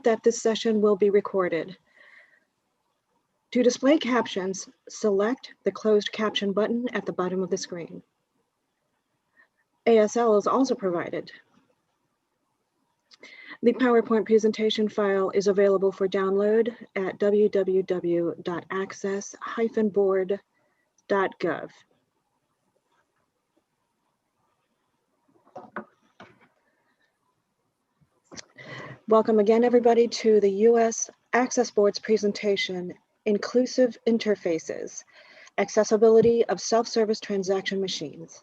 note that this session will be recorded. To display captions, select the closed caption button at the bottom of the screen. ASL is also provided. The PowerPoint presentation file is available for download at www.access-board.gov. Welcome again, everybody, to the U.S. Access Board's presentation, Inclusive Interfaces, Accessibility of Self-Service Transaction Machines.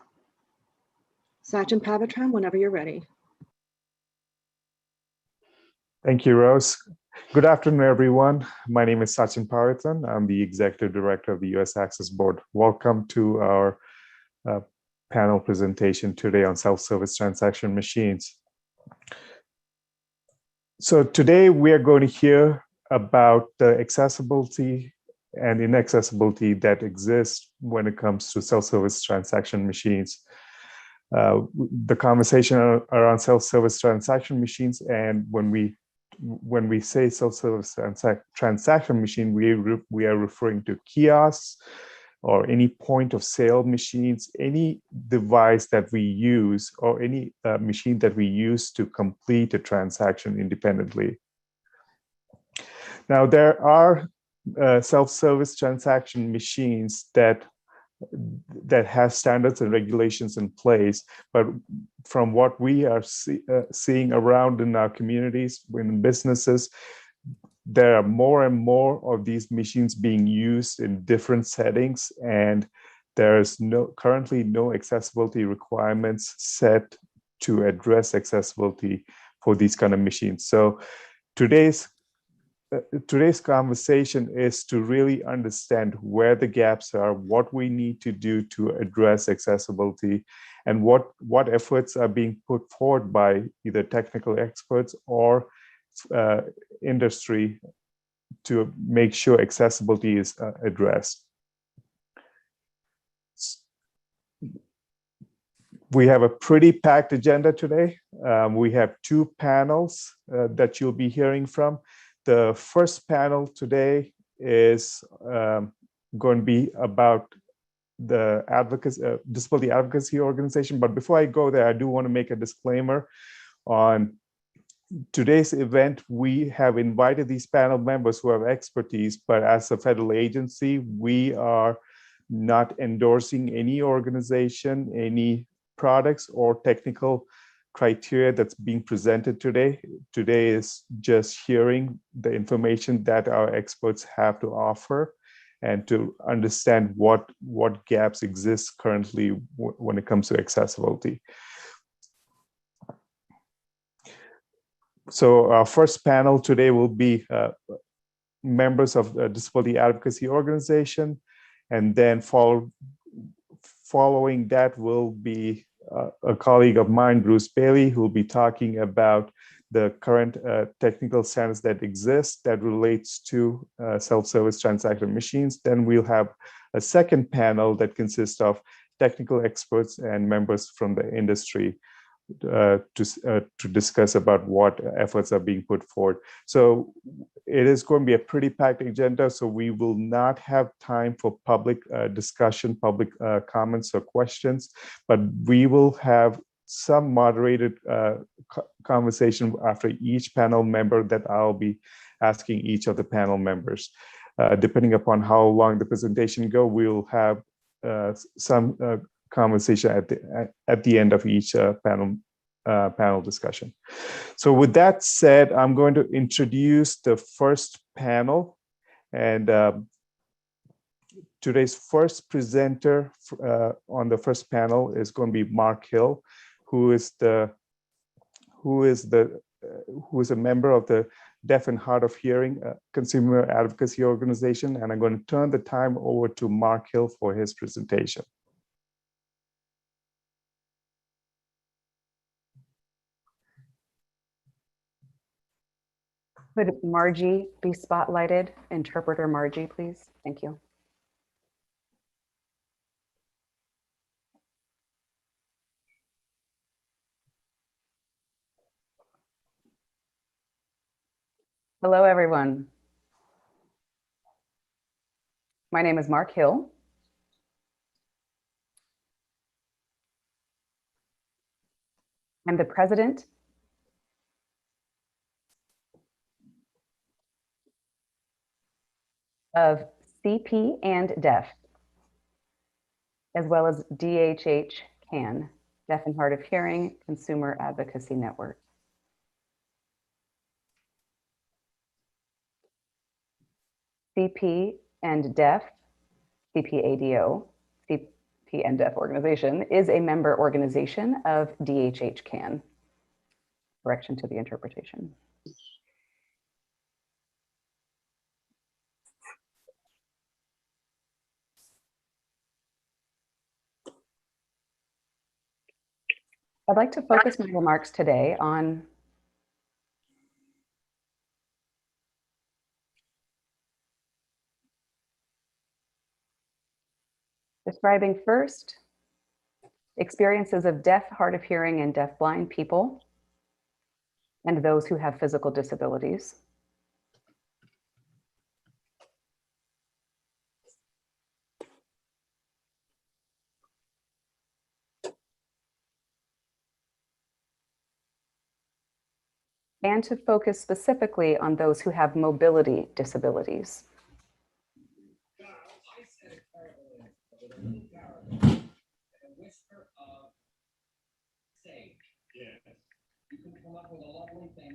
Sachin Pavitram, whenever you're ready. Thank you, Rose. Good afternoon, everyone. My name is Sachin Pavitram. I'm the Executive Director of the U.S. Access Board. Welcome to our panel presentation today on self-service transaction machines. So today we are going to hear about the accessibility and inaccessibility that exists when it comes to self-service transaction machines. The conversation around self-service transaction machines, and when we say self-service transaction machine, we are referring to kiosks or any point of sale machines, any device that we use, or any machine that we use to complete a transaction independently. Now, there are self-service transaction machines that have standards and regulations in place, but from what we are seeing around in our communities, in businesses, there are more and more of these machines being used in different settings, and there's currently no accessibility requirements set to address accessibility for these kind of machines. So today's conversation is to really understand where the gaps are, what we need to do to address accessibility, and what efforts are being put forward by either technical experts or industry to make sure accessibility is addressed. We have a pretty packed agenda today. We have two panels that you'll be hearing from. The first panel today is going to be about the disability advocacy organization. But before I go there, I do want to make a disclaimer on today's event. We have invited these panel members who have expertise, but as a federal agency, we are not endorsing any organization, any products, or technical criteria that's being presented today. Today is just hearing the information that our experts have to offer and to understand what gaps exist currently when it comes to accessibility. So our first panel today will be members of the Disability Advocacy Organization, and then following that will be a colleague of mine, Bruce Bailey, who will be talking about the current technical standards that exist that relates to self-service transaction machines. Then we'll have a second panel that consists of technical experts and members from the industry to discuss about what efforts are being put forward. So it is going to be a pretty packed agenda, so we will not have time for public discussion, public comments or questions, but we will have some moderated conversation after each panel member that I'll be asking each of the panel members. Depending upon how long the presentation go, we'll have some conversation at the end of each panel discussion. So with that said, I'm going to introduce the first panel, and today's first presenter on the first panel is going to be Mark Hill, who is a member of the Deaf and Hard of Hearing Consumer Advocacy Organization, and I'm going to turn the time over to Mark Hill for his presentation. Would Margie be spotlighted? Interpreter Margie, please. Thank you. Hello, everyone. My name is Mark Hill. I'm the president of CP and Deaf, as well as DHH CAN, Deaf and Hard of Hearing Consumer Advocacy Network. CP and Deaf, CPADO, CP and Deaf organization is a member organization of DHH CAN. Correction to the interpretation. I'd like to focus my remarks today on describing first experiences of deaf, hard of hearing, and deaf-blind people, and those who have physical disabilities. And to focus specifically on those who have mobility disabilities.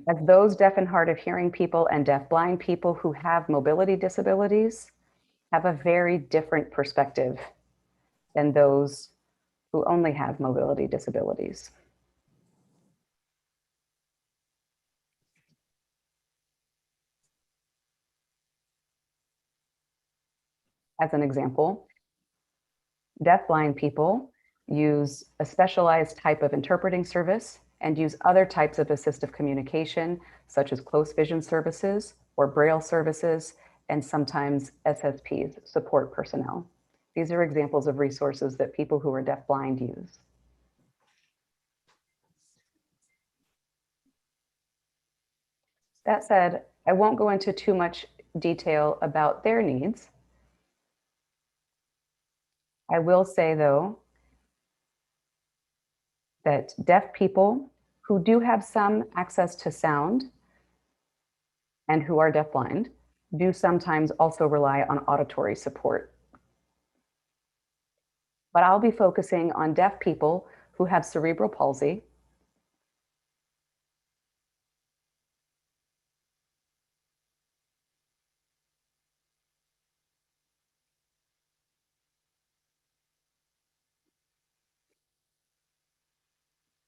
As those deaf and hard of hearing people and deaf-blind people who have mobility disabilities have a very different perspective than those who only have mobility disabilities. As an example, deaf-blind people use a specialized type of interpreting service and use other types of assistive communication, such as close vision services or Braille services, and sometimes SSPs, support personnel. These are examples of resources that people who are deaf-blind use. That said, I won't go into too much detail about their needs. I will say, though, that deaf people who do have some access to sound and who are deafblind do sometimes also rely on auditory support. But I'll be focusing on deaf people who have cerebral palsy,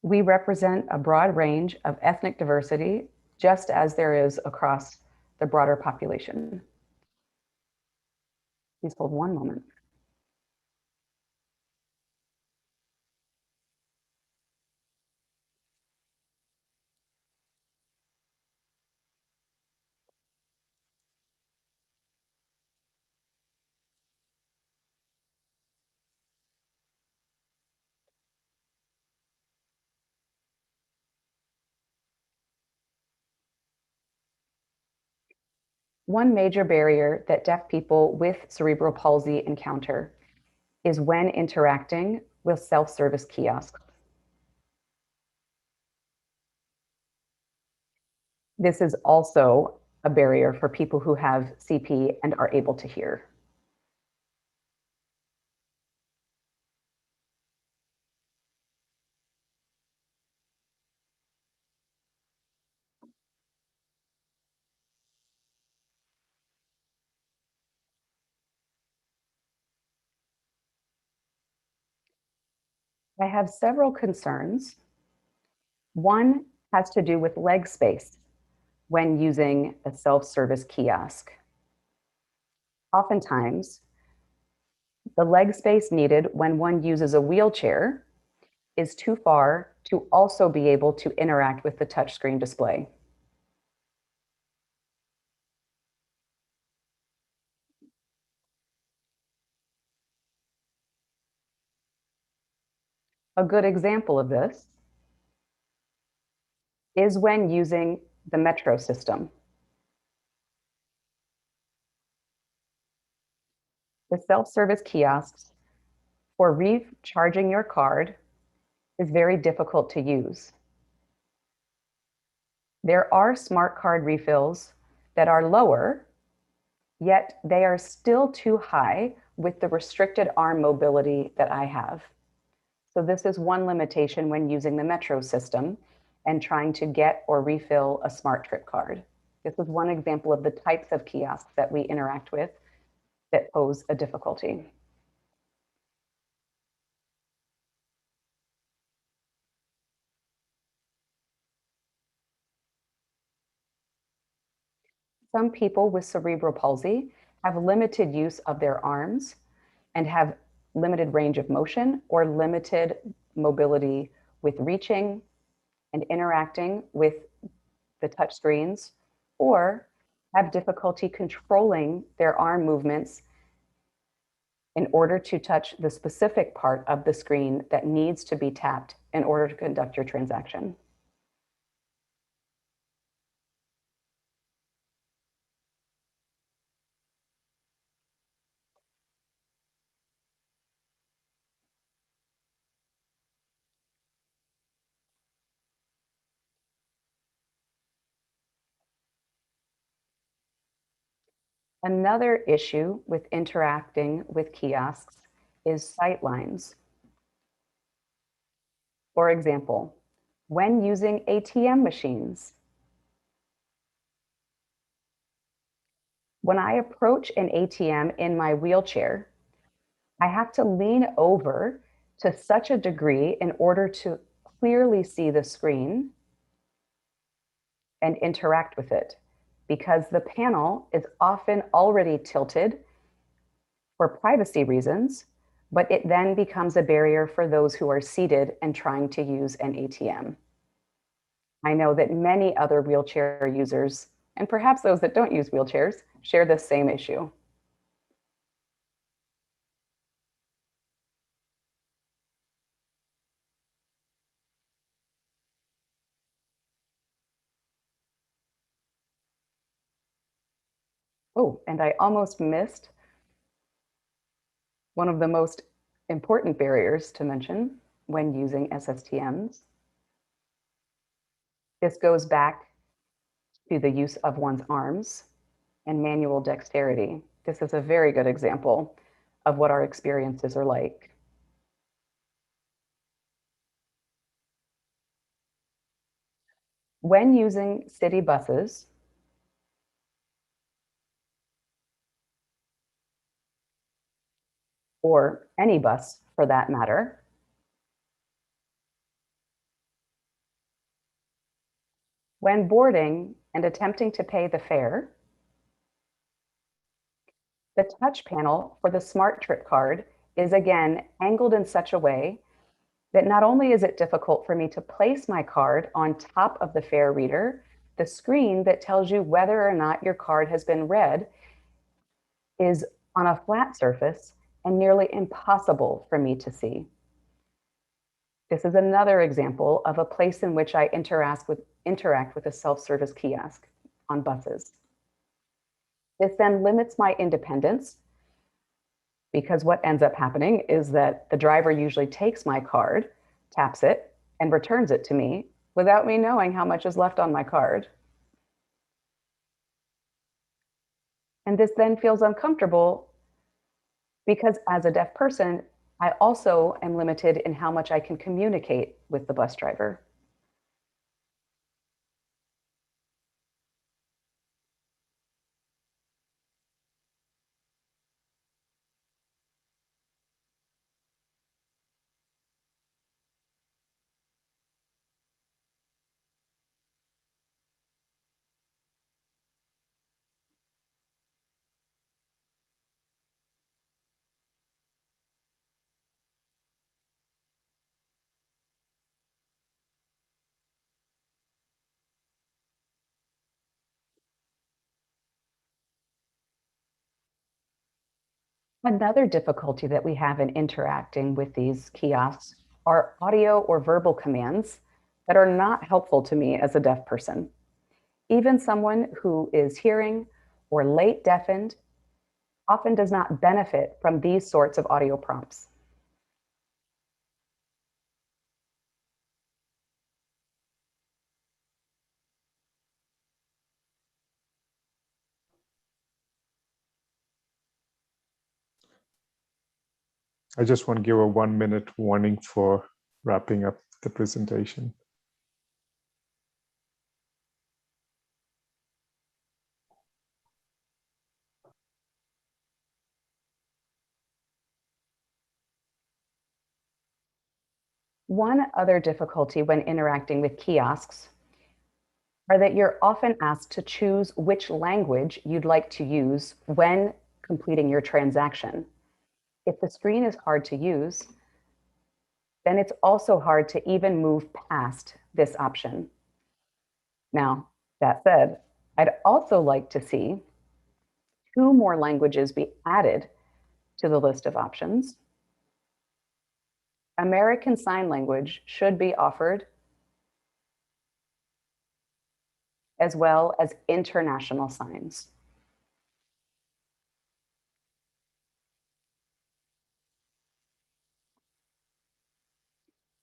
we represent a broad range of ethnic diversity, just as there is across the broader population. Please hold one moment. One major barrier that deaf people with cerebral palsy encounter is when interacting with self-service kiosks. This is also a barrier for people who have CP and are able to hear. I have several concerns. One has to do with leg space when using a self-service kiosk. Oftentimes, the leg space needed when one uses a wheelchair is too far to also be able to interact with the touchscreen display. A good example of this is when using the metro system. The self-service kiosks for recharging your card is very difficult to use. There are smart card refills that are lower, yet they are still too high with the restricted arm mobility that I have. So this is one limitation when using the Metro system and trying to get or refill a smart trip card. This is one example of the types of kiosks that we interact with that pose a difficulty. Some people with cerebral palsy have limited use of their arms and have limited range of motion or limited mobility with reaching and interacting with the touch screens, or have difficulty controlling their arm movements in order to touch the specific part of the screen that needs to be tapped in order to conduct your transaction. Another issue with interacting with kiosks is sight lines. For example, when using ATM machines, when I approach an ATM in my wheelchair, I have to lean over to such a degree in order to clearly see the screen and interact with it, because the panel is often already tilted for privacy reasons, but it then becomes a barrier for those who are seated and trying to use an ATM. I know that many other wheelchair users, and perhaps those that don't use wheelchairs, share this same issue. Oh, and I almost missed one of the most important barriers to mention when using SSTMs. This goes back to the use of one's arms and manual dexterity. This is a very good example of what our experiences are like. When using city buses, or any bus for that matter, when boarding and attempting to pay the fare, the touch panel for the Smart Trip card is again angled in such a way that not only is it difficult for me to place my card on top of the fare reader, the screen that tells you whether or not your card has been read is on a flat surface and nearly impossible for me to see. This is another example of a place in which I interact with a self-service kiosk on buses. This then limits my independence, because what ends up happening is that the driver usually takes my card, taps it, and returns it to me without me knowing how much is left on my card. And this then feels uncomfortable because as a deaf person, I also am limited in how much I can communicate with the bus driver. Another difficulty that we have in interacting with these kiosks are audio or verbal commands that are not helpful to me as a deaf person. Even someone who is hearing or late deafened often does not benefit from these sorts of audio prompts. I just want to give a 1-minute warning for wrapping up the presentation. One other difficulty when interacting with kiosks are that you're often asked to choose which language you'd like to use when completing your transaction. If the screen is hard to use, then it's also hard to even move past this option. Now, that said, I'd also like to see 2 more languages be added to the list of options. American Sign Language should be offered, as well as international signs.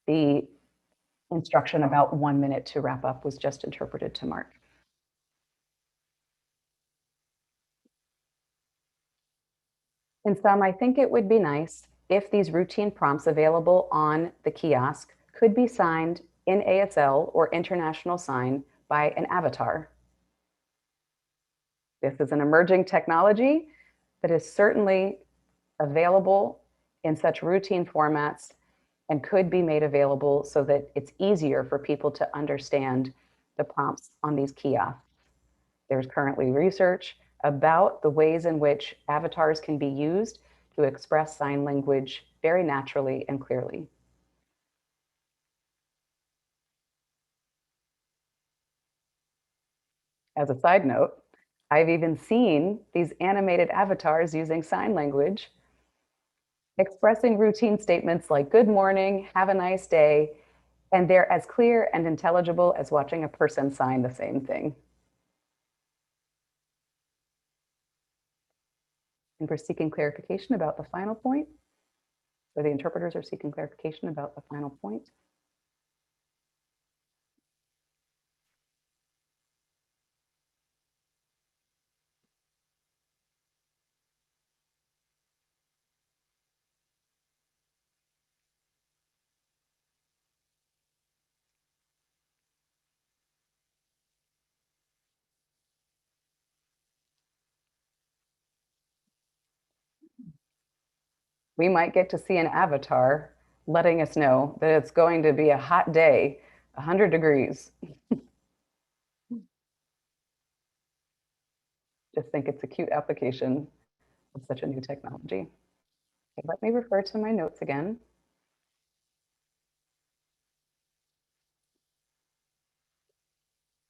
The instruction about 1 minute to wrap up was just interpreted to Mark. In sum, I think it would be nice if these routine prompts available on the kiosk could be signed in ASL or International Sign by an avatar. This is an emerging technology that is certainly available in such routine formats and could be made available so that it's easier for people to understand the prompts on these kiosks. There's currently research about the ways in which avatars can be used to express sign language very naturally and clearly. As a side note, I've even seen these animated avatars using sign language, expressing routine statements like good morning, have a nice day, and they're as clear and intelligible as watching a person sign the same thing. And we're seeking clarification about the final point, or the interpreters are seeking clarification about the final point. We might get to see an avatar letting us know that it's going to be a hot day, 100 degrees. Just think it's a cute application of such a new technology. Okay, let me refer to my notes again.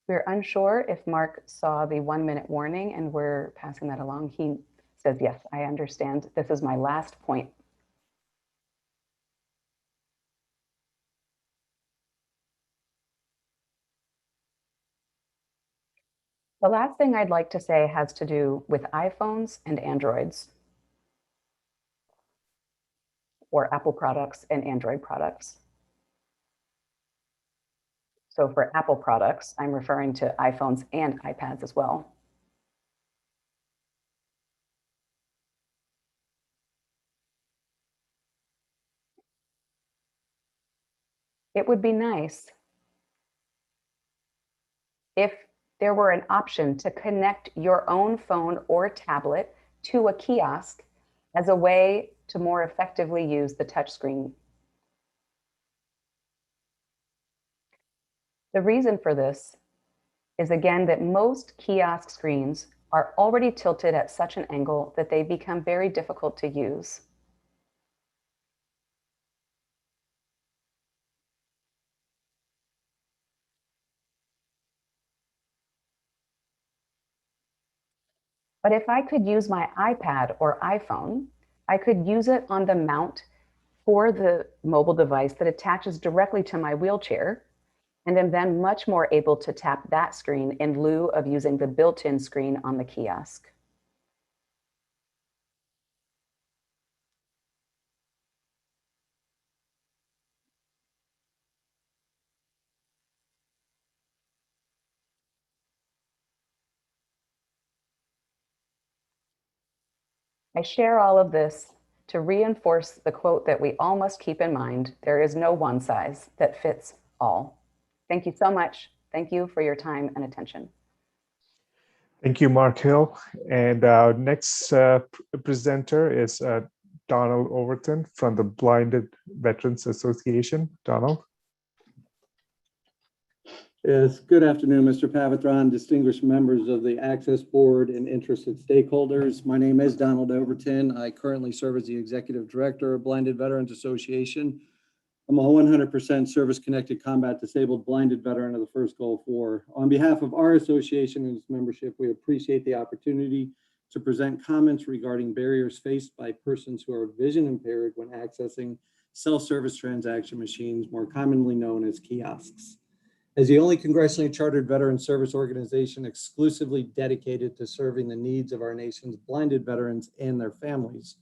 We're unsure if Mark saw the 1-minute warning and we're passing that along. He says, yes, I understand. This is my last point. The last thing I'd like to say has to do with iPhones and Androids, or Apple products and Android products. So for Apple products, I'm referring to iPhones and iPads as well. It would be nice if there were an option to connect your own phone or tablet to a kiosk as a way to more effectively use the touchscreen. The reason for this is, again, that most kiosk screens are already tilted at such an angle that they become very difficult to use. But if I could use my iPad or iPhone, I could use it on the mount for the mobile device that attaches directly to my wheelchair, and am then much more able to tap that screen in lieu of using the built-in screen on the kiosk. I share all of this to reinforce the quote that we all must keep in mind: there is no one size that fits all. Thank you so much. Thank you for your time and attention. Thank you, Mark Hill. And our next presenter is Donald Overton from the Blinded Veterans Association. Donald. Yes, good afternoon, Mr. Pavithran, distinguished members of the Access Board and interested stakeholders. My name is Donald Overton. I currently serve as the Executive Director of Blinded Veterans Association. I'm a 100% service-connected combat disabled blinded veteran of the First Gulf War. On behalf of our association and its membership, we appreciate the opportunity to present comments regarding barriers faced by persons who are vision impaired when accessing self-service transaction machines, more commonly known as kiosks. As the only congressionally chartered veteran service organization exclusively dedicated to serving the needs of our nation's blinded veterans and their families,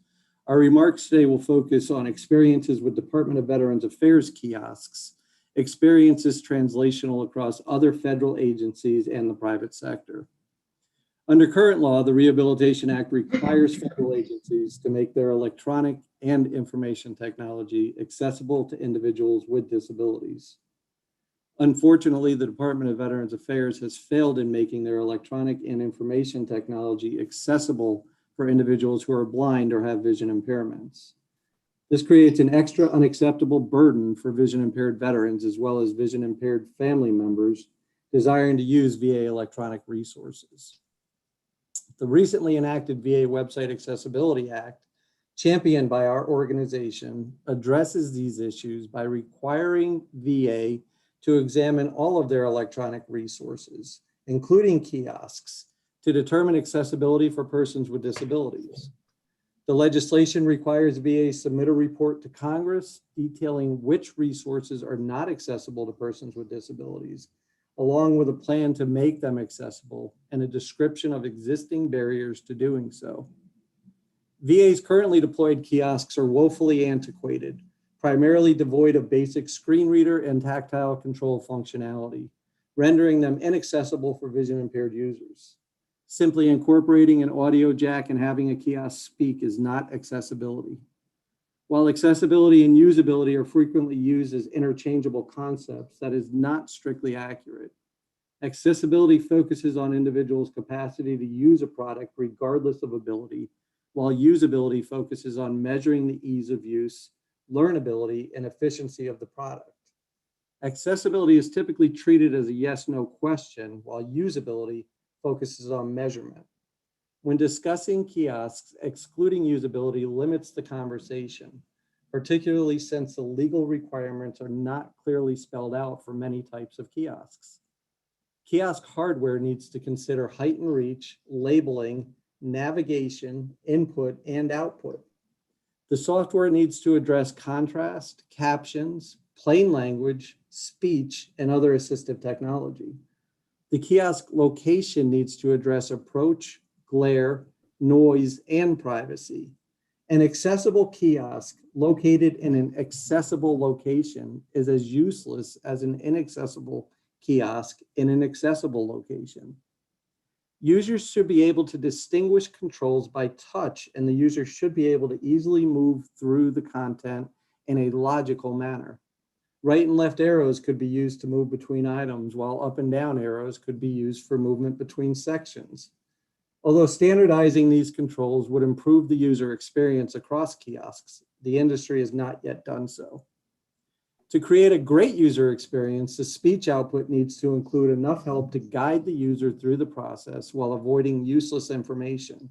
our remarks today will focus on experiences with Department of Veterans Affairs kiosks, experiences translational across other federal agencies and the private sector. Under current law, the Rehabilitation Act requires federal agencies to make their electronic and information technology accessible to individuals with disabilities. Unfortunately, the Department of Veterans Affairs has failed in making their electronic and information technology accessible for individuals who are blind or have vision impairments. This creates an extra unacceptable burden for vision impaired veterans as well as vision impaired family members desiring to use VA electronic resources. The recently enacted VA Website Accessibility Act, championed by our organization, addresses these issues by requiring VA to examine all of their electronic resources, including kiosks, to determine accessibility for persons with disabilities. The legislation requires VA submit a report to Congress detailing which resources are not accessible to persons with disabilities, along with a plan to make them accessible and a description of existing barriers to doing so. VA's currently deployed kiosks are woefully antiquated, primarily devoid of basic screen reader and tactile control functionality, rendering them inaccessible for vision impaired users. Simply incorporating an audio jack and having a kiosk speak is not accessibility. While accessibility and usability are frequently used as interchangeable concepts, that is not strictly accurate. Accessibility focuses on individuals' capacity to use a product regardless of ability, while usability focuses on measuring the ease of use, learnability, and efficiency of the product. Accessibility is typically treated as a yes/no question, while usability focuses on measurement. When discussing kiosks, excluding usability limits the conversation, particularly since the legal requirements are not clearly spelled out for many types of kiosks. Kiosk hardware needs to consider height and reach, labeling, navigation, input, and output. The software needs to address contrast, captions, plain language, speech, and other assistive technology. The kiosk location needs to address approach, glare, noise, and privacy. An accessible kiosk located in an accessible location is as useless as an inaccessible kiosk in an accessible location. Users should be able to distinguish controls by touch, and the user should be able to easily move through the content in a logical manner. Right and left arrows could be used to move between items, while up and down arrows could be used for movement between sections. Although standardizing these controls would improve the user experience across kiosks, the industry has not yet done so. To create a great user experience, the speech output needs to include enough help to guide the user through the process while avoiding useless information.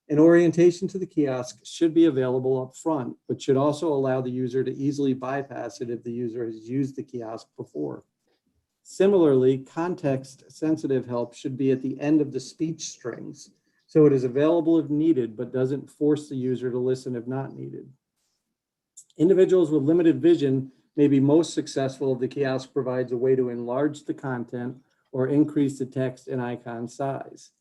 An orientation to the kiosk should be available up front, but should also allow the user to easily bypass it if the user has used the kiosk before. Similarly, context-sensitive help should be at the end of the speech strings, so it is available if needed, but doesn't force the user to listen if not needed. Individuals with limited vision may be most successful if the kiosk provides a way to enlarge the content or increase the text and icon size.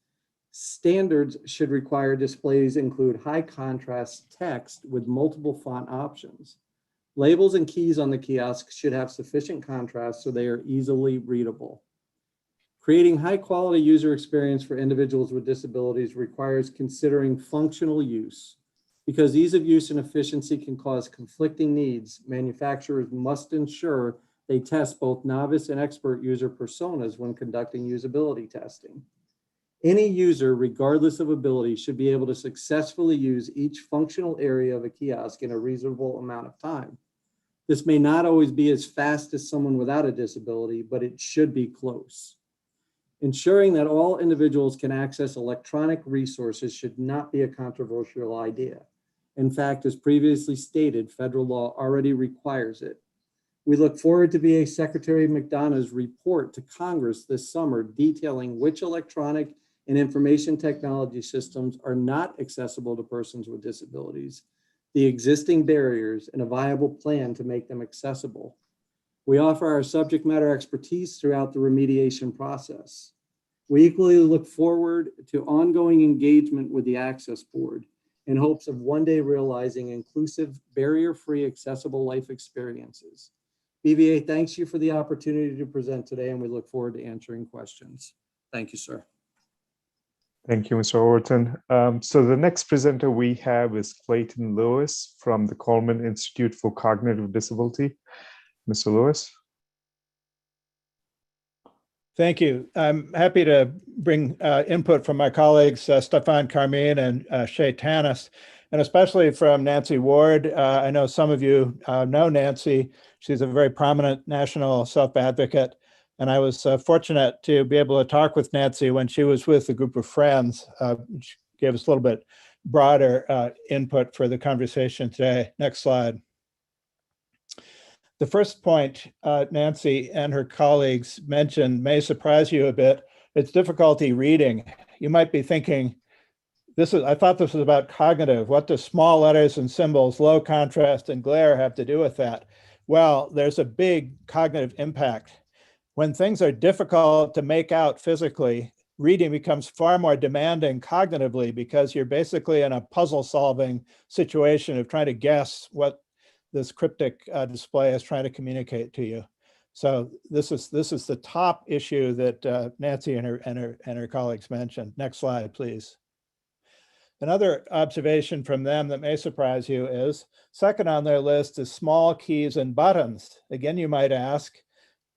Standards should require displays include high contrast text with multiple font options. Labels and keys on the kiosk should have sufficient contrast so they are easily readable. Creating high-quality user experience for individuals with disabilities requires considering functional use. Because ease of use and efficiency can cause conflicting needs, manufacturers must ensure they test both novice and expert user personas when conducting usability testing. Any user, regardless of ability, should be able to successfully use each functional area of a kiosk in a reasonable amount of time. This may not always be as fast as someone without a disability, but it should be close. Ensuring that all individuals can access electronic resources should not be a controversial idea. In fact, as previously stated, federal law already requires it. We look forward to VA Secretary McDonough's report to Congress this summer detailing which electronic and information technology systems are not accessible to persons with disabilities, the existing barriers, and a viable plan to make them accessible. We offer our subject matter expertise throughout the remediation process. We equally look forward to ongoing engagement with the Access Board in hopes of one day realizing inclusive, barrier-free, accessible life experiences. BVA thanks you for the opportunity to present today, and we look forward to answering questions. Thank you, sir. Thank you, Mr. Overton. So the next presenter we have is Clayton Lewis from the Coleman Institute for Cognitive Disability. Mr. Lewis. Thank you. I'm happy to bring input from my colleagues, Stefan Carmine and Shay Tanis, and especially from Nancy Ward. I know some of you know Nancy. She's a very prominent national self-advocate. And I was fortunate to be able to talk with Nancy when she was with a group of friends. She gave us a little bit broader input for the conversation today. Next slide. The first point Nancy and her colleagues mentioned may surprise you a bit. It's difficulty reading. You might be thinking, I thought this was about cognitive. What do small letters and symbols, low contrast and glare have to do with that? Well, there's a big cognitive impact. When things are difficult to make out physically, reading becomes far more demanding cognitively because you're basically in a puzzle solving situation of trying to guess what this cryptic display is trying to communicate to you. So this is the top issue that Nancy and her colleagues mentioned. Next slide, please. Another observation from them that may surprise you is second on their list is small keys and buttons. Again, you might ask,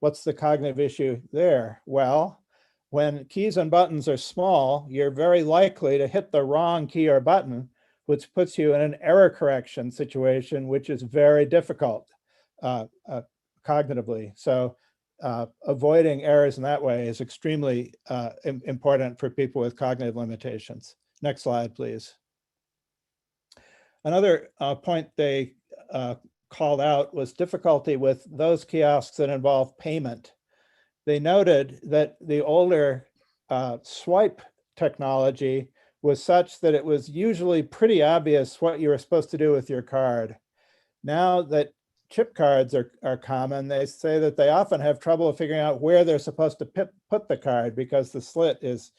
what's the cognitive issue there? Well, when keys and buttons are small, you're very likely to hit the wrong key or button, which puts you in an error correction situation, which is very difficult cognitively. So avoiding errors in that way is extremely important for people with cognitive limitations. Next slide, please. Another point they called out was difficulty with those kiosks that involve payment. They noted that the older swipe technology was such that it was usually pretty obvious what you were supposed to do with your card. Now that chip cards are common, they say that they often have trouble figuring out where they're supposed to put the card because the slit is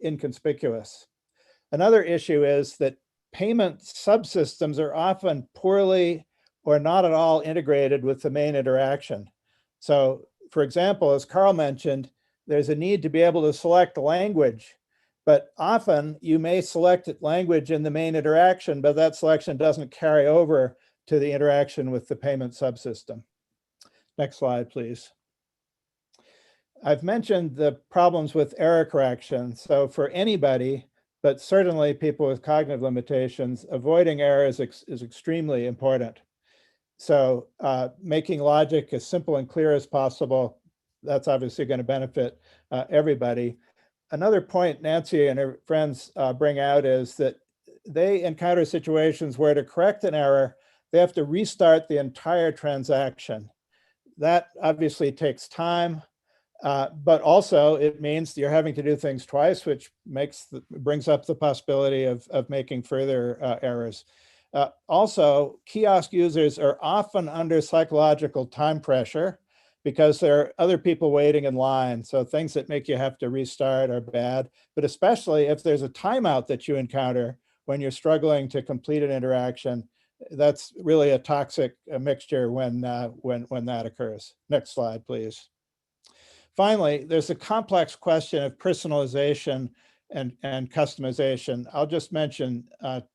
inconspicuous. Another issue is that payment subsystems are often poorly or not at all integrated with the main interaction. So, for example, as Carl mentioned, there's a need to be able to select language, but often you may select language in the main interaction, but that selection doesn't carry over to the interaction with the payment subsystem. Next slide, please. I've mentioned the problems with error correction. So for anybody, but certainly people with cognitive limitations, avoiding errors is extremely important. So making logic as simple and clear as possible, that's obviously going to benefit everybody. Another point Nancy and her friends bring out is that they encounter situations where to correct an error, they have to restart the entire transaction. That obviously takes time, but also it means you're having to do things twice, which brings up the possibility of making further errors. Also, kiosk users are often under psychological time pressure because there are other people waiting in line. So things that make you have to restart are bad, but especially if there's a timeout that you encounter when you're struggling to complete an interaction, that's really a toxic mixture when that occurs. Next slide, please. Finally, there's a complex question of personalization and customization. I'll just mention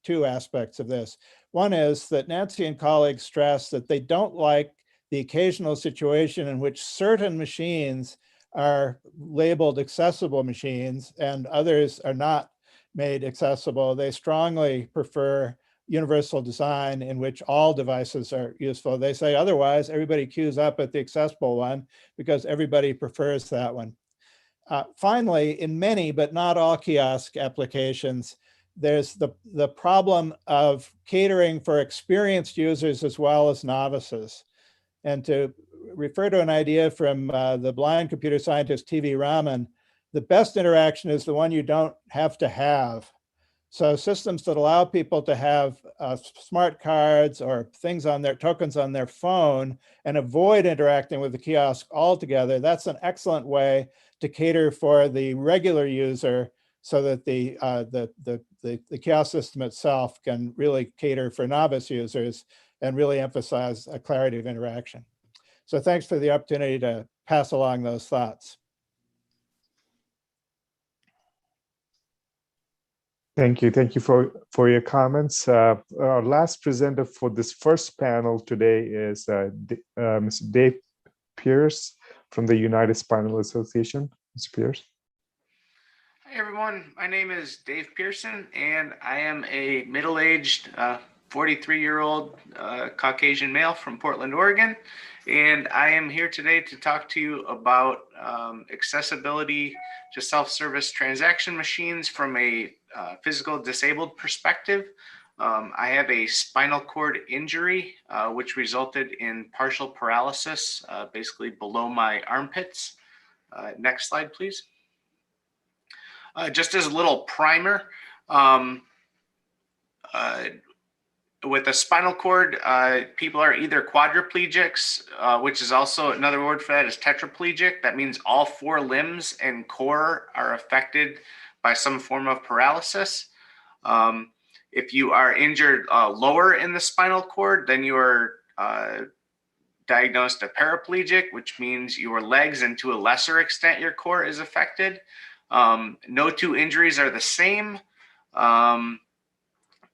two aspects of this. One is that Nancy and colleagues stress that they don't like the occasional situation in which certain machines are labeled accessible machines and others are not made accessible. They strongly prefer universal design in which all devices are useful. They say otherwise everybody queues up at the accessible one because everybody prefers that one. Finally, in many, but not all kiosk applications, there's the problem of catering for experienced users as well as novices. And to refer to an idea from the blind computer scientist T.V. Raman, the best interaction is the one you don't have to have. So systems that allow people to have smart cards or things on their tokens on their phone and avoid interacting with the kiosk altogether, that's an excellent way to cater for the regular user so that the kiosk system itself can really cater for novice users and really emphasize a clarity of interaction. So thanks for the opportunity to pass along those thoughts. Thank you. Thank you for your comments. Our last presenter for this first panel today is Mr. Dave Pierce from the United Spinal Association. Mr. Pierce. Hi, everyone. My name is Dave Pearson, and I am a middle-aged 43-year-old Caucasian male from Portland, Oregon. And I am here today to talk to you about accessibility to self-service transaction machines from a physical disabled perspective. I have a spinal cord injury, which resulted in partial paralysis, basically below my armpits. Next slide, please. Just as a little primer, with a spinal cord, people are either quadriplegics, which is also another word for that is tetraplegic. That means all four limbs and core are affected by some form of paralysis. If you are injured lower in the spinal cord, then you are diagnosed a paraplegic, which means your legs and to a lesser extent your core is affected. No two injuries are the same.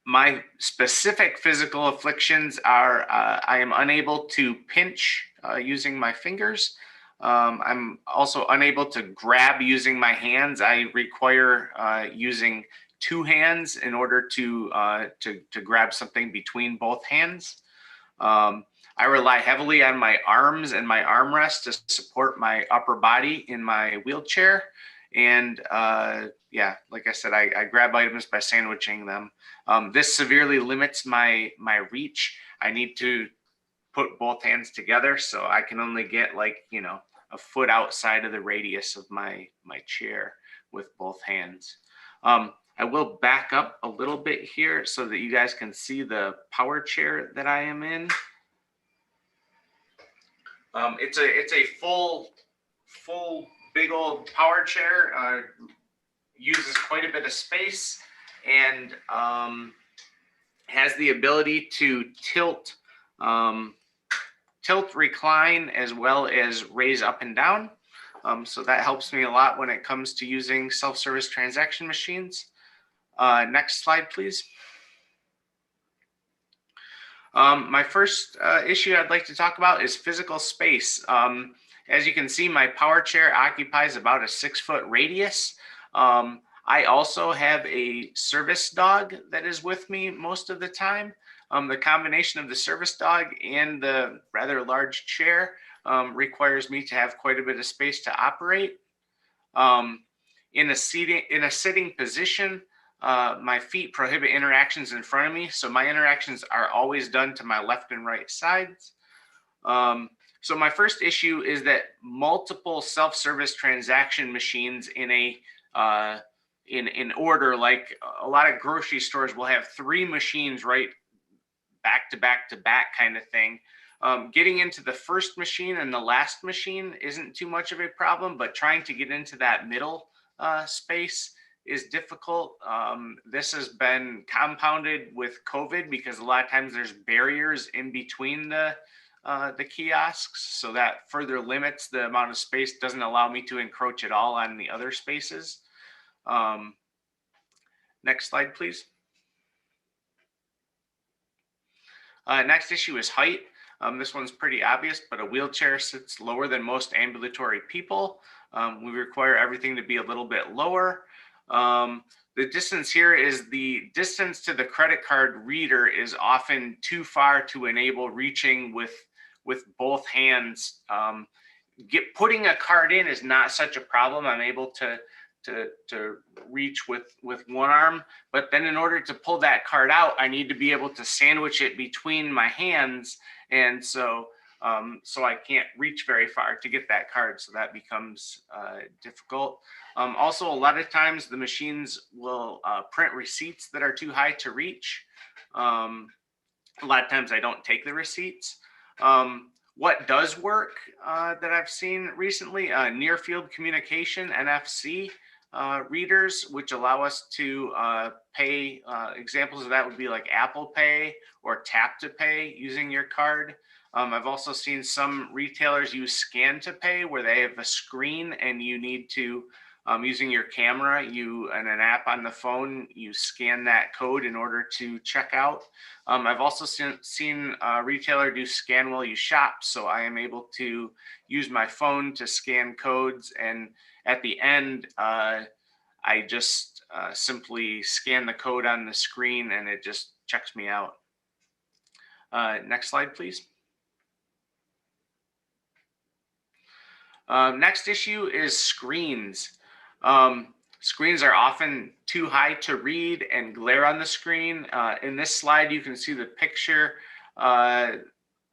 My specific physical afflictions are I am unable to pinch using my fingers. I'm also unable to grab using my hands. I require using two hands in order to grab something between both hands. I rely heavily on my arms and my armrest to support my upper body in my wheelchair. And yeah, like I said, I grab items by sandwiching them. This severely limits my reach. I need to put both hands together, so I can only get like, a foot outside of the radius of my chair with both hands. I will back up a little bit here so that you guys can see the power chair that I am in. It's a full big old power chair, uses quite a bit of space, and has the ability to tilt, recline, as well as raise up and down. So that helps me a lot when it comes to using self-service transaction machines. Next slide, please. My first issue I'd like to talk about is physical space. As you can see, my power chair occupies about a 6-foot radius. I also have a service dog that is with me most of the time. The combination of the service dog and the rather large chair requires me to have quite a bit of space to operate. In a sitting position, my feet prohibit interactions in front of me, so my interactions are always done to my left and right sides. So my first issue is that multiple self-service transaction machines in order, like a lot of grocery stores will have 3 machines right back to back to back kind of thing. Getting into the first machine and the last machine isn't too much of a problem, but trying to get into that middle space is difficult. This has been compounded with COVID because a lot of times there's barriers in between the the kiosks, so that further limits the amount of space, doesn't allow me to encroach at all on the other spaces. Next slide, please. Next issue is height. This one's pretty obvious, but a wheelchair sits lower than most ambulatory people. We require everything to be a little bit lower. The distance here is the distance to the credit card reader is often too far to enable reaching with both hands. Putting a card in is not such a problem. I'm able to reach with one arm, but then in order to pull that card out, I need to be able to sandwich it between my hands, and so I can't reach very far to get that card, so that becomes difficult. Also, a lot of times the machines will print receipts that are too high to reach. A lot of times I don't take the receipts. What does work that I've seen recently, near field communication, NFC readers, which allow us to pay. Examples of that would be like Apple Pay or Tap to Pay using your card. I've also seen some retailers use Scan to Pay, where they have a screen and you need to, using your camera, and an app on the phone, you scan that code in order to check out. I've also seen a retailer do scan while you shop, so I am able to use my phone to scan codes, and at the end, I just simply scan the code on the screen and it just checks me out. Next slide, please. Next issue is screens. Screens are often too high to read and glare on the screen. In this slide, you can see the picture.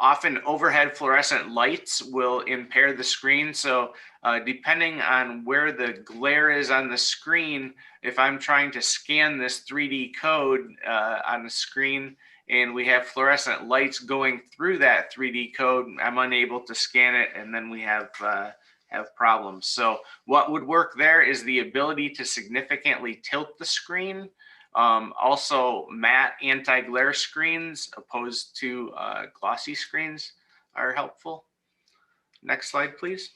Often overhead fluorescent lights will impair the screen. So depending on where the glare is on the screen, if I'm trying to scan this 3D code on the screen and we have fluorescent lights going through that 3D code, I'm unable to scan it, and then we have problems. So what would work there is the ability to significantly tilt the screen. Also, matte anti-glare screens opposed to glossy screens are helpful. Next slide, please.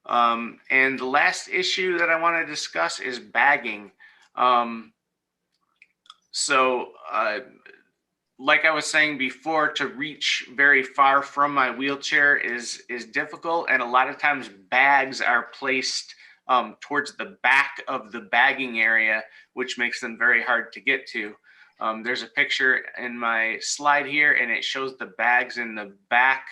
And the last issue that I want to discuss is bagging. Like I was saying before, to reach very far from my wheelchair is difficult, and a lot of times bags are placed towards the back of the bagging area, which makes them very hard to get to. There's a picture in my slide here, and it shows the bags in the back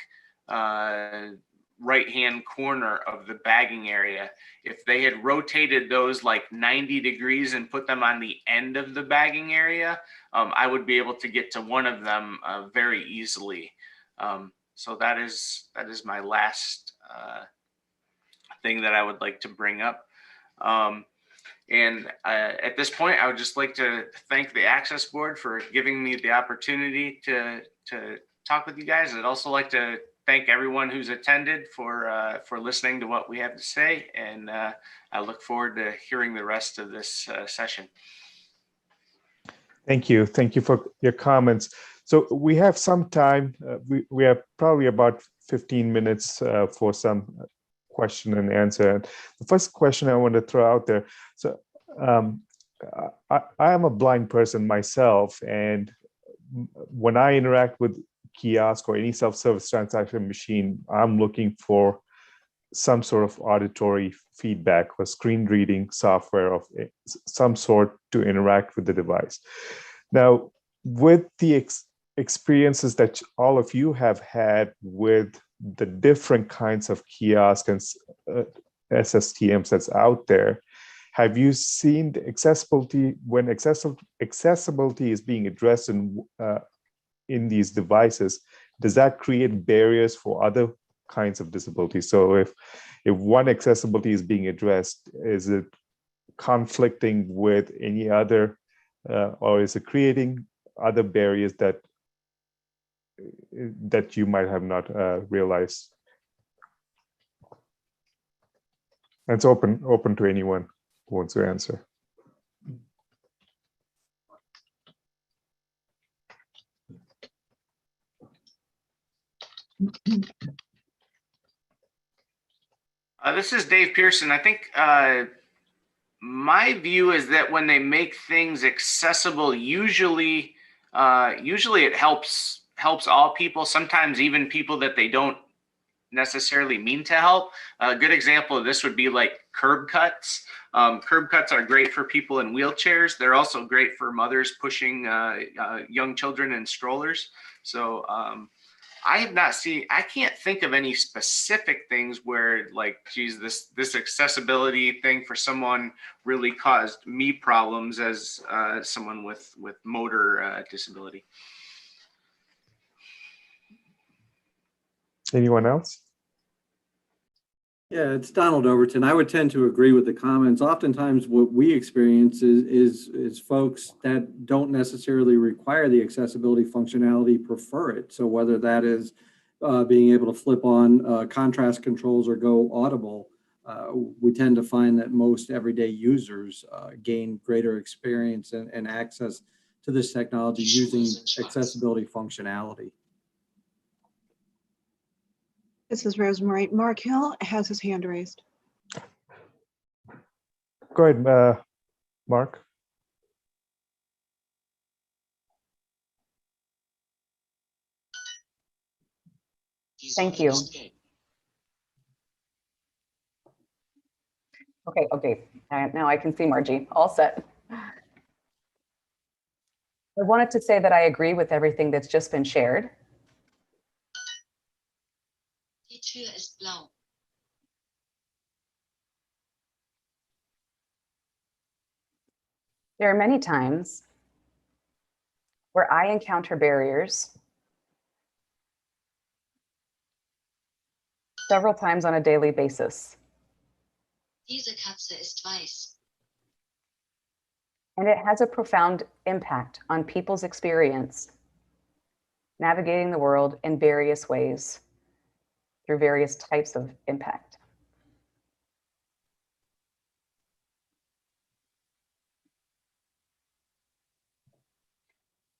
right-hand corner of the bagging area. If they had rotated those like 90 degrees and put them on the end of the bagging area, I would be able to get to one of them very easily. So that is my last thing that I would like to bring up. And at this point, I would just like to thank the Access Board for giving me the opportunity to talk with you guys. I'd also like to thank everyone who's attended for listening to what we have to say, and I look forward to hearing the rest of this session. Thank you for your comments. So we have some time. We have probably about 15 minutes for some question and answer. The first question I want to throw out there. So I am a blind person myself, and when I interact with kiosk or any self-service transaction machine, I'm looking for some sort of auditory feedback or screen reading software of some sort to interact with the device. Now, with the experiences that all of you have had with the different kinds of kiosks and SSTMs that's out there, have you seen the accessibility, when accessibility is being addressed in these devices, does that create barriers for other kinds of disabilities? So if one accessibility is being addressed, is it conflicting with any other, or is it creating other barriers that you might have not realized? And it's open to anyone who wants to answer. This is Dave Pearson. I think my view is that when they make things accessible, usually it helps all people. Sometimes even people that they don't necessarily mean to help. A good example of this would be like curb cuts. Curb cuts are great for people in wheelchairs. They're also great for mothers pushing young children in strollers. So I have not seen, I can't think of any specific things where like, geez, this accessibility thing for someone really caused me problems as someone with motor disability. Anyone else? Yeah, it's Donald Overton. I would tend to agree with the comments. Oftentimes what we experience is folks that don't necessarily require the accessibility functionality prefer it. So whether that is being able to flip on contrast controls or go audible, we tend to find that most everyday users gain greater experience and access to this technology using accessibility functionality. This is Rosemary. Mark Hill has his hand raised. Go ahead, Mark. Thank you. Okay. Now I can see Margie, all set. I wanted to say that I agree with everything that's just been shared. Die Tür ist blau. There are many times where I encounter barriers several times on a daily basis. Diese Katze ist weiß. And it has a profound impact on people's experience navigating the world in various ways through various types of impact.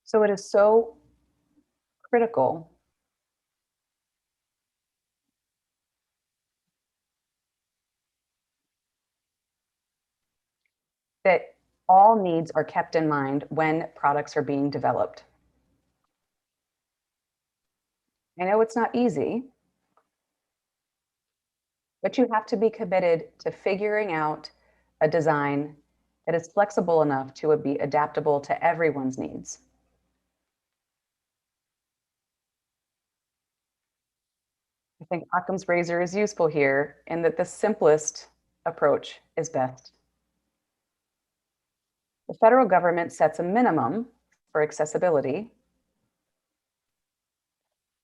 So it is so critical that all needs are kept in mind when products are being developed. I know it's not easy, but you have to be committed to figuring out a design that is flexible enough to be adaptable to everyone's needs. I think Occam's razor is useful here in that the simplest approach is best. The federal government sets a minimum for accessibility,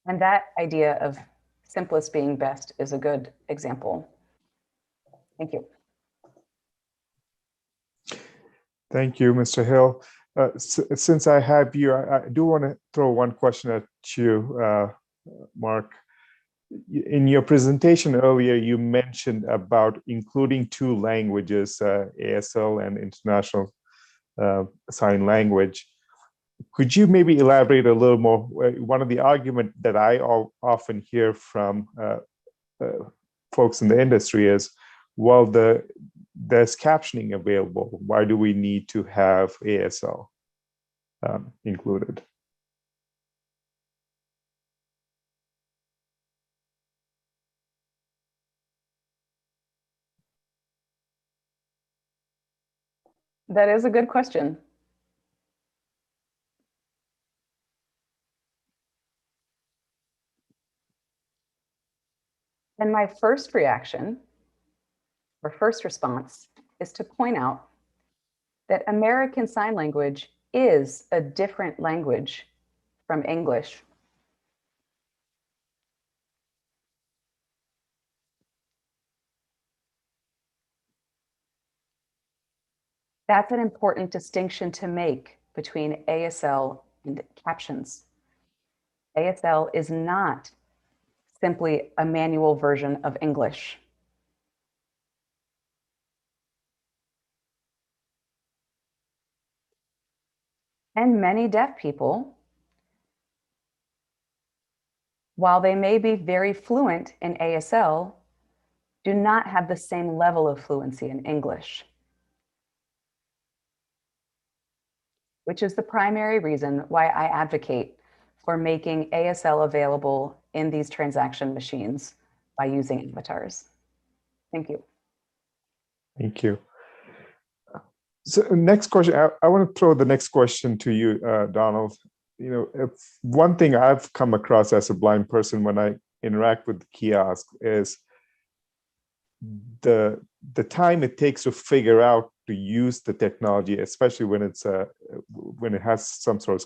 and that idea of simplest being best is a good example. Thank you. Thank you, Mr. Hill. Since I have you, I do want to throw one question at you, Mark. In your presentation earlier, you mentioned about including two languages, ASL and International Sign Language. Could you maybe elaborate a little more? One of the arguments that I often hear from folks in the industry is, well, there's captioning available. Why do we need to have ASL included? That is a good question. And my first reaction or first response is to point out that American Sign Language is a different language from English. That's an important distinction to make between ASL and captions. ASL is not simply a manual version of English. And many deaf people while they may be very fluent in ASL, do not have the same level of fluency in English, which is the primary reason why I advocate for making ASL available in these transaction machines by using avatars. Thank you. Thank you. So next question, I want to throw the next question to you, Donald. You know, if one thing I've come across as a blind person when I interact with the kiosk is the time it takes to figure out to use the technology, especially when it's when it has some sort of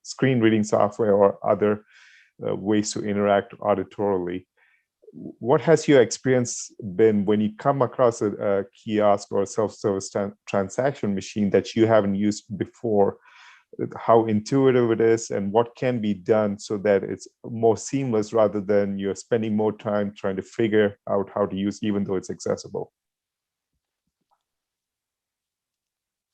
screen reading software or other ways to interact auditorily. What has your experience been when you come across a kiosk or a self-service transaction machine that you haven't used before? How intuitive it is and what can be done so that it's more seamless rather than you're spending more time trying to figure out how to use, even though it's accessible?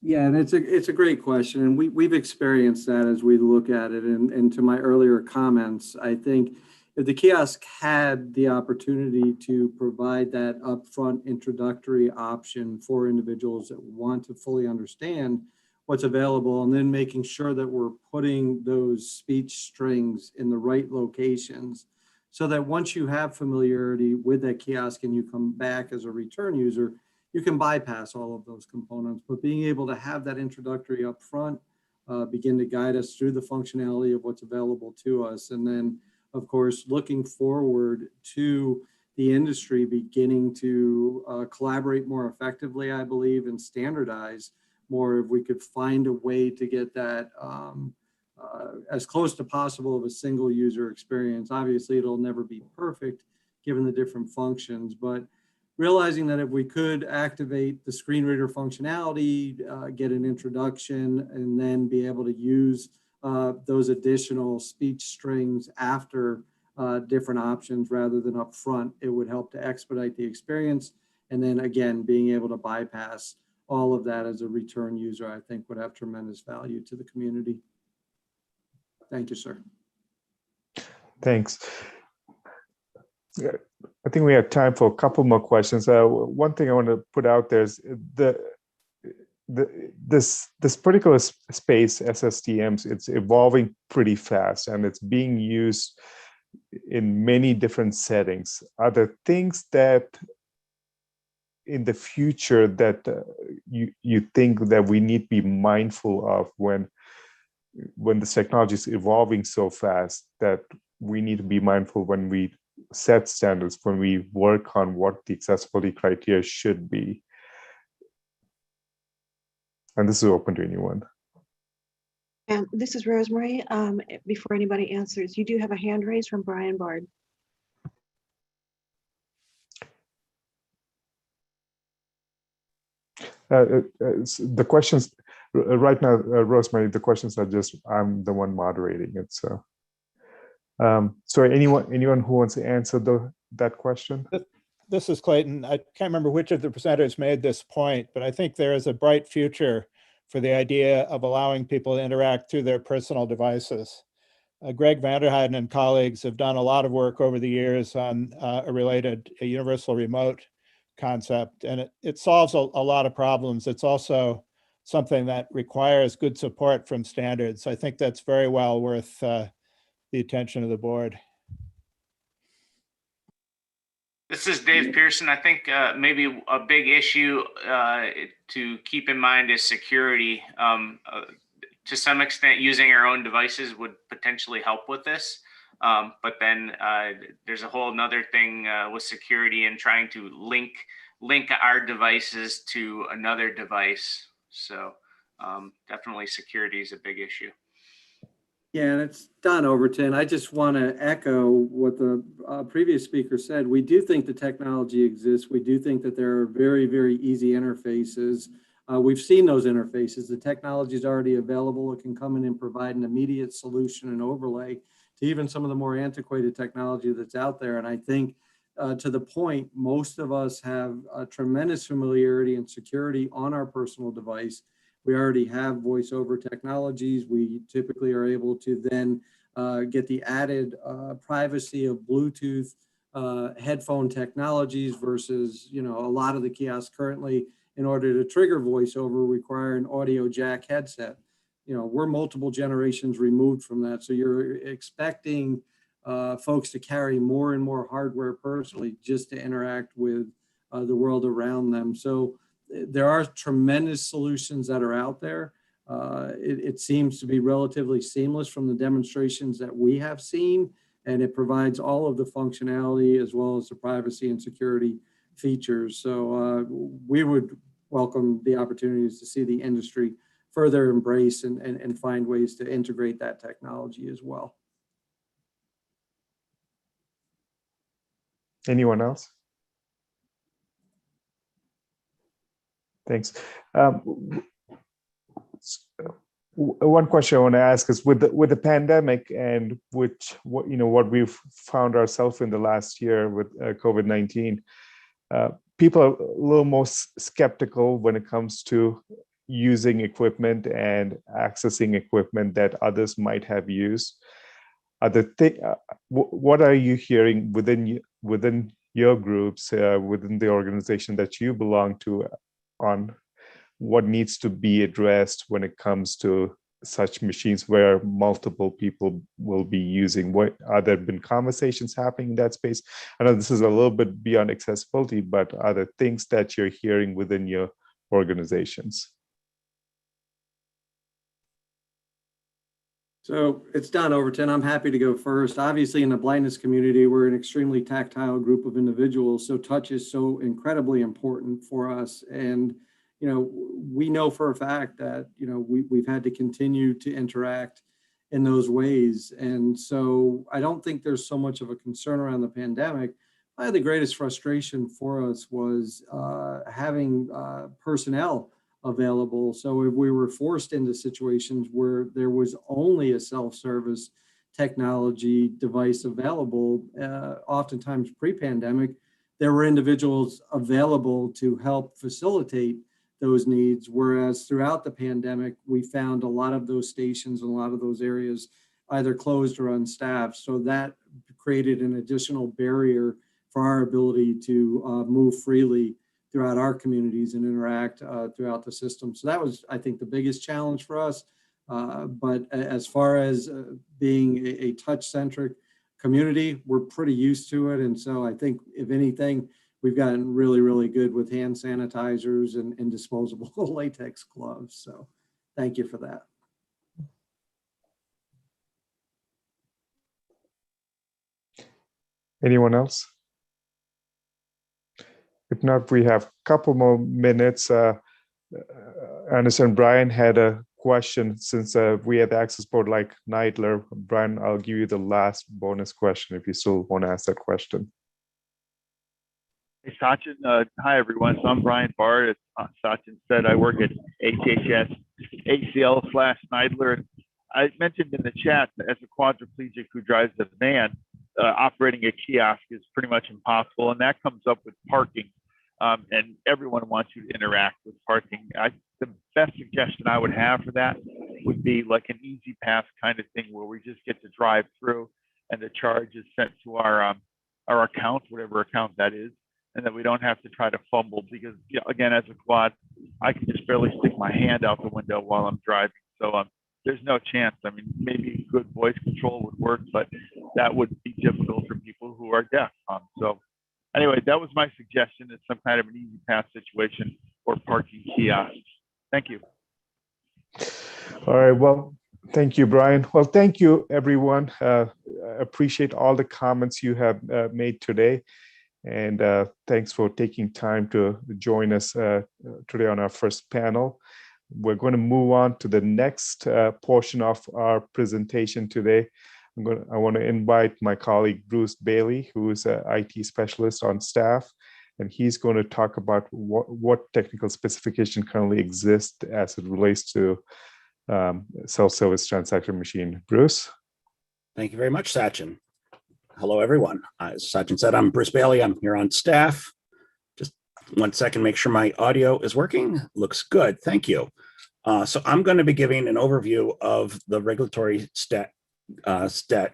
Yeah, and it's a great question, and we've experienced that as we look at it. And to my earlier comments, I think if the kiosk had the opportunity to provide that upfront introductory option for individuals that want to fully understand what's available, and then making sure that we're putting those speech strings in the right locations so that once you have familiarity with that kiosk and you come back as a return user, you can bypass all of those components. But being able to have that introductory up front, begin to guide us through the functionality of what's available to us. And then, of course, looking forward to the industry beginning to collaborate more effectively, I believe, and standardize more, if we could find a way to get that as close to possible of a single user experience. Obviously, it'll never be perfect given the different functions, but realizing that if we could activate the screen reader functionality, get an introduction, and then be able to use those additional speech strings after different options rather than up front, it would help to expedite the experience. And then again, being able to bypass all of that as a return user, I think would have tremendous value to the community. Thank you, sir. Thanks. I think we have time for a couple more questions. One thing I want to put out there is this particular space, SSTMs, it's evolving pretty fast and it's being used in many different settings. Are there things that in the future that you think that we need to be mindful of when this technology is evolving so fast, that we need to be mindful when we set standards, when we work on what the accessibility criteria should be? And this is open to anyone. And this is Rosemary. Before anybody answers, you do have a hand raised from Brian Bard. The questions right now, Rosemary, the questions are just, I'm the one moderating it. So, anyone who wants to answer that question? This is Clayton. I can't remember which of the presenters made this point, but I think there is a bright future for the idea of allowing people to interact through their personal devices. Greg Vanderheiden and colleagues have done a lot of work over the years on a universal remote concept, and it solves a lot of problems. It's also something that requires good support from standards. I think that's very well worth the attention of the board. This is Dave Pearson. I think maybe a big issue to keep in mind is security. To some extent, using our own devices would potentially help with this. But then there's a whole nother thing with security and trying to link our devices to another device. So definitely security is a big issue. Yeah, and it's Don Overton. I just want to echo what the previous speaker said. We do think the technology exists. We do think that there are very, very easy interfaces. We've seen those interfaces. The technology is already available. It can come in and provide an immediate solution and overlay to even some of the more antiquated technology that's out there. And I think to the point, most of us have a tremendous familiarity and security on our personal device. We already have voice over technologies. We typically are able to then get the added privacy of Bluetooth headphone technologies versus, a lot of the kiosks currently, in order to trigger voiceover, require an audio jack headset. We're multiple generations removed from that. So you're expecting folks to carry more and more hardware personally just to interact with the world around them. So there are tremendous solutions that are out there. It seems to be relatively seamless from the demonstrations that we have seen, and it provides all of the functionality as well as the privacy and security features. So we would welcome the opportunities to see the industry further embrace and find ways to integrate that technology as well. Anyone else? Thanks. One question I want to ask is, with the pandemic and what we've found ourselves in the last year with COVID-19, people are a little more skeptical when it comes to using equipment and accessing equipment that others might have used. What are you hearing within your groups, within the organization that you belong to, on what needs to be addressed when it comes to such machines where multiple people will be using? Are there been conversations happening in that space? I know this is a little bit beyond accessibility, but are there things that you're hearing within your organizations? So it's Don Overton. I'm happy to go first. Obviously, in the blindness community, we're an extremely tactile group of individuals. So touch is so incredibly important for us. And, we know for a fact that, we've had to continue to interact in those ways. And so I don't think there's so much of a concern around the pandemic. Probably the greatest frustration for us was having personnel available. So if we were forced into situations where there was only a self-service technology device available, oftentimes pre-pandemic, there were individuals available to help facilitate those needs. Whereas throughout the pandemic, we found a lot of those stations and a lot of those areas either closed or unstaffed. So that created an additional barrier for our ability to move freely throughout our communities and interact throughout the system. So that was, I think, the biggest challenge for us. But as far as being a touch-centric community, we're pretty used to it. And so I think, if anything, we've gotten really, really good with hand sanitizers and disposable latex gloves. So thank you for that. Anyone else? If not, we have a couple more minutes. I understand Brian had a question. Since we had the access board like Neidler, Brian, I'll give you the last bonus question if you still want to ask that question. Hey, Sachin. Hi, everyone. So I'm Brian Bard. As Sachin said, I work at HHS ACL/Neidler. I mentioned in the chat that as a quadriplegic who drives a van, operating a kiosk is pretty much impossible. And that comes up with parking. And everyone wants you to interact with parking. The best suggestion I would have for that would be like an easy pass kind of thing, where we just get to drive through and the charge is sent to our account, whatever account that is, and that we don't have to try to fumble, because, again, as a quad, I can just barely stick my hand out the window while I'm driving. So there's no chance. I mean, maybe good voice control would work, but that would be difficult for people who are deaf. So anyway, that was my suggestion, is some kind of an easy pass situation or parking kiosks. Thank you. All right. Well, thank you, Brian. Well, thank you, everyone. I appreciate all the comments you have made today. And thanks for taking time to join us today on our first panel. We're going to move on to the next portion of our presentation today. I want to invite my colleague, Bruce Bailey, who is an IT specialist on staff, and he's going to talk about what technical specification currently exists as it relates to self-service transaction machine. Bruce? Thank you very much, Sachin. Hello, everyone. As Sachin said, I'm Bruce Bailey. I'm here on staff. Just 1 second, make sure my audio is working. Looks good. Thank you. So I'm going to be giving an overview of the regulatory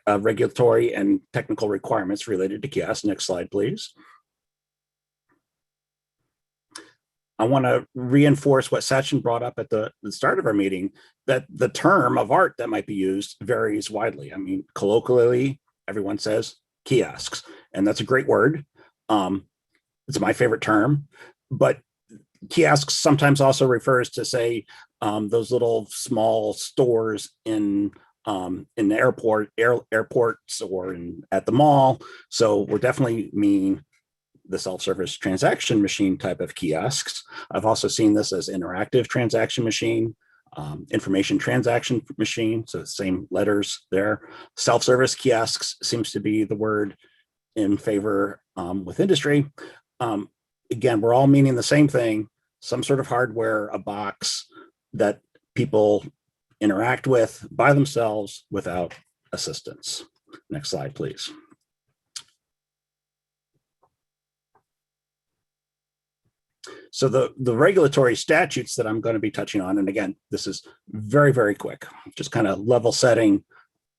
regulatory and technical requirements related to kiosks. Next slide, please. I want to reinforce what Sachin brought up at the start of our meeting, that the term of art that might be used varies widely. I mean, colloquially, everyone says kiosks, and that's a great word. It's my favorite term, but kiosks sometimes also refers to, say, those little small stores in the airports or at the mall. So we're definitely mean the self-service transaction machine type of kiosks. I've also seen this as interactive transaction machine, information transaction machine, so same letters there. Self-service kiosks seems to be the word in favor with industry. Again, we're all meaning the same thing, some sort of hardware, a box that people interact with by themselves without assistance. Next slide, please. So the regulatory statutes that I'm going to be touching on, and again, this is very, very quick, just kind of level setting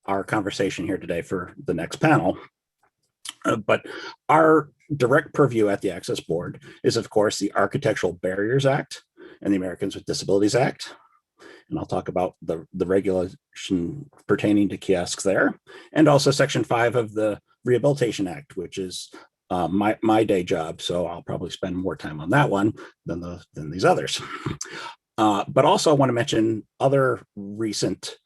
our conversation here today for the next panel. But our direct purview at the Access Board is, of course, the Architectural Barriers Act and the Americans with Disabilities Act. And I'll talk about the regulation pertaining to kiosks there, and also Section 5 of the Rehabilitation Act, which is my day job, so I'll probably spend more time on that one than these others. But also I want to mention other recent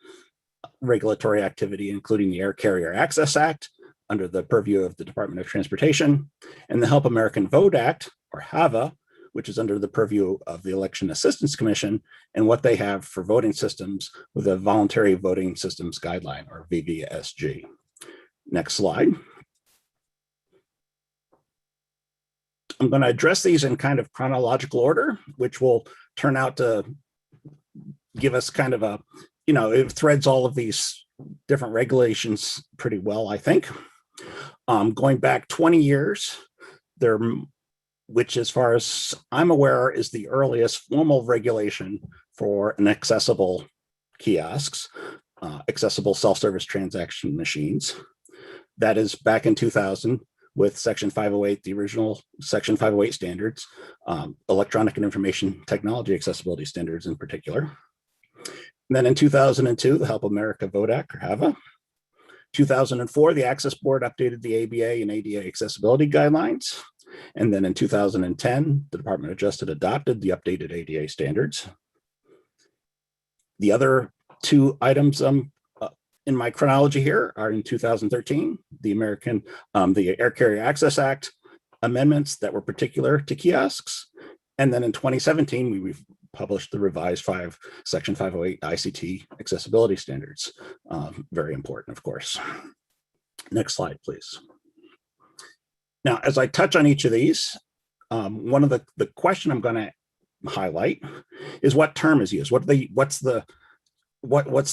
regulatory activity, including the Air Carrier Access Act under the purview of the Department of Transportation, and the Help American Vote Act, or HAVA, which is under the purview of the Election Assistance Commission, and what they have for voting systems with a Voluntary Voting Systems Guideline, or VVSG. Next slide. I'm going to address these in kind of chronological order, which will turn out to give us kind of a, it threads all of these different regulations pretty well, I think. Going back 20 years, which as far as I'm aware is the earliest formal regulation for an accessible kiosks, accessible self-service transaction machines. That is back in 2000. With Section 508, the original Section 508 standards, electronic and information technology accessibility standards in particular. And then in 2002, the Help America Vote Act, or HAVA. 2004, the Access Board updated the ABA and ADA accessibility guidelines. And then in 2010, the Department of Justice adopted the updated ADA standards. The other two items in my chronology here are in 2013, the Air Carrier Access Act amendments that were particular to kiosks. And then in 2017, we published the revised Section 508 ICT accessibility standards. Very important, of course. Next slide, please. Now, as I touch on each of these, one of the question I'm going to highlight is what term is used. What's the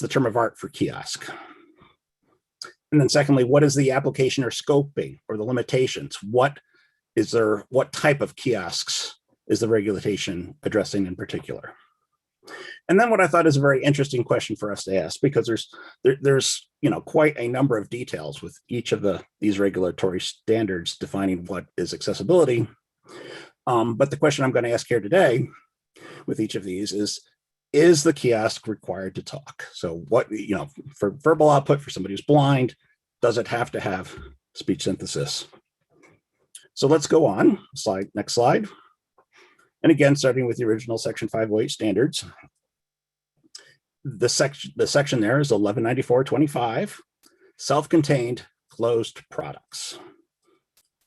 term of art for kiosk? And then secondly, what is the application or scoping or the limitations? What type of kiosks is the regulation addressing in particular? And then what I thought is a very interesting question for us to ask, because there's quite a number of details with each of these regulatory standards defining what is accessibility. But the question I'm going to ask here today with each of these is the kiosk required to talk? So what, for verbal output for somebody who's blind, does it have to have speech synthesis? So let's go on, next slide. And again, starting with the original Section 508 standards, the section there is 1194.25, self-contained closed products.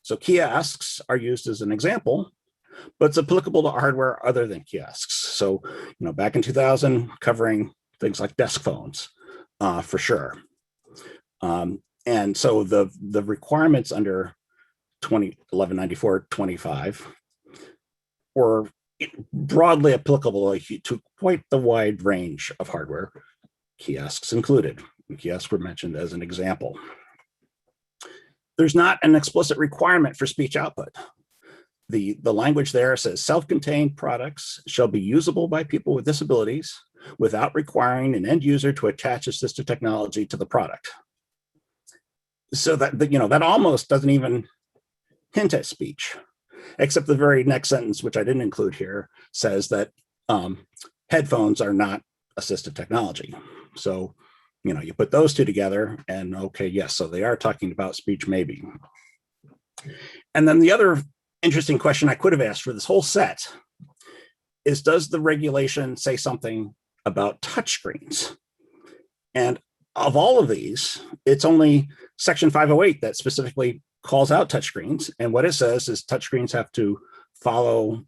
So kiosks are used as an example, but it's applicable to hardware other than kiosks. So, back in 2000, covering things like desk phones, for sure. And so the requirements under 1194.25 were broadly applicable to quite the wide range of hardware, kiosks included. Kiosks were mentioned as an example. There's not an explicit requirement for speech output. the language there says self-contained products shall be usable by people with disabilities without requiring an end user to attach assistive technology to the product. So that, you know, that almost doesn't even hint at speech, except the very next sentence, which I didn't include here, says that headphones are not assistive technology. So, you know, you put those two together and okay, yes, so they are talking about speech maybe. And then the other interesting question I could have asked for this whole set is, does the regulation say something about touchscreens? And of all of these, it's only Section 508 that specifically calls out touchscreens. And what it says is touchscreens have to follow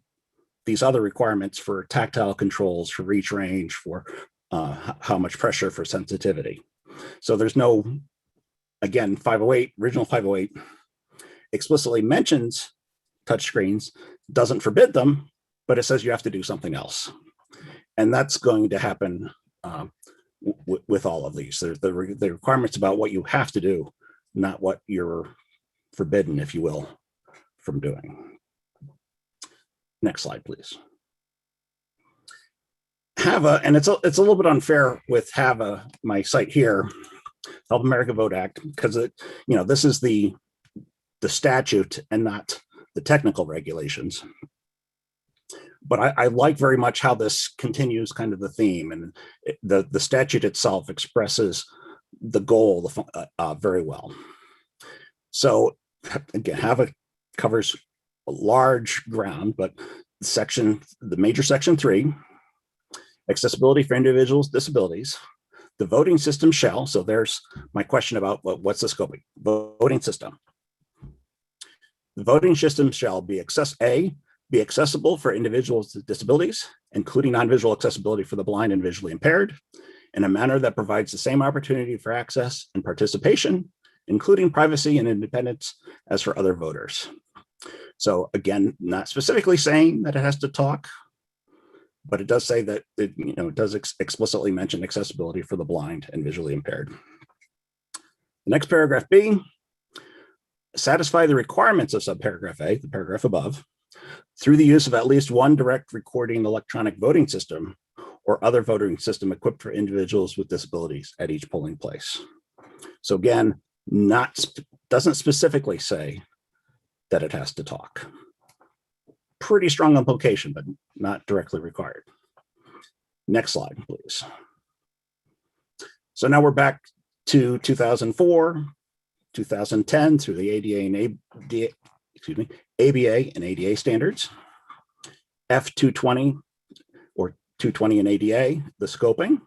these other requirements for tactile controls, for reach range, for how much pressure, for sensitivity. So there's no, again, 508, original 508 explicitly mentions touchscreens, doesn't forbid them, but it says you have to do something else. And that's going to happen with all of these. There's the requirements about what you have to do, not what you're forbidden, if you will, from doing. Next slide, please. HAVA, and it's a little bit unfair with HAVA, my site here, Help America Vote Act, because this is the statute and not the technical regulations. But I like very much how this continues kind of the theme, and the statute itself expresses the goal very well. So again, HAVA covers a large ground, but the major section 3, accessibility for individuals with disabilities, the voting system shall, so there's my question about what's the scoping, voting system. The voting system shall be accessible for individuals with disabilities, including non-visual accessibility for the blind and visually impaired, in a manner that provides the same opportunity for access and participation, including privacy and independence, as for other voters. So again, not specifically saying that it has to talk, but it does say that it does explicitly mention accessibility for the blind and visually impaired. The next paragraph B, satisfy the requirements of subparagraph A, the paragraph above, through the use of at least one direct recording electronic voting system or other voting system equipped for individuals with disabilities at each polling place. So again, doesn't specifically say that it has to talk. Pretty strong implication, but not directly required. Next slide, please. So now we're back to 2004, 2010 through the ABA and ADA standards, F220 or 220 and ADA, the scoping.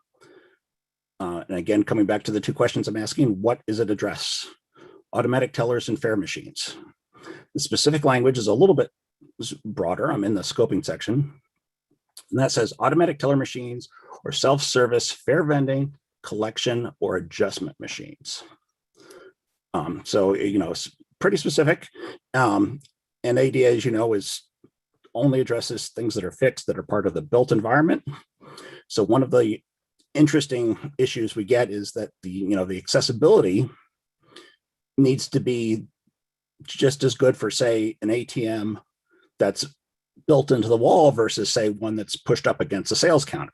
And again, coming back to the two questions I'm asking, what does it address? Automatic tellers and fare machines. The specific language is a little bit broader. I'm in the scoping section. And that says automatic teller machines or self-service fare vending, collection, or adjustment machines. So, it's pretty specific. And ADA, as you know, only addresses things that are fixed, that are part of the built environment. So one of the interesting issues we get is that the accessibility needs to be just as good for, say, an ATM that's built into the wall versus, say, one that's pushed up against a sales counter.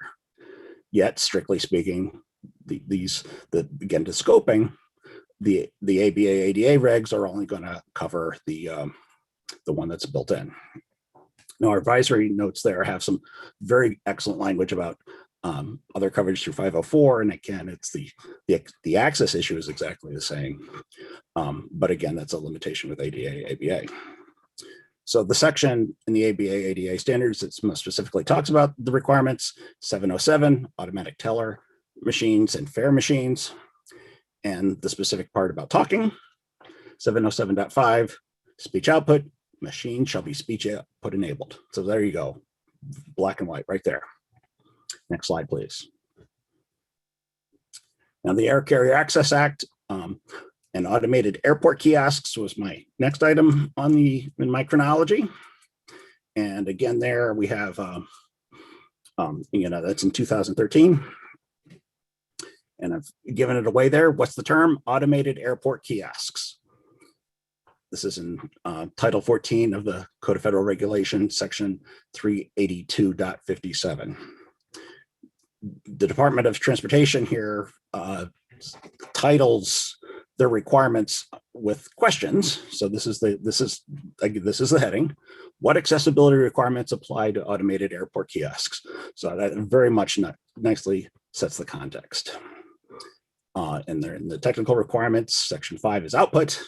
Yet, strictly speaking, again, to scoping, the ABA ADA regs are only going to cover the one that's built in. Now, our advisory notes there have some very excellent language about other coverage through 504, and again, it's the access issue is exactly the same. But again, that's a limitation with ADA, ABA. So the section in the ABA, ADA standards that most specifically talks about the requirements, 707, automatic teller machines and fare machines, and the specific part about talking, 707.5, speech output, machine shall be speech output enabled. So there you go, black and white right there. Next slide, please. Now the Air Carrier Access Act and automated airport kiosks was my next item in my chronology. And again, there we have, that's in 2013. And I've given it away there. What's the term? Automated airport kiosks. This is in Title 14 of the Code of Federal Regulations, Section 382.57. The Department of Transportation here titles their requirements with questions. So this is the heading. What accessibility requirements apply to automated airport kiosks? So that very much nicely sets the context. And in the technical requirements, Section 5 is output.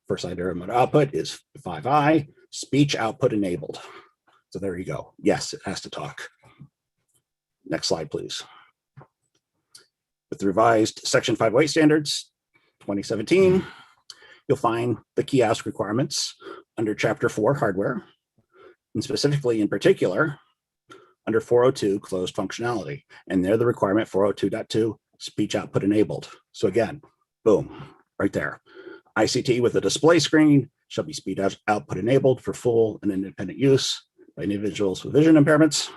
First item of output is 5I, speech output enabled. So there you go. Yes, it has to talk. Next slide, please. With the revised Section 508 standards, 2017, you'll find the kiosk requirements under Chapter 4, hardware, and specifically in particular, under 402, closed functionality. And they're the requirement 402.2, speech output enabled. So again, boom, right there. ICT with a display screen shall be speech output enabled for full and independent use by individuals with vision impairments.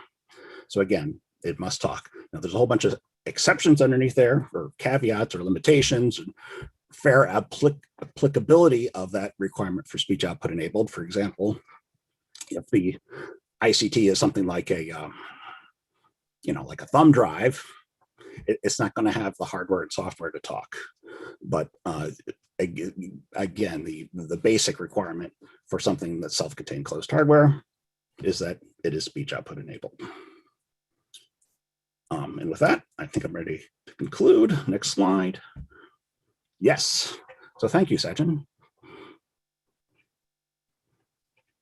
So again, it must talk. Now there's a whole bunch of exceptions underneath there for caveats or limitations and fair applicability of that requirement for speech output enabled. For example, if the ICT is something like a, like a thumb drive, it's not going to have the hardware and software to talk. But again, the basic requirement for something that's self-contained closed hardware is that it is speech output enabled. And with that, I think I'm ready to conclude. Next slide. Yes. So thank you, Sachin.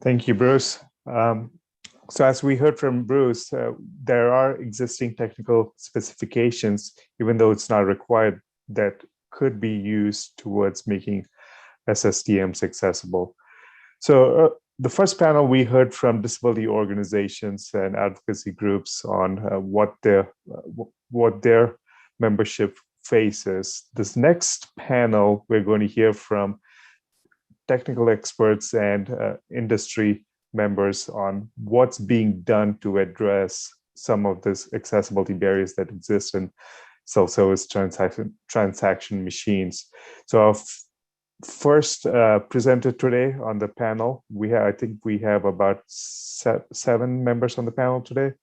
Thank you, Bruce. So as we heard from Bruce, there are existing technical specifications, even though it's not required, that could be used towards making SSTMs accessible. So the first panel, we heard from disability organizations and advocacy groups on what their membership faces. This next panel, we're going to hear from technical experts and industry members on what's being done to address some of these accessibility barriers that exist in self-service transaction machines. So our first presenter today on the panel, I think we have about 7 members on the panel today.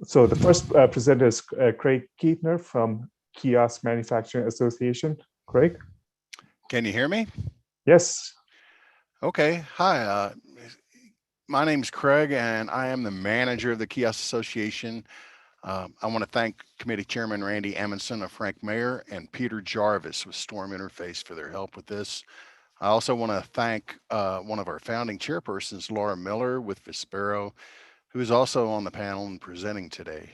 So the first presenter is Craig Keitner from Kiosk Manufacturing Association. Craig? Can you hear me? Yes. Okay. Hi, my name's Craig, and I am the manager of the Kiosk Association. I want to thank Committee Chairman Randy Amundson of Frank Mayer and Peter Jarvis with Storm Interface for their help with this. I also want to thank one of our founding chairpersons, Laura Miller with Vispero, who is also on the panel and presenting today.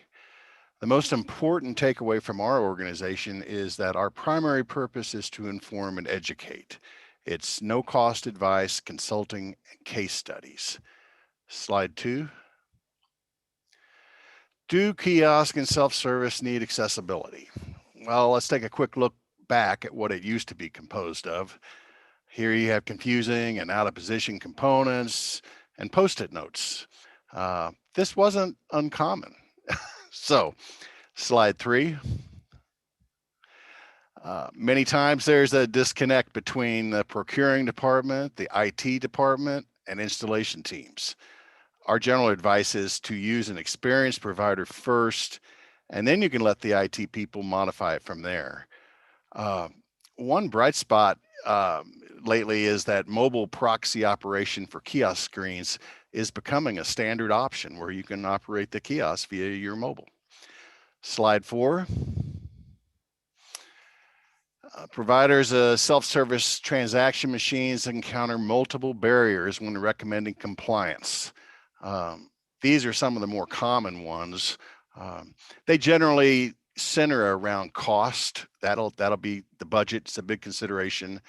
The most important takeaway from our organization is that our primary purpose is to inform and educate. It's no cost advice, consulting, and case studies. Slide 2. Do kiosk and self-service need accessibility? Well, let's take a quick look back at what it used to be composed of. Here you have confusing and out of position components and post-it notes. This wasn't uncommon. So, slide 3. Many times there's a disconnect between the procuring department, the IT department, and installation teams. Our general advice is to use an experienced provider first, and then you can let the IT people modify it from there. One bright spot lately is that mobile proxy operation for kiosk screens is becoming a standard option where you can operate the kiosk via your mobile. Slide 4. Providers of self-service transaction machines encounter multiple barriers when recommending compliance. These are some of the more common ones. They generally center around cost. That'll be the budget. It's a big consideration.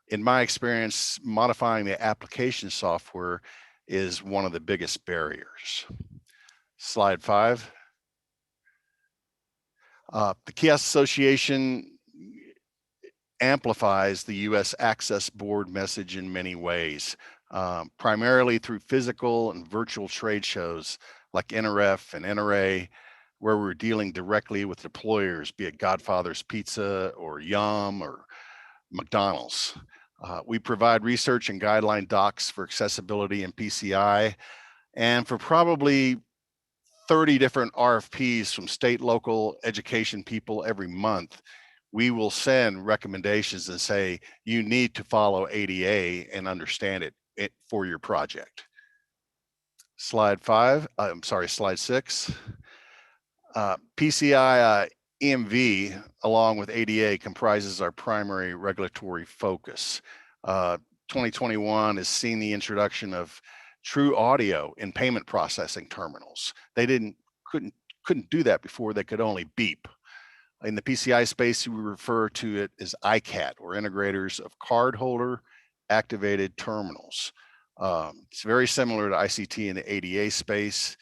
In my experience, modifying the application software is one of the biggest barriers. Slide 5. The Kiosk Association amplifies the U.S. Access Board message in many ways, primarily through physical and virtual trade shows like NRF and NRA, where we're dealing directly with deployers, be it Godfather's Pizza or Yum or McDonald's. We provide research and guideline docs for accessibility and PCI, and for probably 30 different RFPs from state, local education people every month, we will send recommendations and say, you need to follow ADA and understand it for your project. Slide 6. PCI EMV, along with ADA, comprises our primary regulatory focus. 2021 has seen the introduction of true audio in payment processing terminals. They couldn't do that before. They could only beep. In the PCI space, we refer to it as ICAT, or integrators of cardholder activated terminals. It's very similar to ICT in the ADA space.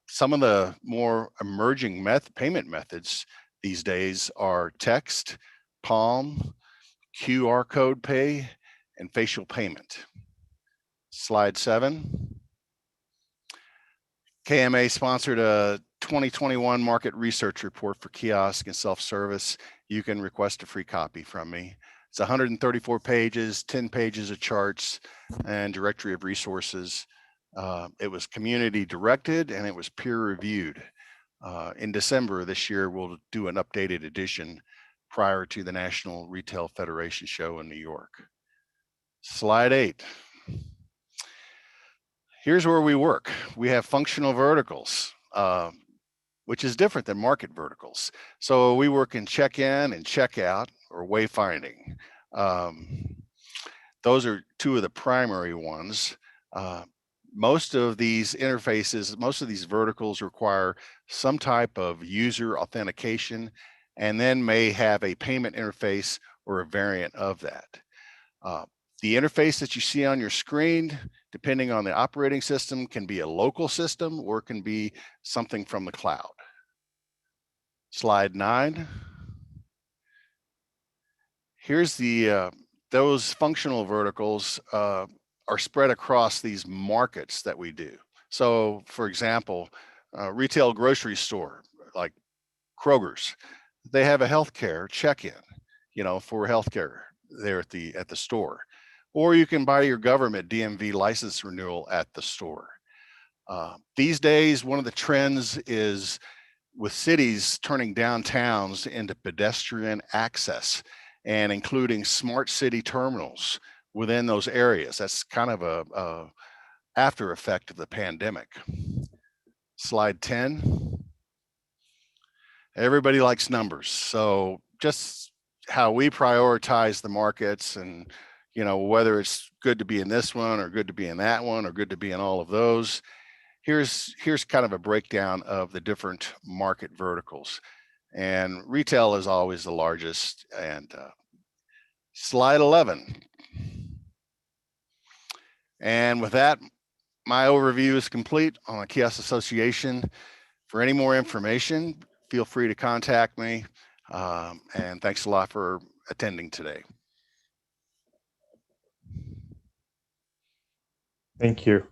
Some of the more emerging payment methods these days are text, palm, QR code pay, and facial payment. Slide 7. KMA sponsored a 2021 market research report for kiosk and self-service. You can request a free copy from me. It's 134 pages, 10 pages of charts, and directory of resources. It was community directed and it was peer reviewed. In December this year, we'll do an updated edition prior to the National Retail Federation show in New York. Slide 8. Here's where we work. We have functional verticals, which is different than market verticals. So we work in check-in and check-out, or wayfinding. Those are two of the primary ones. Most of these interfaces, most of these verticals require some type of user authentication, and then may have a payment interface or a variant of that. The interface that you see on your screen, depending on the operating system, can be a local system or it can be something from the cloud. Slide 9. Here's those functional verticals are spread across these markets that we do. So for example, retail grocery store like Kroger's, they have a healthcare check-in, for healthcare there at the store. Or you can buy your government DMV license renewal at the store. These days, one of the trends is with cities turning downtowns into pedestrian access and including smart city terminals within those areas. That's kind of a after effect of the pandemic. Slide 10. Everybody likes numbers. So just how we prioritize the markets, and whether it's good to be in this one or good to be in that one or good to be in all of those. Here's kind of a breakdown of the different market verticals. And retail is always the largest. And slide 11. And with that, my overview is complete on the Kiosk Association. For any more information, feel free to contact me. And thanks a lot for attending today. Thank you.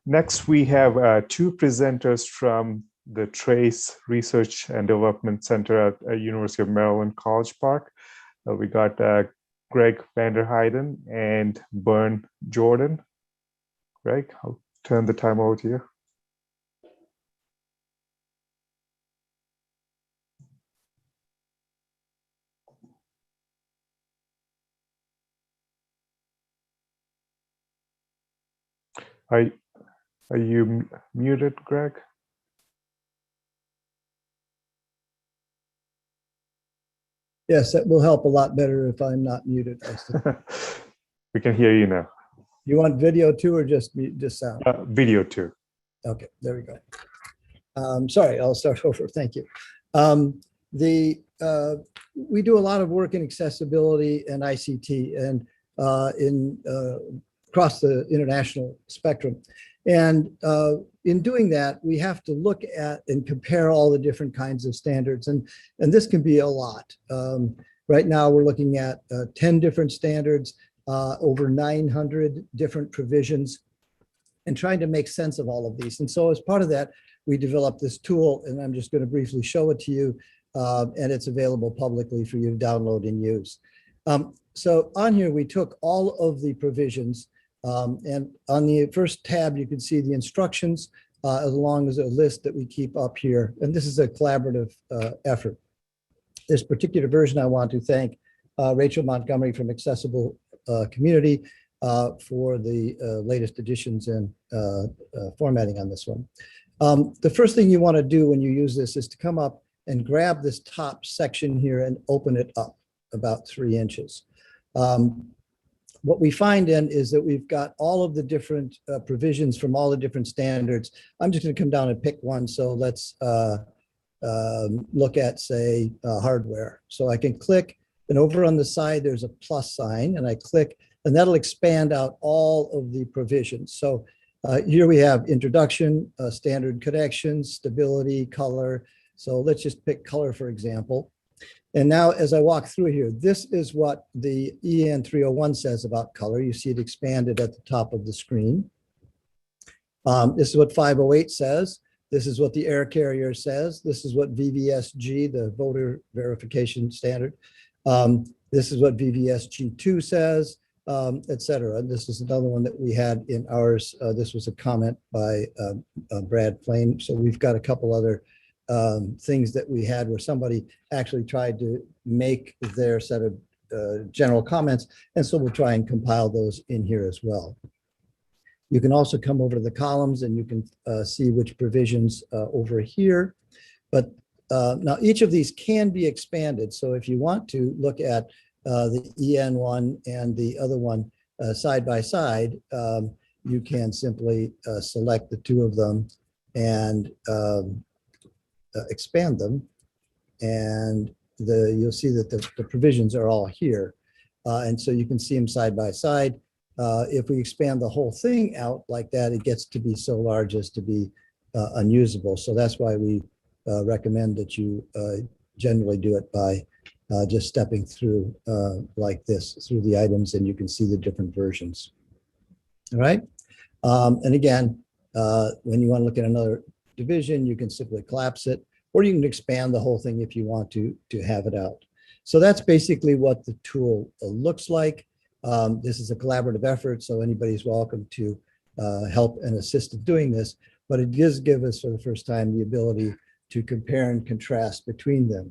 Next, we have two presenters from the Trace Research and Development Center at University of Maryland College Park. We got Greg Vanderheiden and Bern Jordan. Greg, I'll turn the time over to you. Are you muted, Greg? Yes, that will help a lot better if I'm not muted. We can hear you now. You want video too, or just sound? Video too. Okay, there we go. Sorry, I'll start over. Thank you. We do a lot of work in accessibility and ICT and across the international spectrum. And in doing that, we have to look at and compare all the different kinds of standards. And this can be a lot. Right now, we're looking at 10 different standards, over 900 different provisions, and trying to make sense of all of these. And so as part of that, we developed this tool, and I'm just going to briefly show it to you. And it's available publicly for you to download and use. So on here, we took all of the provisions, and on the first tab, you can see the instructions as long as a list that we keep up here. And this is a collaborative effort. This particular version, I want to thank Rachel Montgomery from Accessible Community for the latest additions and formatting on this one. The first thing you want to do when you use this is to come up and grab this top section here and open it up about 3 inches. What we find then is that we've got all of the different provisions from all the different standards. I'm just going to come down and pick one. So let's look at, say, hardware. So I can click, and over on the side, there's a plus sign, and I click, and that'll expand out all of the provisions. So here we have introduction, standard connections, stability, color. So let's just pick color, for example. And now as I walk through here, this is what the EN 301 says about color. You see it expanded at the top of the screen. This is what 508 says. This is what the air carrier says. This is what VVSG, the voter verification standard. This is what VVSG2 says, et cetera. And this is another one that we had in ours. This was a comment by Brad Plain. So we've got a couple other things that we had where somebody actually tried to make their set of general comments. And so we'll try and compile those in here as well. You can also come over to the columns and you can see which provisions over here. But now each of these can be expanded. So if you want to look at the EN one and the other one side by side, you can simply select the two of them and expand them. And you'll see that the provisions are all here. And so you can see them side by side. If we expand the whole thing out like that, it gets to be so large as to be unusable. So that's why we recommend that you generally do it by just stepping through like this, through the items, and you can see the different versions. All right. And again, when you want to look at another division, you can simply collapse it, or you can expand the whole thing if you want to have it out. So that's basically what the tool looks like. This is a collaborative effort, so anybody's welcome to help and assist in doing this, but it does give us for the first time the ability to compare and contrast between them.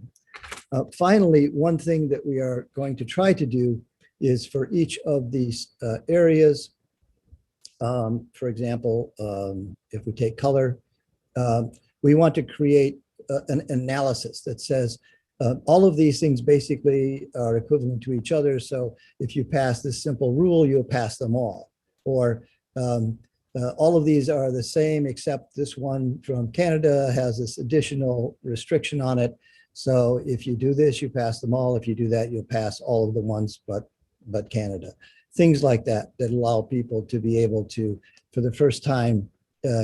Finally, one thing that we are going to try to do is for each of these areas, for example, if we take color, we want to create an analysis that says all of these things basically are equivalent to each other. So if you pass this simple rule, you'll pass them all. Or all of these are the same, except this one from Canada has this additional restriction on it. So if you do this, you pass them all. If you do that, you'll pass all of the ones but Canada. Things like that allow people to be able to, for the first time,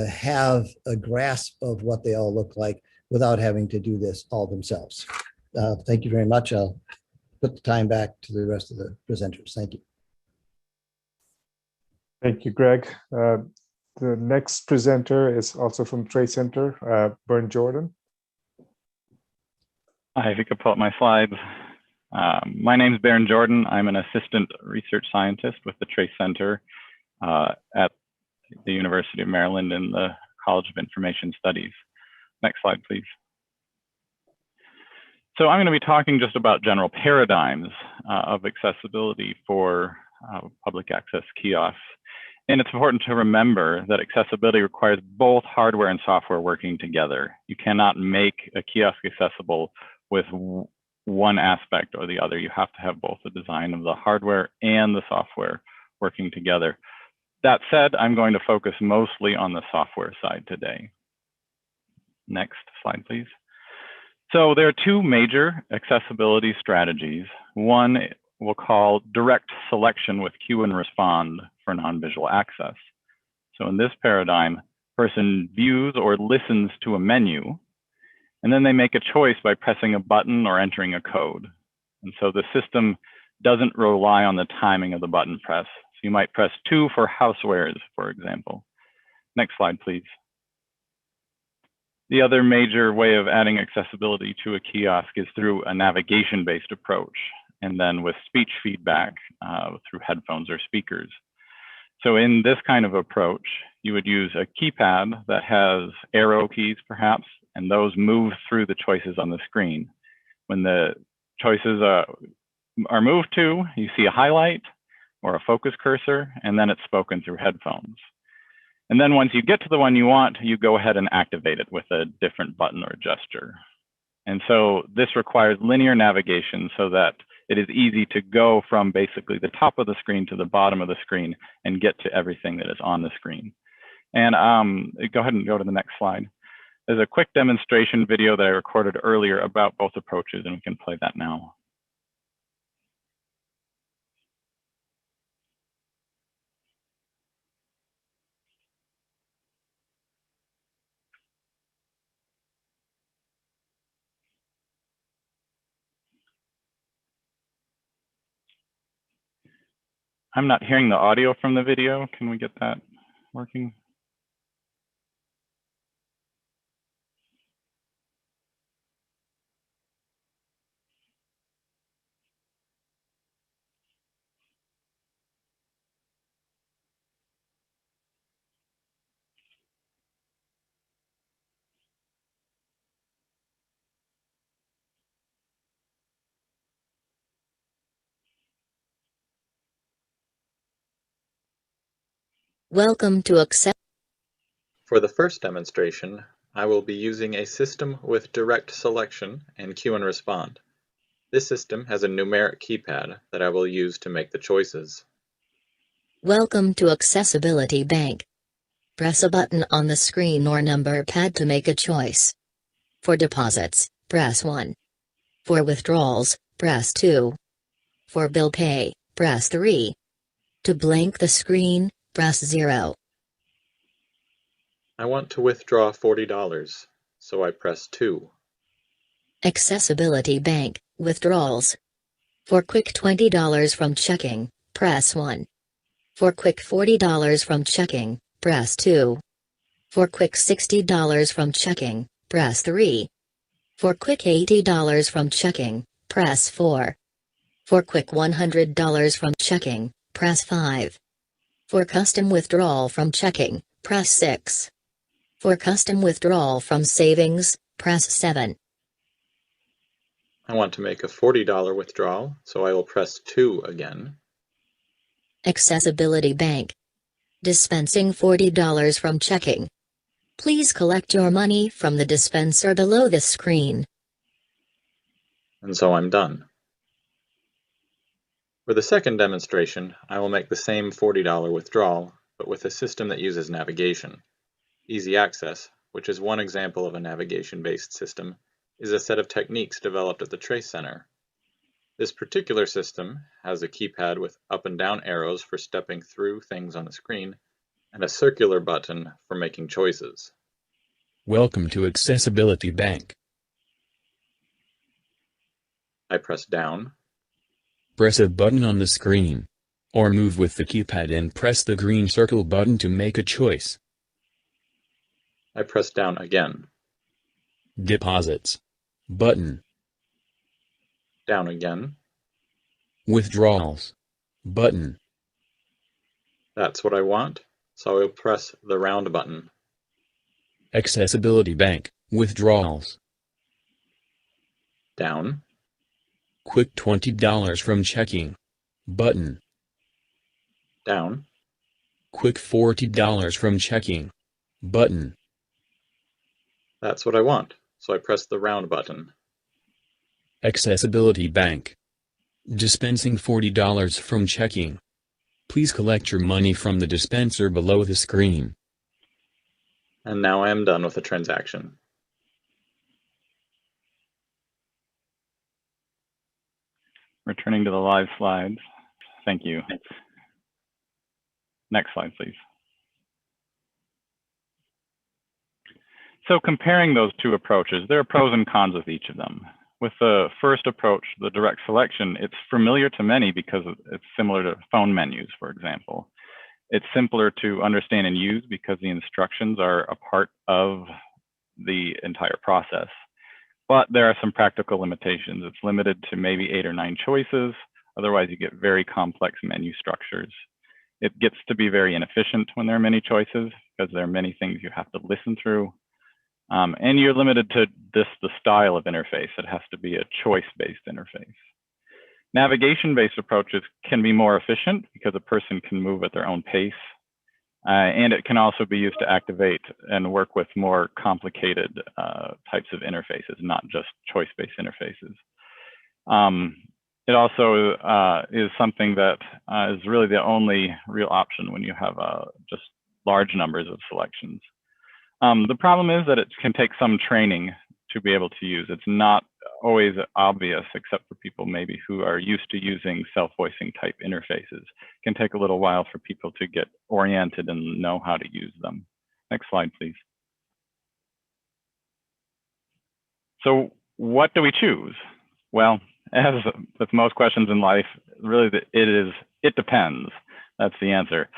have a grasp of what they all look like without having to do this all themselves. Thank you very much. I'll put the time back to the rest of the presenters. Thank you. Thank you, Greg. The next presenter is also from Trade Center, Bern Jordan. Hi, if you could pull up my slides. My name is Baron Jordan. I'm an assistant research scientist with the Trace Center at the University of Maryland in the College of Information Studies. Next slide, please. So I'm going to be talking just about general paradigms of accessibility for public access kiosks. And it's important to remember that accessibility requires both hardware and software working together. You cannot make a kiosk accessible with one aspect or the other. You have to have both the design of the hardware and the software working together. That said, I'm going to focus mostly on the software side today. Next slide, please. So there are two major accessibility strategies. One we'll call direct selection with cue and respond for non-visual access. So in this paradigm, a person views or listens to a menu, and then they make a choice by pressing a button or entering a code. And so the system doesn't rely on the timing of the button press. So you might press 2 for housewares, for example. Next slide, please. The other major way of adding accessibility to a kiosk is through a navigation-based approach. and then with speech feedback through headphones or speakers. So in this kind of approach, you would use a keypad that has arrow keys perhaps, and those move through the choices on the screen. When the choices are moved to, you see a highlight or a focus cursor, and then it's spoken through headphones. And then once you get to the one you want, you go ahead and activate it with a different button or gesture. And so this requires linear navigation so that it is easy to go from basically the top of the screen to the bottom of the screen and get to everything that is on the screen. And go ahead and go to the next slide. There's a quick demonstration video that I recorded earlier about both approaches, and we can play that now. I'm not hearing the audio from the video. Can we get that working? Welcome to Accept. For the first demonstration, I will be using a system with direct selection and cue and respond. This system has a numeric keypad that I will use to make the choices. Welcome to Accessibility Bank. Press a button on the screen or number pad to make a choice. For deposits, press 1. For withdrawals, press 2. For bill pay, press 3. To blank the screen, press 0. I want to withdraw $40, so I press 2. Accessibility Bank, withdrawals. For quick $20 from checking, press 1. For quick $40 from checking, press 2. For quick $60 from checking, press 3. For quick $80 from checking, press 4. For quick $100 from checking, press 5. For custom withdrawal from checking, press 6. For custom withdrawal from savings, press 7. I want to make a $40 withdrawal, so I will press 2 again. Accessibility Bank. Dispensing $40 from checking. Please collect your money from the dispenser below the screen. And so I'm done. For the second demonstration, I will make the same $40 withdrawal, but with a system that uses navigation. Easy Access, which is one example of a navigation-based system, is a set of techniques developed at the Trace Center. This particular system has a keypad with up and down arrows for stepping through things on the screen, and a circular button for making choices. Welcome to Accessibility Bank. I press down. Press a button on the screen. Or move with the keypad and press the green circle button to make a choice. I press down again. Deposits. Button. Down again. Withdrawals. Button. That's what I want, so I will press the round button. Accessibility Bank. Withdrawals. Down. Quick $20 from checking. Button. Down. Quick $40 from checking. Button. That's what I want, so I press the round button. Accessibility Bank. Dispensing $40 from checking. Please collect your money from the dispenser below the screen. And now I am done with the transaction. Returning to the live slides. Thank you. Next slide, please. So comparing those two approaches, there are pros and cons with each of them. With the first approach, the direct selection, it's familiar to many because it's similar to phone menus, for example. It's simpler to understand and use because the instructions are a part of the entire process. but there are some practical limitations. It's limited to maybe 8 or 9 choices. Otherwise, you get very complex menu structures. It gets to be very inefficient when there are many choices because there are many things you have to listen through. And you're limited to the style of interface. It has to be a choice-based interface. Navigation-based approaches can be more efficient because a person can move at their own pace. And it can also be used to activate and work with more complicated types of interfaces, not just choice-based interfaces. It also is something that is really the only real option when you have just large numbers of selections. The problem is that it can take some training to be able to use. It's not always obvious, except for people maybe who are used to using self-voicing type interfaces. It can take a little while for people to get oriented and know how to use them. Next slide, please. So what do we choose? Well, as with most questions in life, really it depends. That's the answer.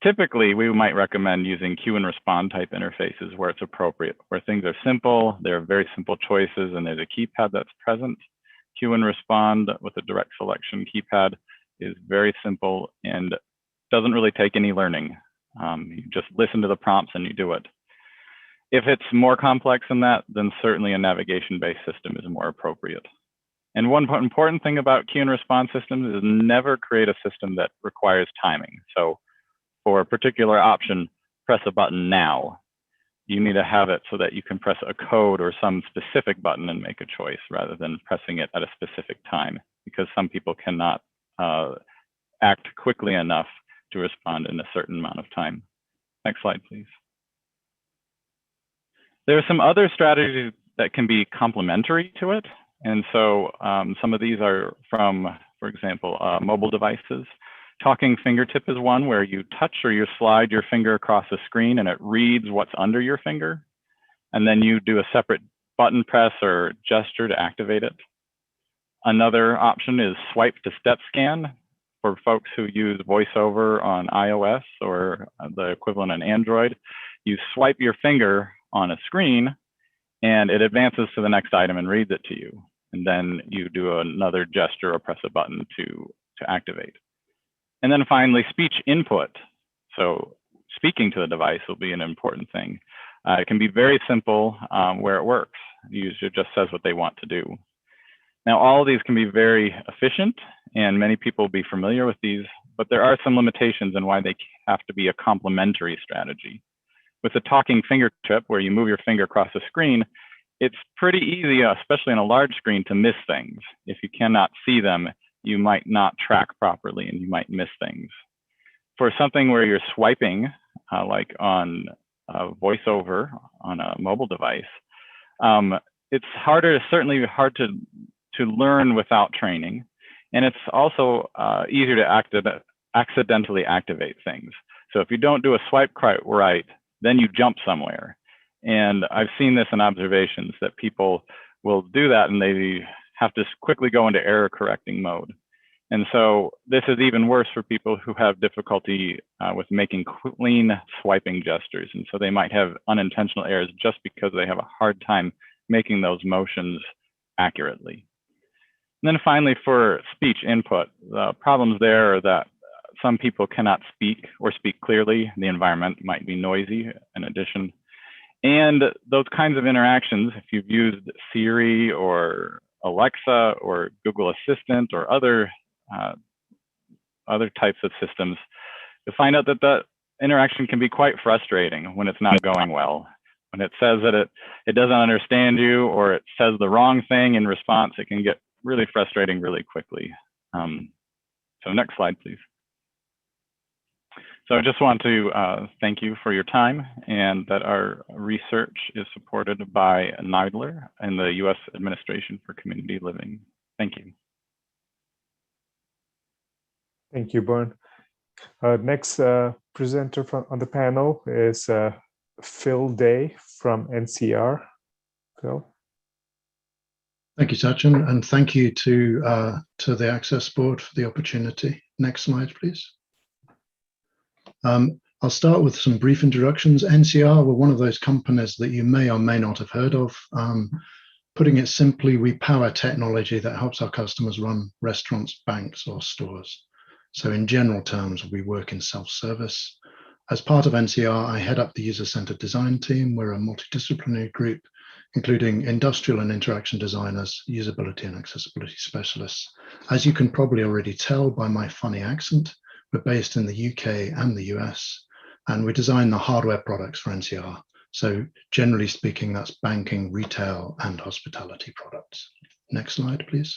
Typically, we might recommend using queue and respond type interfaces where it's appropriate, where things are simple, there are very simple choices, and there's a keypad that's present. Queue and respond with a direct selection keypad is very simple and doesn't really take any learning. You just listen to the prompts and you do it. If it's more complex than that, then certainly a navigation-based system is more appropriate. And one important thing about queue and response systems is never create a system that requires timing. So for a particular option, press a button now. You need to have it so that you can press a code or some specific button and make a choice rather than pressing it at a specific time, because some people cannot act quickly enough to respond in a certain amount of time. Next slide, please. There are some other strategies that can be complementary to it. And so some of these are from, for example, mobile devices. Talking fingertip is one where you touch or you slide your finger across the screen and it reads what's under your finger. And then you do a separate button press or gesture to activate it. Another option is swipe to step scan for folks who use VoiceOver on iOS or the equivalent on Android. You swipe your finger on a screen and it advances to the next item and reads it to you. And then you do another gesture or press a button to activate. And then finally, speech input. So speaking to the device will be an important thing. It can be very simple where it works. The user just says what they want to do. Now, all of these can be very efficient, and many people will be familiar with these, but there are some limitations in why they have to be a complementary strategy. With the talking fingertip, where you move your finger across the screen, it's pretty easy, especially on a large screen, to miss things. If you cannot see them, you might not track properly and you might miss things. For something where you're swiping, like on VoiceOver on a mobile device, it's certainly hard to learn without training. And it's also easier to accidentally activate things. So if you don't do a swipe right, then you jump somewhere. And I've seen this in observations that people will do that and they have to quickly go into error correcting mode. And so this is even worse for people who have difficulty with making clean swiping gestures. And so they might have unintentional errors just because they have a hard time making those motions accurately. And then finally, for speech input, the problems there are that some people cannot speak or speak clearly. The environment might be noisy in addition. And those kinds of interactions, if you've used Siri or Alexa or Google Assistant or other types of systems, you'll find out that that interaction can be quite frustrating when it's not going well. When it says that it doesn't understand you or it says the wrong thing in response, it can get really frustrating really quickly. So next slide, please. So I just want to thank you for your time, and that our research is supported by NIDLR and the U.S. Administration for Community Living. Thank you. Thank you, Bern. Next presenter on the panel is Phil Day from NCR. Phil. Thank you, Sachin, and thank you to the Access Board for the opportunity. Next slide, please. I'll start with some brief introductions. NCR were one of those companies that you may or may not have heard of. Putting it simply, we power technology that helps our customers run restaurants, banks, or stores. So in general terms, we work in self-service. As part of NCR, I head up the user-centered design team. We're a multidisciplinary group, including industrial and interaction designers, usability and accessibility specialists. As you can probably already tell by my funny accent, we're based in the UK and the US, and we design the hardware products for NCR. So generally speaking, that's banking, retail, and hospitality products. Next slide, please.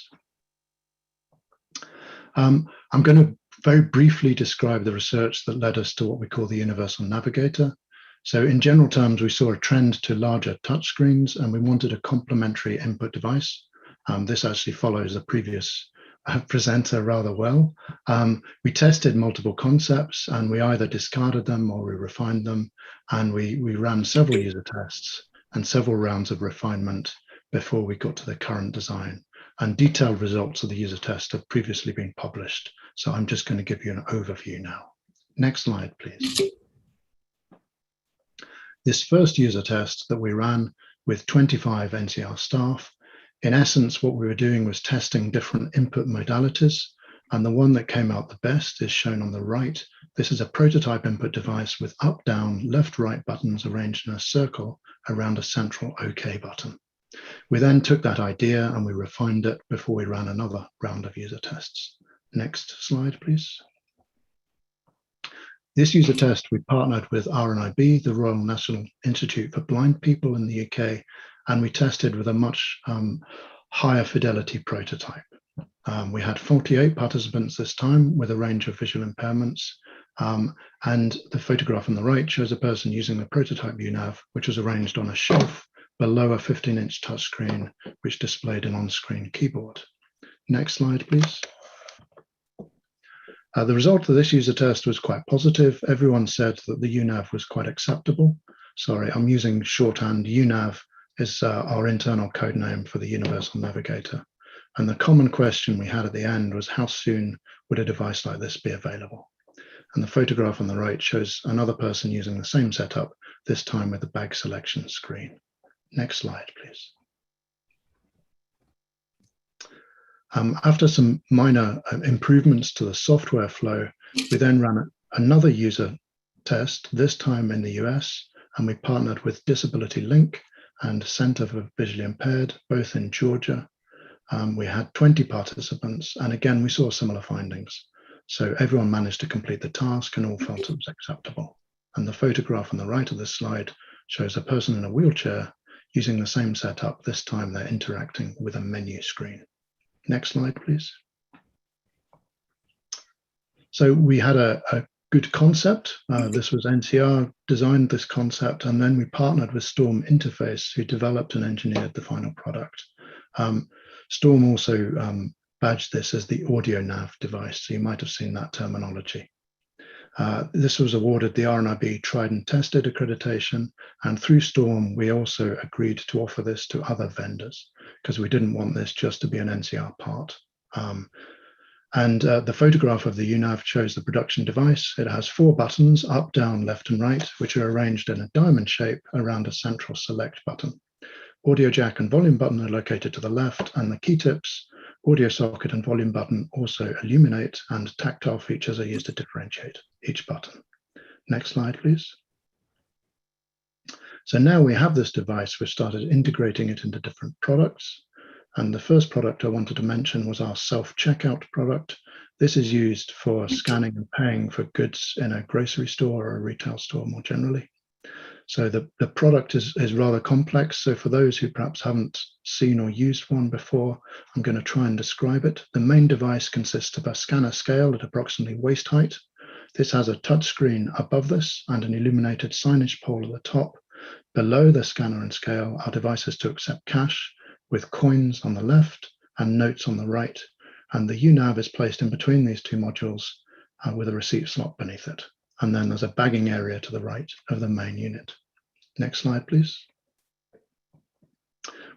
I'm going to very briefly describe the research that led us to what we call the Universal Navigator. So in general terms, we saw a trend to larger touchscreens, and we wanted a complementary input device. This actually follows the previous presenter rather well. We tested multiple concepts, and we either discarded them or we refined them, and we ran several user tests and several rounds of refinement before we got to the current design. And detailed results of the user test have previously been published, so I'm just going to give you an overview now. Next slide, please. This first user test that we ran with 25 NCR staff, in essence, what we were doing was testing different input modalities, and the one that came out the best is shown on the right. This is a prototype input device with up, down, left, right buttons arranged in a circle around a central OK button. We then took that idea and we refined it before we ran another round of user tests. Next slide, please. This user test, we partnered with RNIB, the Royal National Institute for Blind People in the UK, and we tested with a much higher fidelity prototype. We had 48 participants this time with a range of visual impairments. And the photograph on the right shows a person using the prototype UNAV, which was arranged on a shelf below a 15-inch touchscreen, which displayed an on-screen keyboard. Next slide, please. The result of this user test was quite positive. Everyone said that the UNAV was quite acceptable. Sorry, I'm using shorthand. UNAV is our internal code name for the Universal Navigator. And the common question we had at the end was, how soon would a device like this be available? And the photograph on the right shows another person using the same setup, this time with the bag selection screen. Next slide, please. After some minor improvements to the software flow, we then ran another user test, this time in the US, and we partnered with Disability Link and Center for Visually Impaired, both in Georgia. We had 20 participants, and again, we saw similar findings. So everyone managed to complete the task and all felt it was acceptable. And the photograph on the right of this slide shows a person in a wheelchair using the same setup. This time they're interacting with a menu screen. Next slide, please. So we had a good concept. This was NCR designed this concept, and then we partnered with Storm Interface, who developed and engineered the final product. Storm also badged this as the audio nav device, so you might have seen that terminology. This was awarded the RNIB Tried and Tested accreditation, and through Storm, we also agreed to offer this to other vendors because we didn't want this just to be an NCR part. The photograph of the UNAV shows the production device. It has 4 buttons, up, down, left, and right, which are arranged in a diamond shape around a central select button. Audio jack and volume button are located to the left, and the key tips, audio socket and volume button also illuminate, and tactile features are used to differentiate each button. Next slide, please. So now we have this device, we've started integrating it into different products. And the first product I wanted to mention was our self-checkout product. This is used for scanning and paying for goods in a grocery store or a retail store more generally. So the product is rather complex. So for those who perhaps haven't seen or used one before, I'm going to try and describe it. The main device consists of a scanner scale at approximately waist height. This has a touchscreen above this and an illuminated signage pole at the top. Below the scanner and scale are devices to accept cash, with coins on the left and notes on the right. And the UNAV is placed in between these two modules with a receipt slot beneath it. And then there's a bagging area to the right of the main unit. Next slide, please.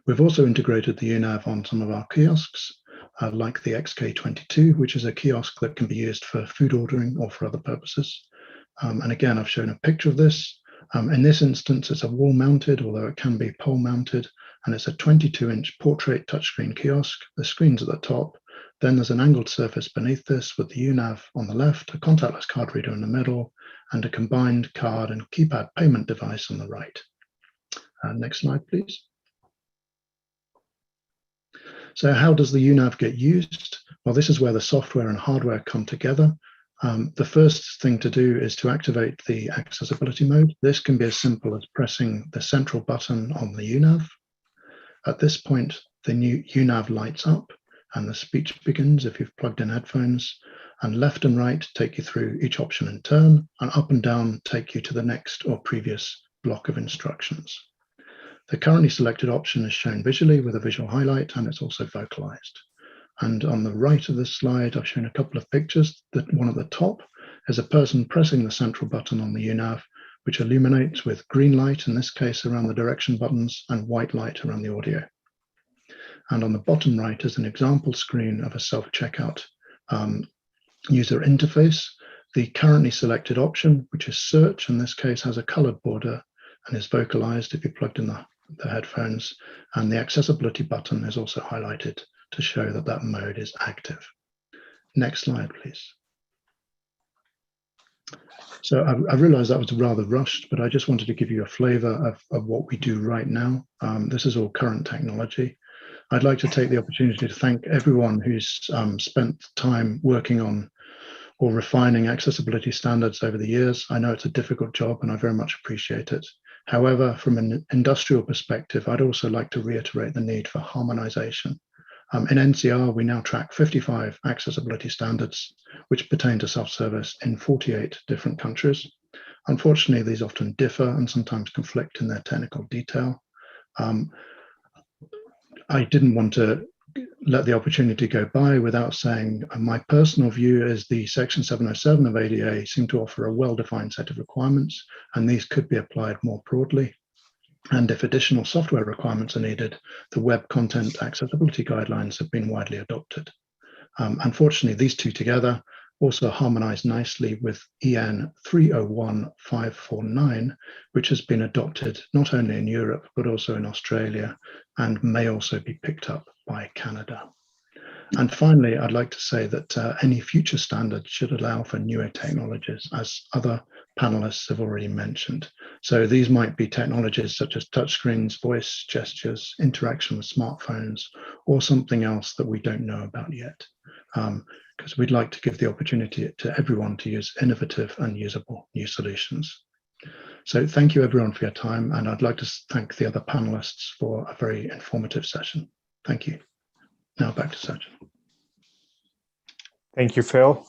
We've also integrated the UNAV on some of our kiosks, like the XK22, which is a kiosk that can be used for food ordering or for other purposes. And again, I've shown a picture of this. In this instance, it's a wall mounted, although it can be pole mounted, and it's a 22-inch portrait touchscreen kiosk. The screen's at the top. Then there's an angled surface beneath this with the UNAV on the left, a contactless card reader in the middle, and a combined card and keypad payment device on the right. Next slide, please. So how does the UNAV get used? Well, this is where the software and hardware come together. The first thing to do is to activate the accessibility mode. This can be as simple as pressing the central button on the UNAV. At this point, the new UNAV lights up and the speech begins if you've plugged in headphones, and left and right take you through each option in turn, and up and down take you to the next or previous block of instructions. The currently selected option is shown visually with a visual highlight, and it's also vocalized. And on the right of this slide, I've shown a couple of pictures. That one at the top is a person pressing the central button on the UNAV, which illuminates with green light, in this case around the direction buttons, and white light around the audio. And on the bottom right is an example screen of a self-checkout user interface. The currently selected option, which is search, in this case has a colored border and is vocalized if you plugged in the headphones. And the accessibility button is also highlighted to show that that mode is active. Next slide, please. So I realized that was rather rushed, but I just wanted to give you a flavor of what we do right now. This is all current technology. I'd like to take the opportunity to thank everyone who's spent time working on or refining accessibility standards over the years. I know it's a difficult job and I very much appreciate it. However, from an industrial perspective, I'd also like to reiterate the need for harmonization. In NCR, we now track 55 accessibility standards, which pertain to self-service in 48 different countries. Unfortunately, these often differ and sometimes conflict in their technical detail. I didn't want to let the opportunity go by without saying my personal view is the Section 707 of ADA seem to offer a well-defined set of requirements, and these could be applied more broadly. And if additional software requirements are needed, the Web Content Accessibility Guidelines have been widely adopted. Unfortunately, these two together also harmonize nicely with EN 301549, which has been adopted not only in Europe, but also in Australia, and may also be picked up by Canada. And finally, I'd like to say that any future standards should allow for newer technologies, as other panelists have already mentioned. So these might be technologies such as touchscreens, voice, gestures, interaction with smartphones, or something else that we don't know about yet. Because we'd like to give the opportunity to everyone to use innovative and usable new solutions. So thank you everyone for your time, and I'd like to thank the other panelists for a very informative session. Thank you. Now back to Sachin. Thank you, Phil.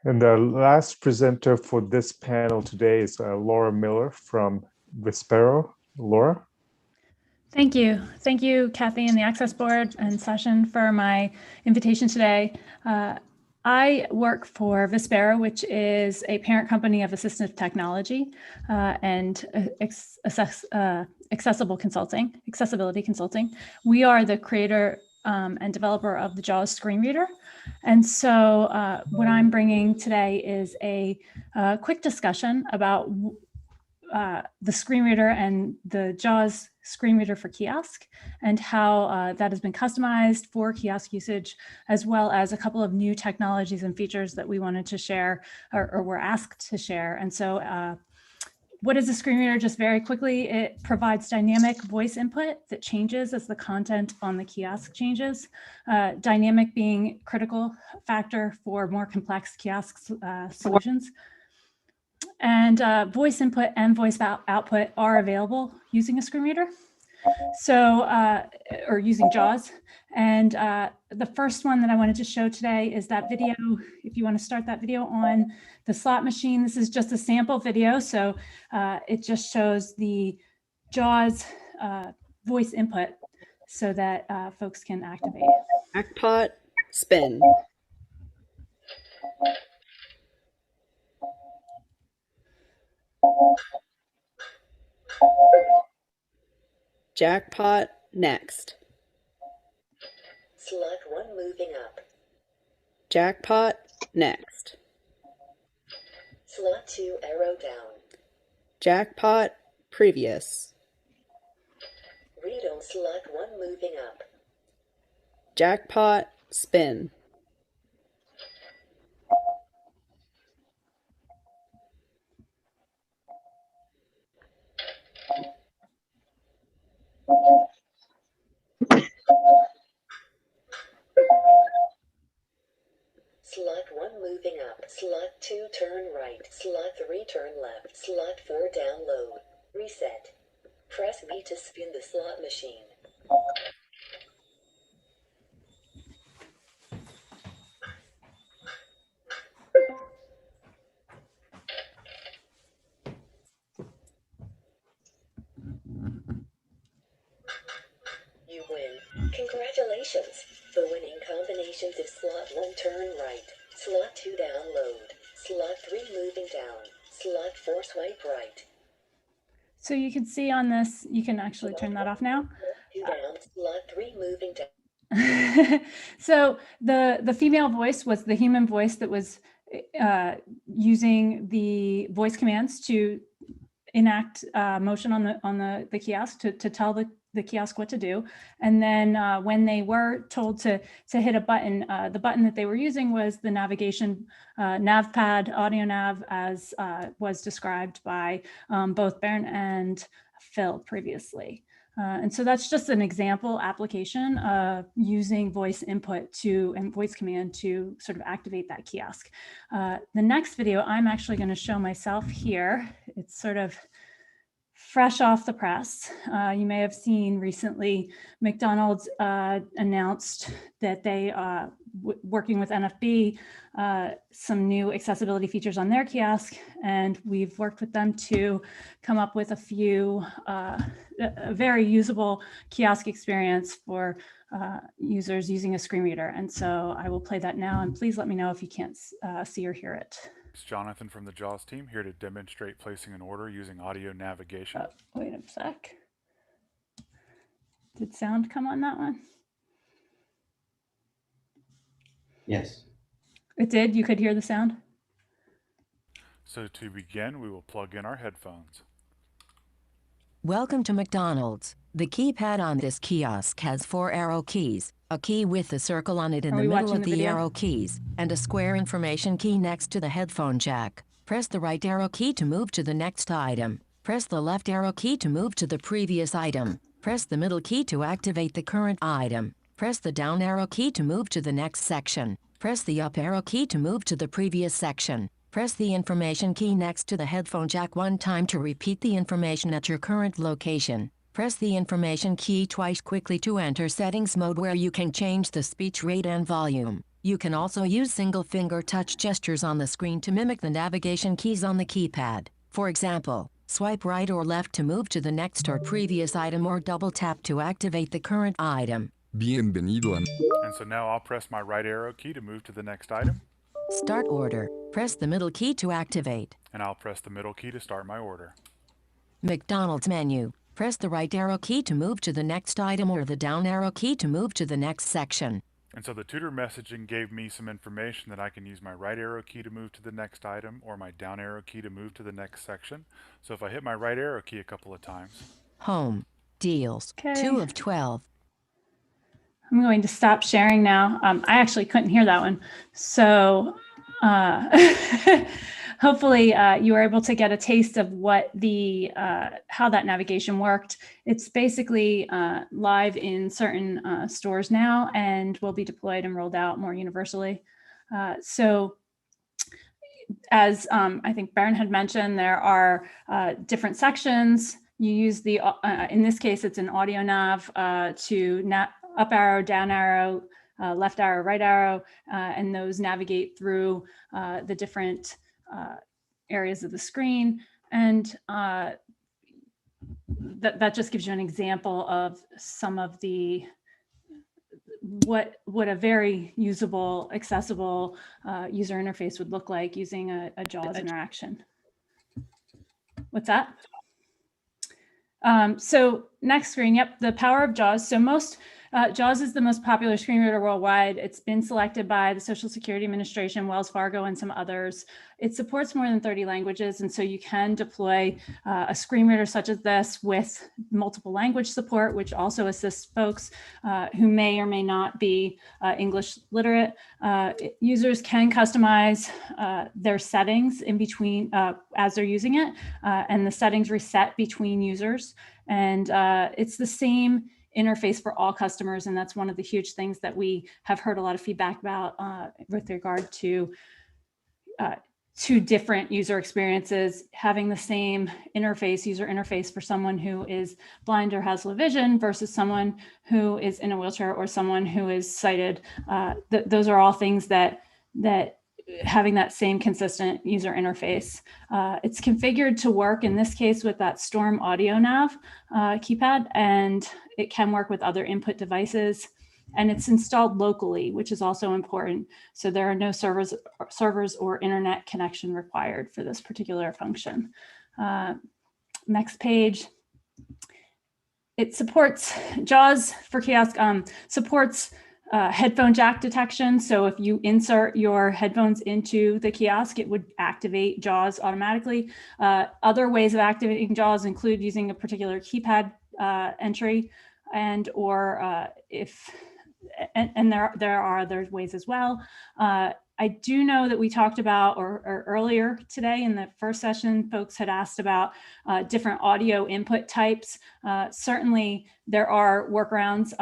And the last presenter for this panel today is Laura Miller from Vispero. Laura? Thank you. Thank you, Kathy and the Access Board and Sachin for my invitation today. I work for Vispero, which is a parent company of assistive technology and accessibility consulting. We are the creator and developer of the JAWS screen reader. And so what I'm bringing today is a quick discussion about the screen reader and the JAWS screen reader for kiosk and how that has been customized for kiosk usage, as well as a couple of new technologies and features that we wanted to share or were asked to share. And so what is a screen reader? Just very quickly, it provides dynamic voice input that changes as the content on the kiosk changes. Dynamic being a critical factor for more complex kiosk solutions. And voice input and voice output are available using a screen reader. So, or using JAWS. And the first one that I wanted to show today is that video. If you want to start that video on the slot machine, this is just a sample video. So it just shows the JAWS voice input so that folks can activate. Jackpot, spin. Jackpot, next. Slot 1 moving up. Jackpot, next. Slot 2 arrow down. Jackpot, previous. Read on slot 1 moving up. Jackpot, spin. Slot 1 moving up. Slot 2 turn right. Slot 3 turn left. Slot 4 download. Reset. Press B to spin the slot machine. You win. Congratulations. The winning combinations is slot 1 turn right, slot 2 download, slot 3 moving down, slot 4 swipe right. So you can see on this, you can actually turn that off now. 2 down, slot 3 moving down. So the female voice was the human voice that was using the voice commands to enact motion on the kiosk to tell the kiosk what to do. And then when they were told to hit a button, the button that they were using was the navigation nav pad, audio nav, as was described by both Baron and Phil previously. And so that's just an example application of using voice input and voice command to sort of activate that kiosk. The next video, I'm actually going to show myself here. It's sort of fresh off the press. You may have seen recently McDonald's announced that they working with NFB, some new accessibility features on their kiosk, and we've worked with them to come up with a few a very usable kiosk experience for users using a screen reader. And so I will play that now, and please let me know if you can't see or hear it. It's Jonathan from the JAWS team, here to demonstrate placing an order using audio navigation. Wait a sec. Did sound come on that one? Yes. It did? You could hear the sound? So to begin, we will plug in our headphones. Welcome to McDonald's. The keypad on this kiosk has 4 arrow keys, a key with a circle on it in the middle of the arrow keys, and a square information key next to the headphone jack. Press the right arrow key to move to the next item. Press the left arrow key to move to the previous item. Press the middle key to activate the current item. Press the down arrow key to move to the next section. Press the up arrow key to move to the previous section. Press the information key next to the headphone jack 1 time to repeat the information at your current location. Press the information key twice quickly to enter settings mode, where you can change the speech rate and volume. You can also use single finger touch gestures on the screen to mimic the navigation keys on the keypad. For example, swipe right or left to move to the next or previous item, or double tap to activate the current item. Bienvenido. And so now I'll press my right arrow key to move to the next item. Start order. Press the middle key to activate. And I'll press the middle key to start my order. McDonald's menu. Press the right arrow key to move to the next item, or the down arrow key to move to the next section. And so the tutor messaging gave me some information that I can use my right arrow key to move to the next item, or my down arrow key to move to the next section. So if I hit my right arrow key a couple of times. Home. Deals. 2 of 12. I'm going to stop sharing now. I actually couldn't hear that one. So hopefully you were able to get a taste of what how that navigation worked. It's basically live in certain stores now, and will be deployed and rolled out more universally. So as I think Baron had mentioned, there are different sections. You use the, in this case, it's an audio nav to up arrow, down arrow, left arrow, right arrow, and those navigate through the different areas of the screen. And that just gives you an example of some of the, what a very usable, accessible user interface would look like using a JAWS interaction. What's that? So next screen, yep, the power of JAWS. So most JAWS is the most popular screen reader worldwide. It's been selected by the Social Security Administration, Wells Fargo, and some others. It supports more than 30 languages, and so you can deploy a screen reader such as this with multiple language support, which also assists folks who may or may not be English literate. Users can customize their settings in between as they're using it, and the settings reset between users. And it's the same interface for all customers. And that's one of the huge things that we have heard a lot of feedback about with regard to two different user experiences, having the same user interface for someone who is blind or has low vision versus someone who is in a wheelchair or someone who is sighted. Those are all things that having that same consistent user interface. It's configured to work in this case with that Storm Audio Nav keypad, and it can work with other input devices. And it's installed locally, which is also important. So there are no servers or internet connection required for this particular function. Next page. It supports JAWS for kiosk, supports headphone jack detection. So if you insert your headphones into the kiosk, it would activate JAWS automatically. Other ways of activating JAWS include using a particular keypad entry, and there are other ways as well. I do know that we talked about, or earlier today in the first session, folks had asked about different audio input types. Certainly there are workarounds,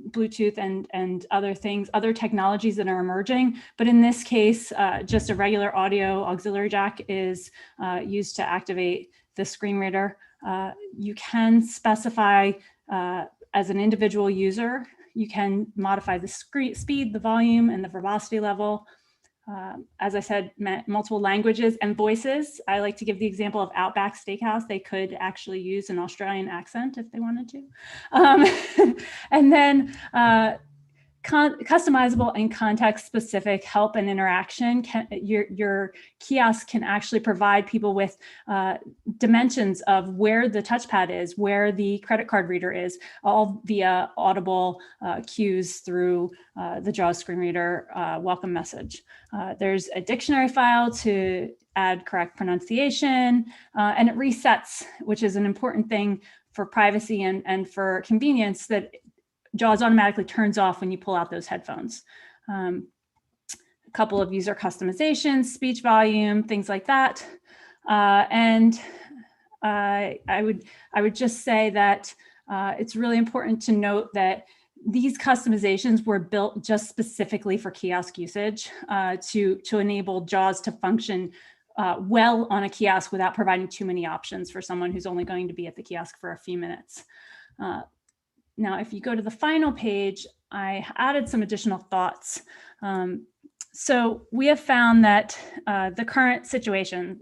Bluetooth and other things, other technologies that are emerging. But in this case, just a regular audio auxiliary jack is used to activate the screen reader. You can specify as an individual user, you can modify the speed, the volume, and the verbosity level. As I said, multiple languages and voices. I like to give the example of Outback Steakhouse. They could actually use an Australian accent if they wanted to. And then customizable and context-specific help and interaction. Your kiosk can actually provide people with dimensions of where the touchpad is, where the credit card reader is, all via audible cues through the JAWS screen reader welcome message. There's a dictionary file to add correct pronunciation, and it resets, which is an important thing for privacy and for convenience, that JAWS automatically turns off when you pull out those headphones. A couple of user customizations, speech volume, things like that. And I would just say that it's really important to note that these customizations were built just specifically for kiosk usage to enable JAWS to function well on a kiosk without providing too many options for someone who's only going to be at the kiosk for a few minutes. Now, if you go to the final page, I added some additional thoughts. So we have found that the current situation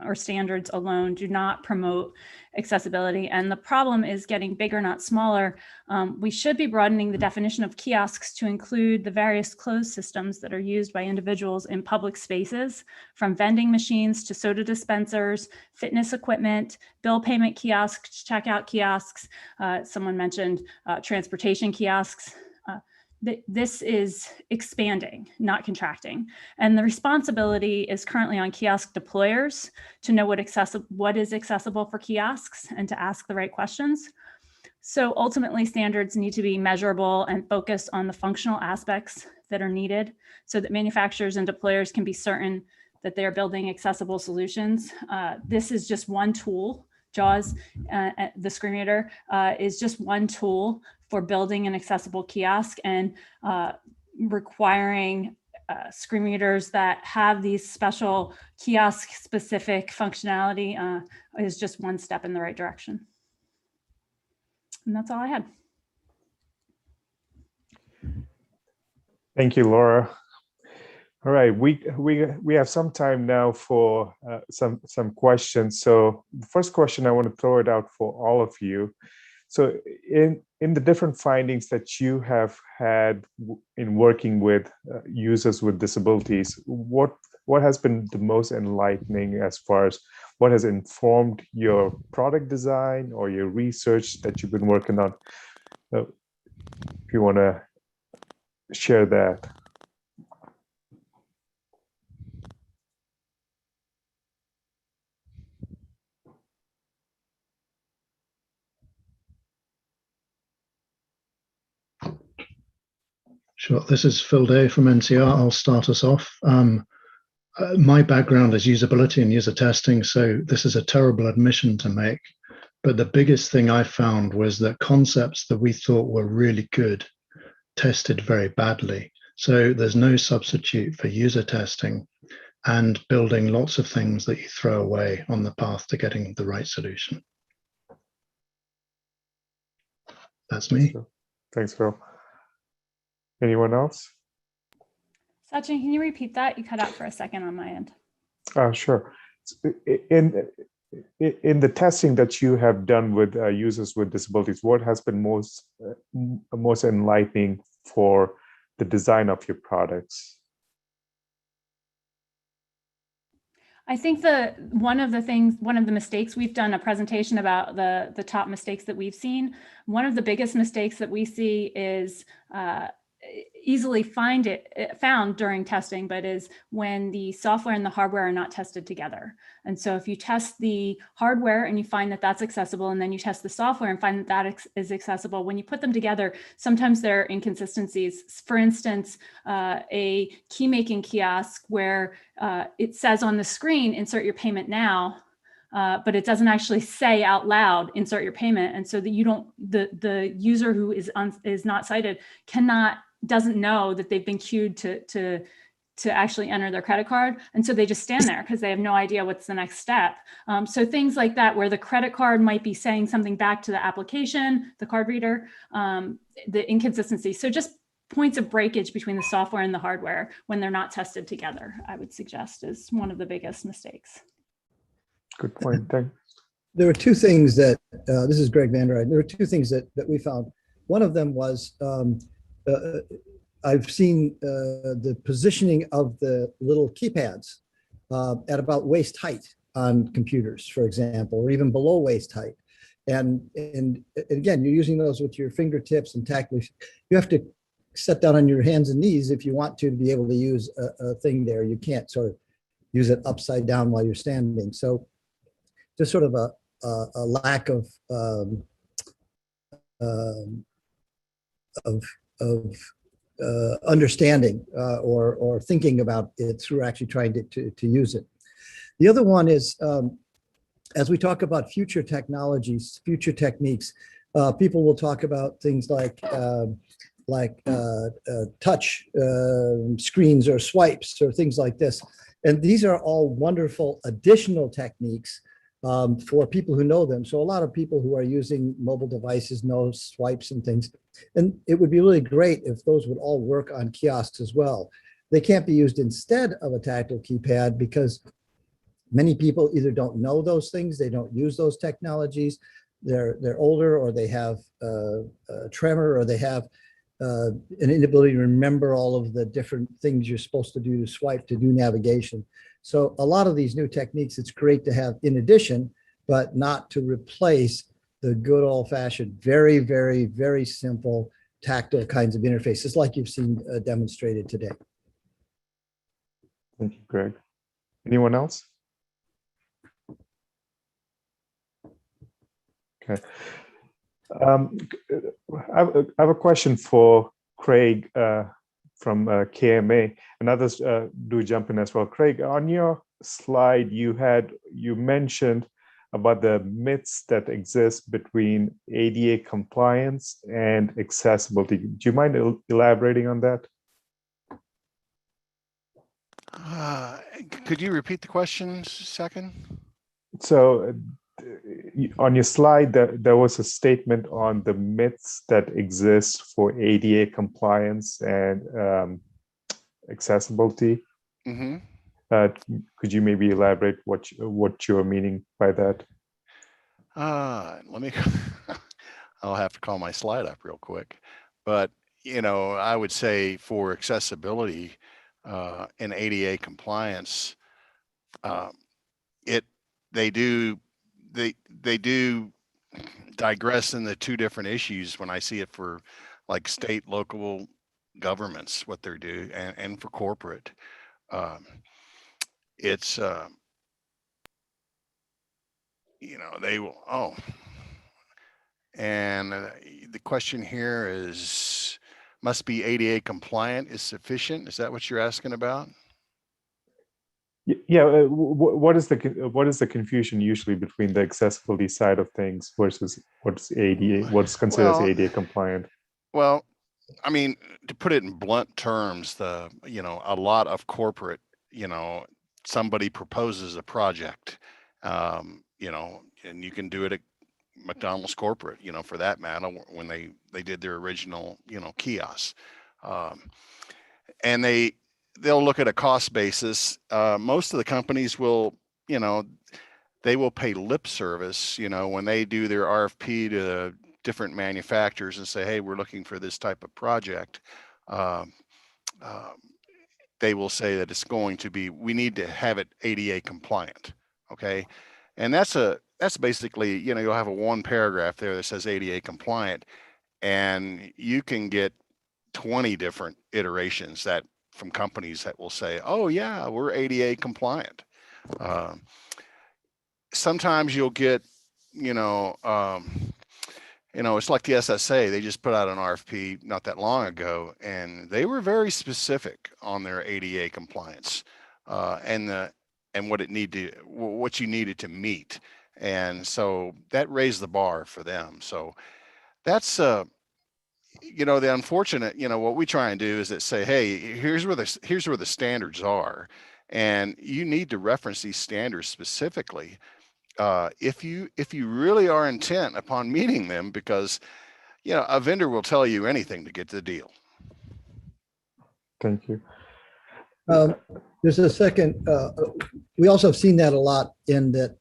or standards alone do not promote accessibility, and the problem is getting bigger, not smaller. We should be broadening the definition of kiosks to include the various closed systems that are used by individuals in public spaces, from vending machines to soda dispensers, fitness equipment, bill payment kiosks, checkout kiosks. Someone mentioned transportation kiosks. This is expanding, not contracting. And the responsibility is currently on kiosk deployers to know what is accessible for kiosks and to ask the right questions. So ultimately, standards need to be measurable and focused on the functional aspects that are needed so that manufacturers and deployers can be certain that they are building accessible solutions. This is just one tool. JAWS, the screen reader, is just one tool for building an accessible kiosk, and requiring screen readers that have these special kiosk specific functionality is just one step in the right direction. And that's all I had. Thank you, Laura. All right, we have some time now for some questions. So the first question, I want to throw it out for all of you. So in the different findings that you have had in working with users with disabilities, what has been the most enlightening as far as what has informed your product design or your research that you've been working on? if you want to share that. Sure. This is Phil Day from NCR. I'll start us off. My background is usability and user testing, so this is a terrible admission to make. But the biggest thing I found was that concepts that we thought were really good tested very badly. So there's no substitute for user testing and building lots of things that you throw away on the path to getting the right solution. That's me. Thanks, Phil. Anyone else? Sachin, can you repeat that? You cut out for a second on my end. Sure. In the testing that you have done with users with disabilities, what has been most enlightening for the design of your products? I think one of the mistakes, we've done a presentation about the top mistakes that we've seen. One of the biggest mistakes that we see is easily found during testing, but is when the software and the hardware are not tested together. And so if you test the hardware and you find that that's accessible, and then you test the software and find that that is accessible, when you put them together, sometimes there are inconsistencies. For instance, a key making kiosk where it says on the screen, insert your payment now, but it doesn't actually say out loud, insert your payment. And so that the user who is not sighted doesn't know that they've been queued to actually enter their credit card. And so they just stand there because they have no idea what's the next step. So things like that, where the credit card might be saying something back to the application, the card reader, the inconsistency. So just points of breakage between the software and the hardware when they're not tested together, I would suggest, is one of the biggest mistakes. Good point. Thanks. There were two things that, this is Greg Vanderride, there were two things that we found. One of them was, I've seen the positioning of the little keypads at about waist height on computers, for example, or even below waist height. And again, you're using those with your fingertips and tactily. You have to sit down on your hands and knees if you want to be able to use a thing there. You can't sort of use it upside down while you're standing. So just sort of a lack of understanding or thinking about it through actually trying to use it. The other one is, as we talk about future technologies, future techniques, people will talk about things like touch screens or swipes or things like this. And these are all wonderful additional techniques for people who know them. So a lot of people who are using mobile devices know swipes and things. And it would be really great if those would all work on kiosks as well. They can't be used instead of a tactile keypad because many people either don't know those things, they don't use those technologies, they're older, or they have a tremor, or they have an inability to remember all of the different things you're supposed to do to swipe to do navigation. So a lot of these new techniques, it's great to have in addition, but not to replace the good old-fashioned, very, very, very simple tactile kinds of interfaces like you've seen demonstrated today. Thank you, Greg. Anyone else? Okay. I have a question for Craig from KMA, and others do jump in as well. Craig, on your slide, you mentioned about the myths that exist between ADA compliance and accessibility. Do you mind elaborating on that? Could you repeat the question a second? So on your slide, there was a statement on the myths that exist for ADA compliance and accessibility. Mm-hmm. Could you maybe elaborate what you're meaning by that? Let me, I'll have to call my slide up real quick. But, I would say for accessibility and ADA compliance, they do digress in the two different issues when I see it for like state, local governments, what they're doing, and for corporate. It's, they will, and the question here is, must be ADA compliant is sufficient. Is that what you're asking about? Yeah. What is the confusion usually between the accessibility side of things versus what's considered as ADA compliant? Well, I mean, to put it in blunt terms, a lot of corporate, somebody proposes a project, and you can do it at McDonald's corporate, for that matter, when they did their original, kiosks, and they'll look at a cost basis. Most of the companies will, they will pay lip service, when they do their RFP to different manufacturers and say, hey, we're looking for this type of project. They will say that it's going to be, we need to have it ADA compliant. Okay. And that's basically, you'll have a one paragraph there that says ADA compliant, and you can get 20 different iterations from companies that will say, oh yeah, we're ADA compliant. Sometimes you'll get, it's like the SSA, they just put out an RFP not that long ago, and they were very specific on their ADA compliance, and what you needed to meet. And so that raised the bar for them. So that's, the unfortunate, what we try and do is that say, hey, here's where the standards are. And you need to reference these standards specifically if you really are intent upon meeting them, because a vendor will tell you anything to get the deal. Thank you. There's a second. We also have seen that a lot in that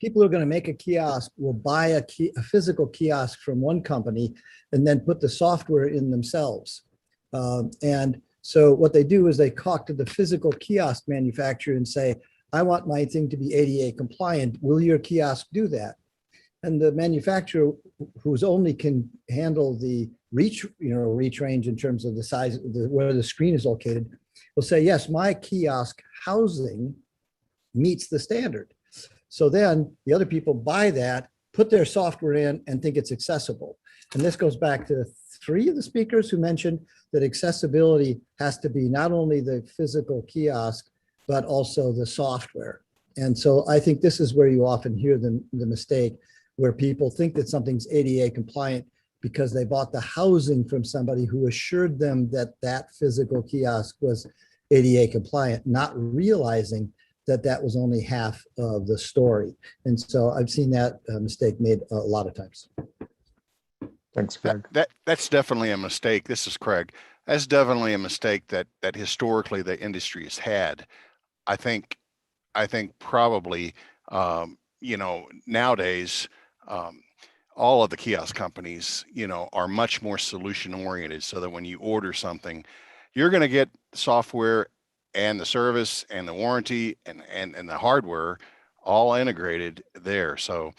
people who are going to make a kiosk will buy a physical kiosk from one company and then put the software in themselves. And so what they do is they talk to the physical kiosk manufacturer and say, I want my thing to be ADA compliant. Will your kiosk do that? And the manufacturer, who's only can handle the reach range in terms of the size, where the screen is located, will say, yes, my kiosk housing meets the standard. So then the other people buy that, put their software in, and think it's accessible. And this goes back to 3 of the speakers who mentioned that accessibility has to be not only the physical kiosk, but also the software. And so I think this is where you often hear the mistake, where people think that something's ADA compliant because they bought the housing from somebody who assured them that that physical kiosk was ADA compliant, not realizing that that was only half of the story. And so I've seen that mistake made a lot of times. Thanks, Craig. That's definitely a mistake. This is Craig. That's definitely a mistake that historically the industry has had. I think probably, nowadays, all of the kiosk companies, are much more solution oriented, so that when you order something, you're going to get software and the service and the warranty and the hardware all integrated there. So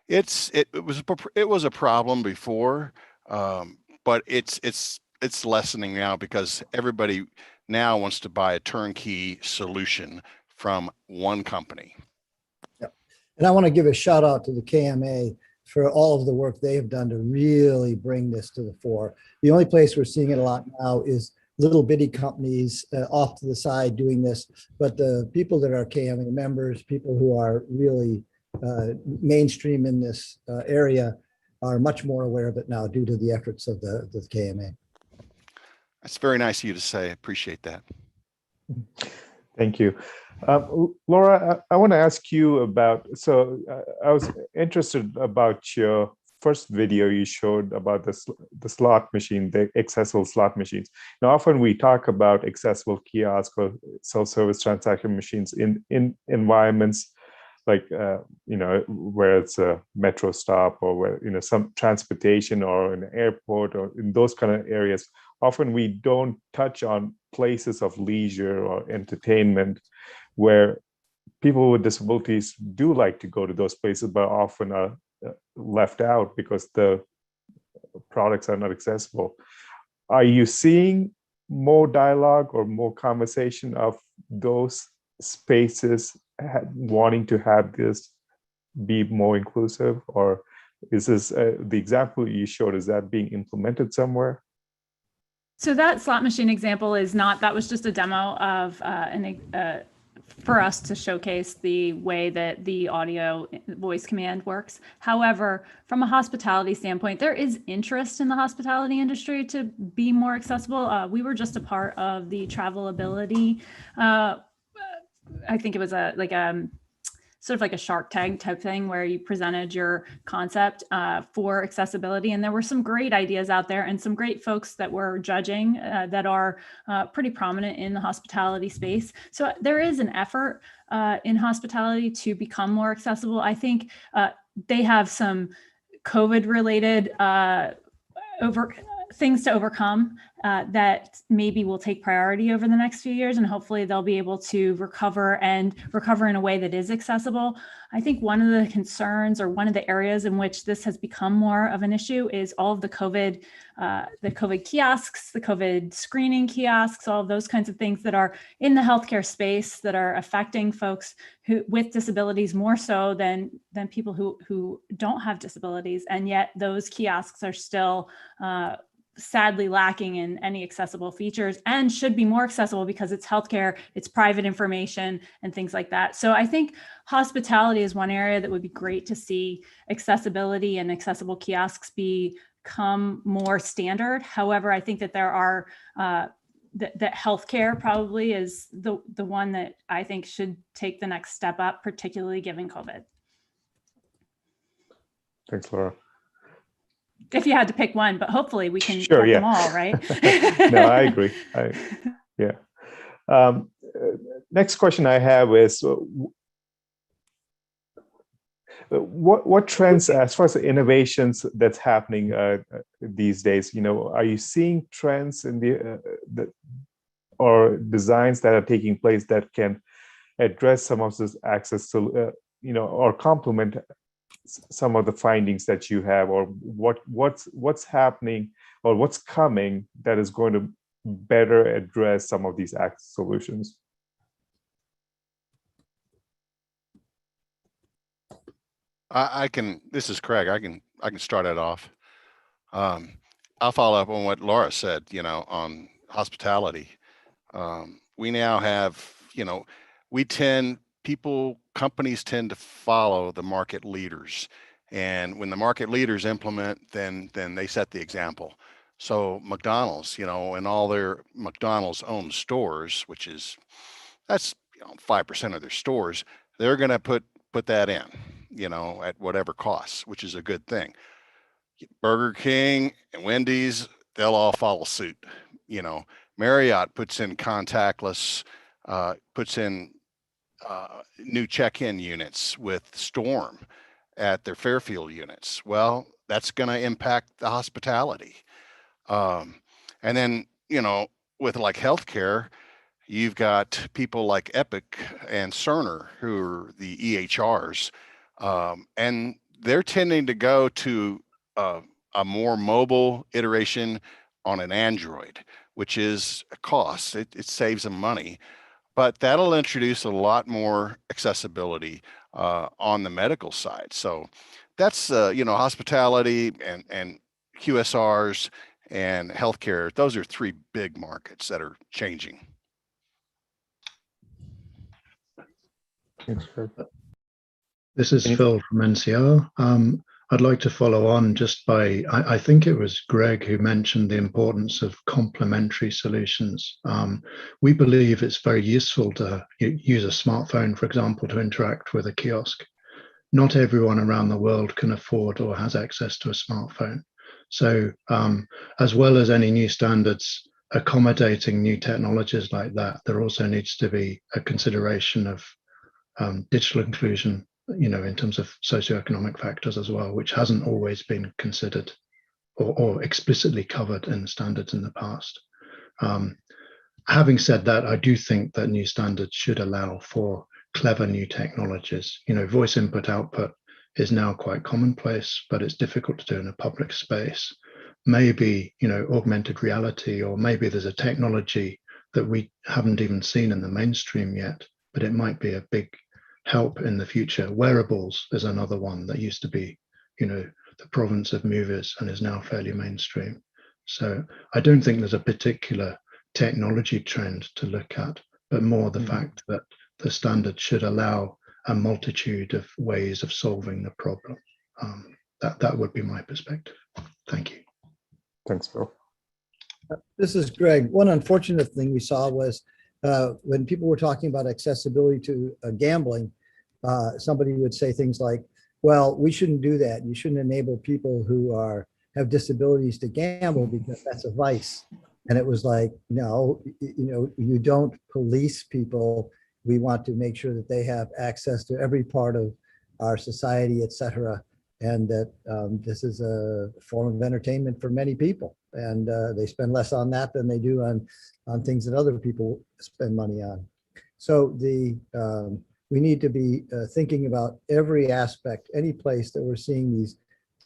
it was a problem before, but it's lessening now, because everybody now wants to buy a turnkey solution from one company. Yep. And I want to give a shout out to the KMA for all of the work they have done to really bring this to the fore. The only place we're seeing it a lot now is little bitty companies off to the side doing this, but the people that are KMA members, people who are really mainstream in this area, are much more aware of it now due to the efforts of the KMA. That's very nice of you to say. I appreciate that. Thank you. Laura, I want to ask you about, I was interested about your first video you showed about the slot machine, the accessible slot machines. Now, often we talk about accessible kiosks or self-service transaction machines in environments like, where it's a metro stop, or where, some transportation, or an airport, or in those kind of areas. Often we don't touch on places of leisure or entertainment where people with disabilities do like to go to those places, but often are left out because the products are not accessible. Are you seeing more dialogue or more conversation of those spaces wanting to have this be more inclusive, or is this the example you showed, is that being implemented somewhere? So that slot machine example is not, that was just a demo of for us to showcase the way that the audio voice command works. However, from a hospitality standpoint, there is interest in the hospitality industry to be more accessible. We were just a part of the Travelability. I think it was sort of like a Shark Tank type thing where you presented your concept for accessibility. And there were some great ideas out there and some great folks that were judging that are pretty prominent in the hospitality space. So there is an effort in hospitality to become more accessible. I think they have some COVID related things to overcome that maybe will take priority over the next few years, and hopefully they'll be able to recover in a way that is accessible. I think one of the concerns, or one of the areas in which this has become more of an issue, is all of the COVID kiosks, the COVID screening kiosks, all of those kinds of things that are in the healthcare space that are affecting folks with disabilities more so than people who don't have disabilities, and yet those kiosks are still sadly lacking in any accessible features, and should be more accessible because it's healthcare, it's private information and things like that. So I think hospitality is one area that would be great to see accessibility and accessible kiosks become more standard. However, I think that there are that healthcare probably is the one that I think should take the next step up, particularly given COVID. Thanks, Laura. If you had to pick one, but hopefully we can Sure, get yeah. them all, right? No, I agree. Next question I have is, what trends, as far as the innovations that's happening these days, are you seeing trends in the or designs that are taking place that can address some of this access to, or complement some of the findings that you have, or what's happening or what's coming that is going to better address some of these access solutions? This is Craig. I can start it off. I'll follow up on what Laura said, on hospitality. We now have, companies tend to follow the market leaders. And when the market leaders implement, then they set the example. So McDonald's, in all their McDonald's owned stores, that's 5% of their stores, they're going to put that in, at whatever cost, which is a good thing. Burger King and Wendy's, they'll all follow suit. Marriott puts in contactless, puts in new check-in units with Storm at their Fairfield units. Well, that's going to impact the hospitality. And then, with like healthcare, you've got people like Epic and Cerner, who are the EHRs, and they're tending to go to a more mobile iteration on an Android, which is a cost. It saves them money, but that'll introduce a lot more accessibility on the medical side. So that's, hospitality and QSRs and healthcare. Those are three big markets that are changing. Thanks, Craig. This is Phil from NCR. I'd like to follow on just by, I think it was Greg who mentioned the importance of complementary solutions. We believe it's very useful to use a smartphone, for example, to interact with a kiosk. Not everyone around the world can afford or has access to a smartphone. So as well as any new standards accommodating new technologies like that, there also needs to be a consideration of digital inclusion, in terms of socioeconomic factors as well, which hasn't always been considered or explicitly covered in the standards in the past. Having said that, I do think that new standards should allow for clever new technologies. Voice input output is now quite commonplace, but it's difficult to do in a public space. maybe, augmented reality, or maybe there's a technology that we haven't even seen in the mainstream yet, but it might be a big help in the future. Wearables is another one that used to be, the province of movies and is now fairly mainstream. So I don't think there's a particular technology trend to look at, but more the fact that the standard should allow a multitude of ways of solving the problem. That would be my perspective. Thank you. Thanks, Bill. This is Greg. One unfortunate thing we saw was when people were talking about accessibility to gambling, somebody would say things like, well, we shouldn't do that. You shouldn't enable people who have disabilities to gamble because that's a vice. And it was like, no, you don't police people. We want to make sure that they have access to every part of our society, et cetera. And that this is a form of entertainment for many people. And they spend less on that than they do on things that other people spend money on. So we need to be thinking about every aspect, any place that we're seeing these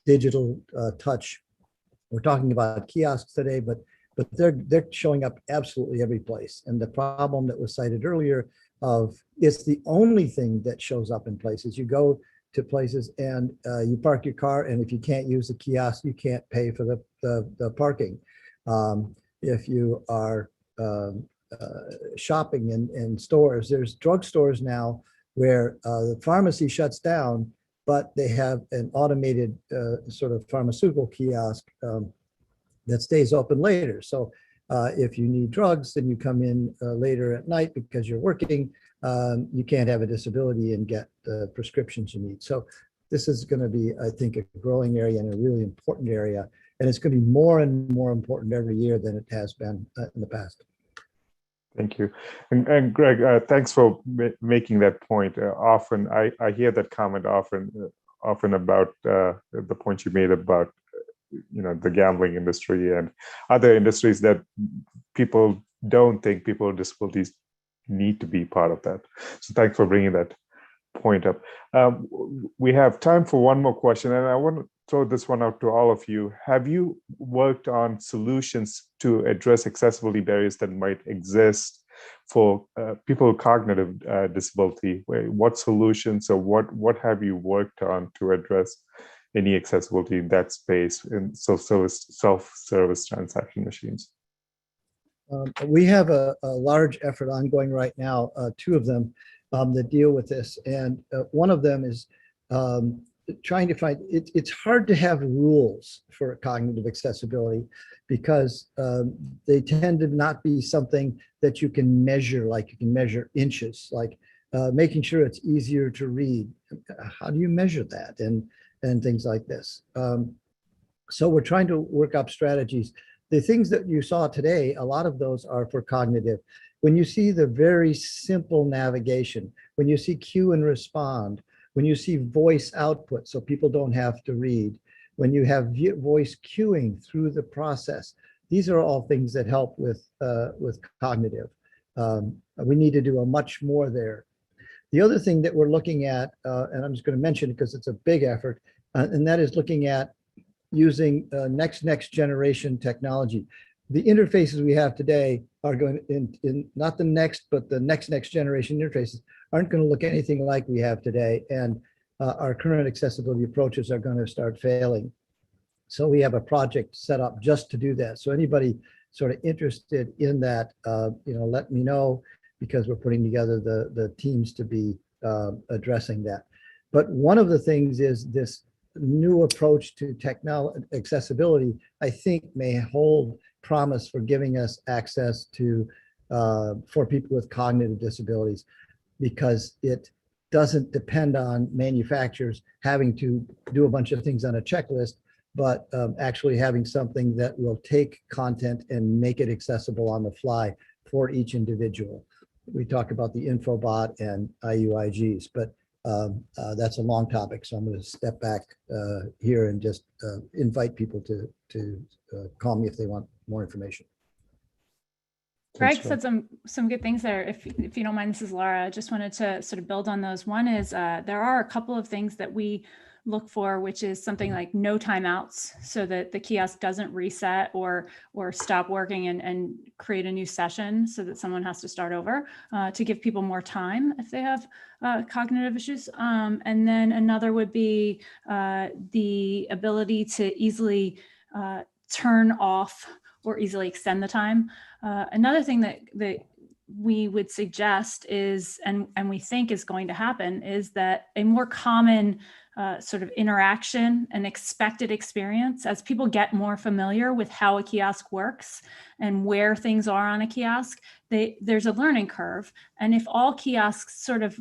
digital touch. We're talking about kiosks today, but they're showing up absolutely every place. And the problem that was cited earlier of it's the only thing that shows up in places. You go to places and you park your car, and if you can't use the kiosk, you can't pay for the parking. If you are shopping in stores, there's drugstores now where the pharmacy shuts down, but they have an automated sort of pharmaceutical kiosk that stays open later. So if you need drugs, then you come in later at night because you're working. You can't have a disability and get the prescriptions you need. So this is going to be, I think, a growing area and a really important area. And it's going to be more and more important every year than it has been in the past. Thank you. And Greg, thanks for making that point. Often I hear that comment often about the point you made about the gambling industry and other industries that people don't think people with disabilities need to be part of that. So thanks for bringing that point up. We have time for one more question, and I want to throw this one out to all of you. Have you worked on solutions to address accessibility barriers that might exist for people with cognitive disability? What solutions or what have you worked on to address any accessibility in that space in self-service transaction machines? We have a large effort ongoing right now, two of them that deal with this. And one of them is trying to find, it's hard to have rules for cognitive accessibility because they tend to not be something that you can measure, like you can measure inches, like making sure it's easier to read. How do you measure that? And things like this. So we're trying to work up strategies. The things that you saw today, a lot of those are for cognitive. When you see the very simple navigation, when you see cue and respond, when you see voice output so people don't have to read, when you have voice cueing through the process, these are all things that help with cognitive. We need to do a much more there. The other thing that we're looking at, and I'm just going to mention it because it's a big effort, and that is looking at using next generation technology. The interfaces we have today are going in not the next, but the next generation interfaces aren't going to look anything like we have today. And our current accessibility approaches are going to start failing. So we have a project set up just to do that. So anybody sort of interested in that, let me know, because we're putting together the teams to be addressing that. But one of the things is this new approach to technology accessibility, I think may hold promise for giving us access to for people with cognitive disabilities, because it doesn't depend on manufacturers having to do a bunch of things on a checklist, but actually having something that will take content and make it accessible on the fly for each individual. We talk about the Infobot and IUIGs, but that's a long topic, so I'm going to step back here and just invite people to call me if they want more information. Greg said some good things there. If you don't mind, this is Laura. I just wanted to sort of build on those. One is there are a couple of things that we look for, which is something like no timeouts, so that the kiosk doesn't reset or stop working and create a new session so that someone has to start over, to give people more time if they have cognitive issues. And then another would be the ability to easily turn off or easily extend the time. Another thing that we would suggest is, and we think is going to happen, is that a more common sort of interaction and expected experience, as people get more familiar with how a kiosk works and where things are on a kiosk, there's a learning curve. And if all kiosks sort of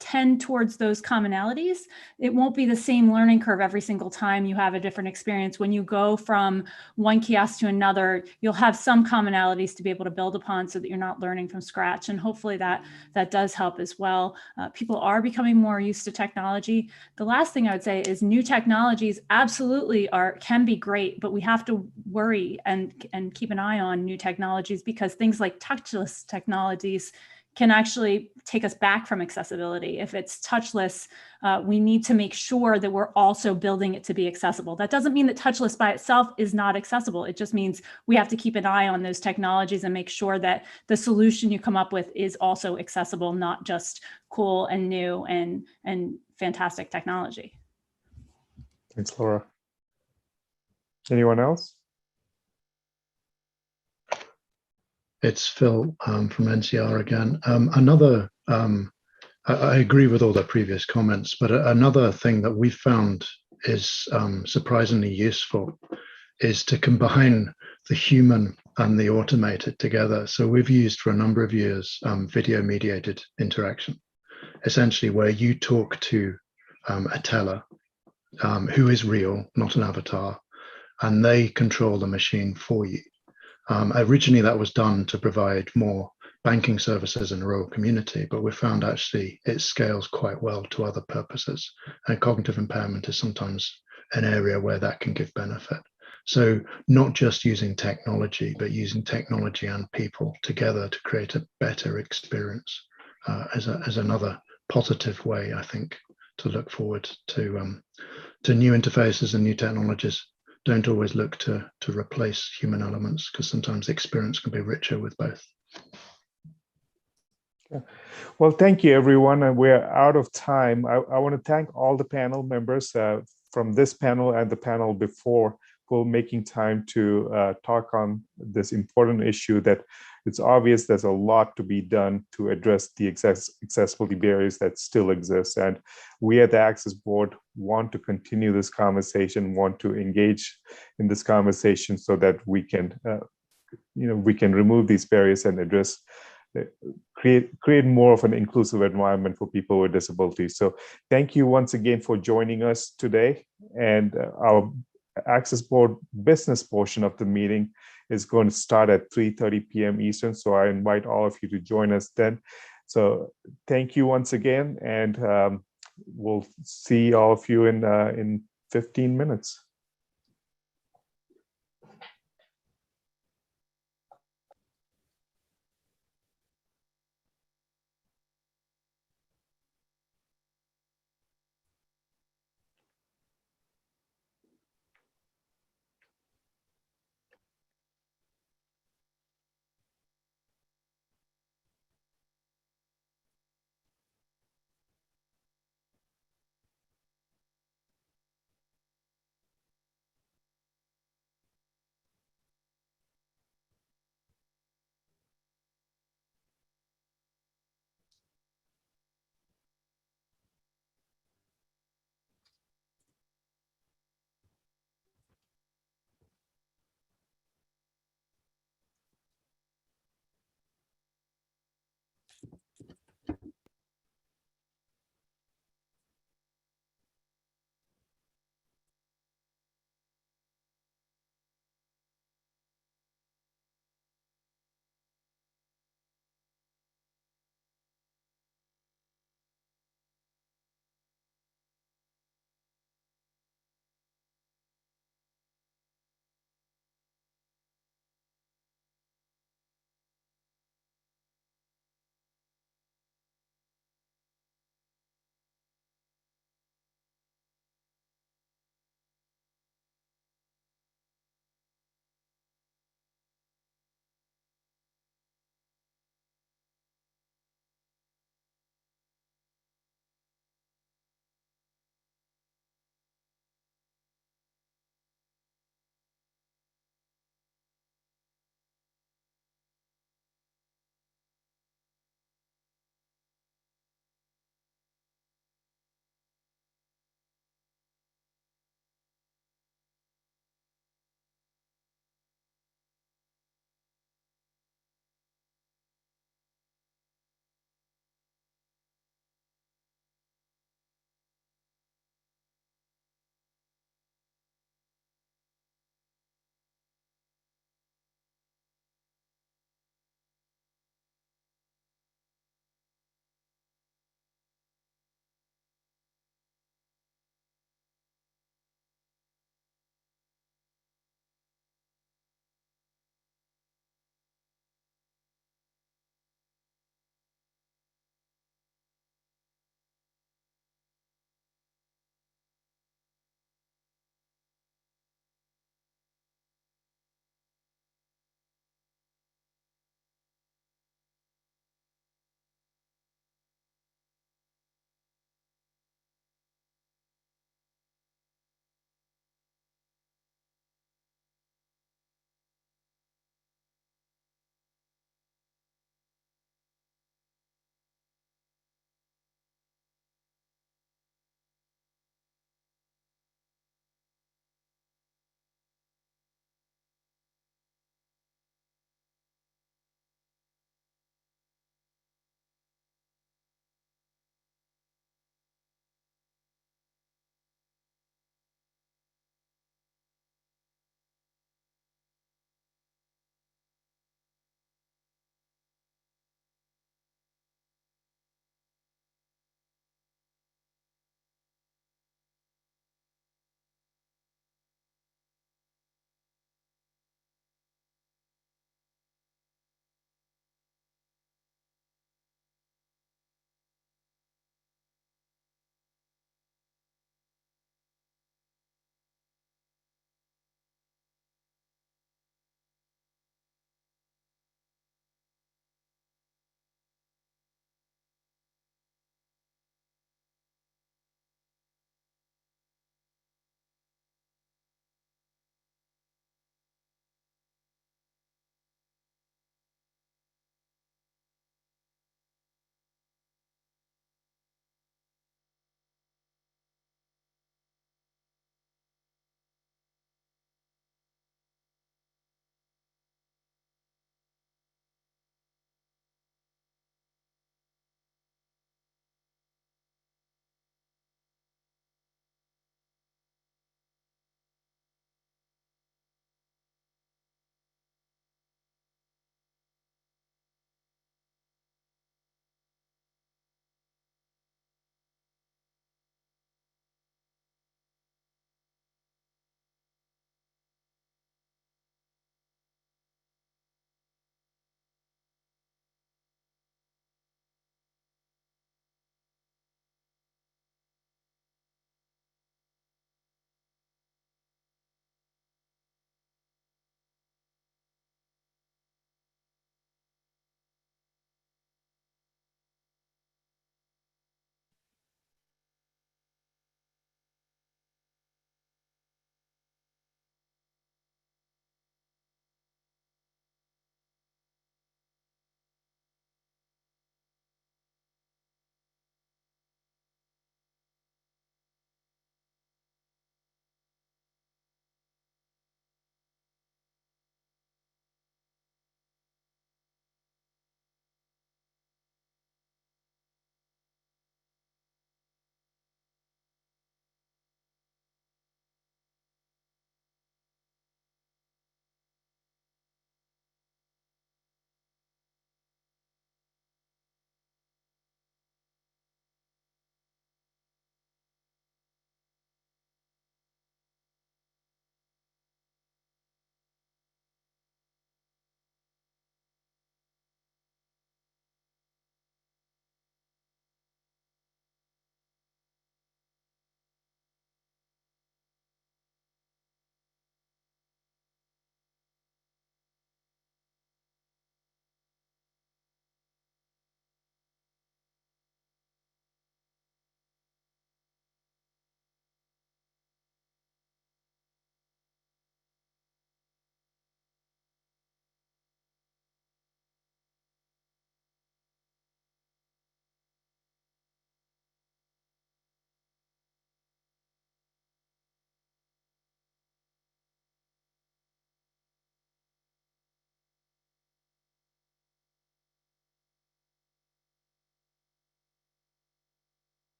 tend towards those commonalities, it won't be the same learning curve every single time you have a different experience. When you go from one kiosk to another, you'll have some commonalities to be able to build upon so that you're not learning from scratch. And hopefully that does help as well. People are becoming more used to technology. The last thing I would say is new technologies absolutely can be great, but we have to worry and keep an eye on new technologies, because things like touchless technologies can actually take us back from accessibility. If it's touchless, we need to make sure that we're also building it to be accessible. That doesn't mean that touchless by itself is not accessible. It just means we have to keep an eye on those technologies and make sure that the solution you come up with is also accessible, not just cool and new and fantastic technology. Thanks, Laura. Anyone else? It's Phil from NCR again. I agree with all the previous comments, but another thing that we found is surprisingly useful is to combine the human and the automated together. So we've used for a number of years video mediated interaction, essentially where you talk to a teller who is real, not an avatar, and they control the machine for you. Originally, that was done to provide more banking services in a rural community, but we found actually it scales quite well to other purposes. And cognitive impairment is sometimes an area where that can give benefit. So not just using technology, but using technology and people together to create a better experience as another positive way, I think, to look forward to new interfaces and new technologies. Don't always look to replace human elements, because sometimes the experience can be richer with both. Well, thank you, everyone. And we're out of time. I want to thank all the panel members from this panel and the panel before for making time to talk on this important issue that it's obvious there's a lot to be done to address the accessibility barriers that still exist. And we at the Access Board want to continue this conversation, want to engage in this conversation so that we can, we can remove these barriers and address, create more of an inclusive environment for people with disabilities. So thank you once again for joining us today. And our Access Board business portion of the meeting is going to start at 3:30 p.m. Eastern. So I invite all of you to join us then. So thank you once again, and we'll see all of you in 15 minutes.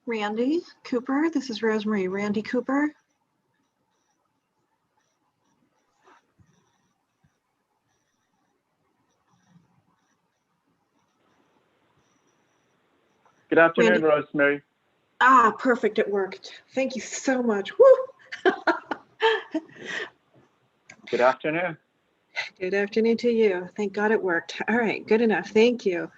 Randy Cooper, this is Rosemary. Randy Cooper. Good afternoon, Randy. Rosemary. Ah, perfect, it worked. Thank you so much. Woo! Good afternoon. Good afternoon to you. Thank God it worked. All right, good enough. Thank you.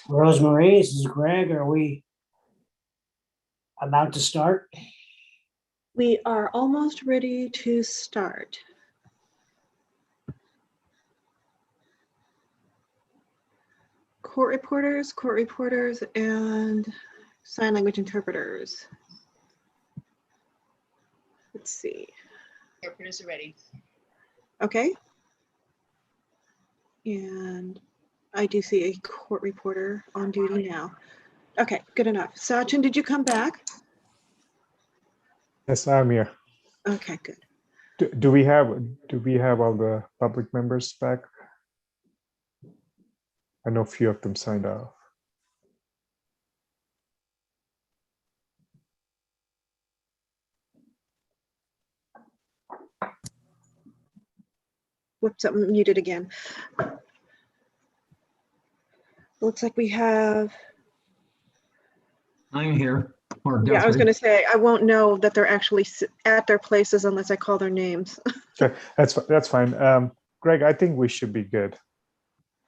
Rosemary, this is Greg. Are we about to start? We are almost ready to start. Court reporters, and sign language interpreters. Let's see. Interpreters are ready. Okay. And I do see a court reporter on duty now. Okay, good enough. Sachin, did you come back? Yes, I'm here. Okay, good. Do we have all the public members back? I know a few of them signed off. Whoops, I'm muted again. Looks like we have. I'm here. Or Yeah, I was Guthrie. going to say, I won't know that they're actually at their places unless I call their names. Okay, that's fine. Greg, I think we should be good.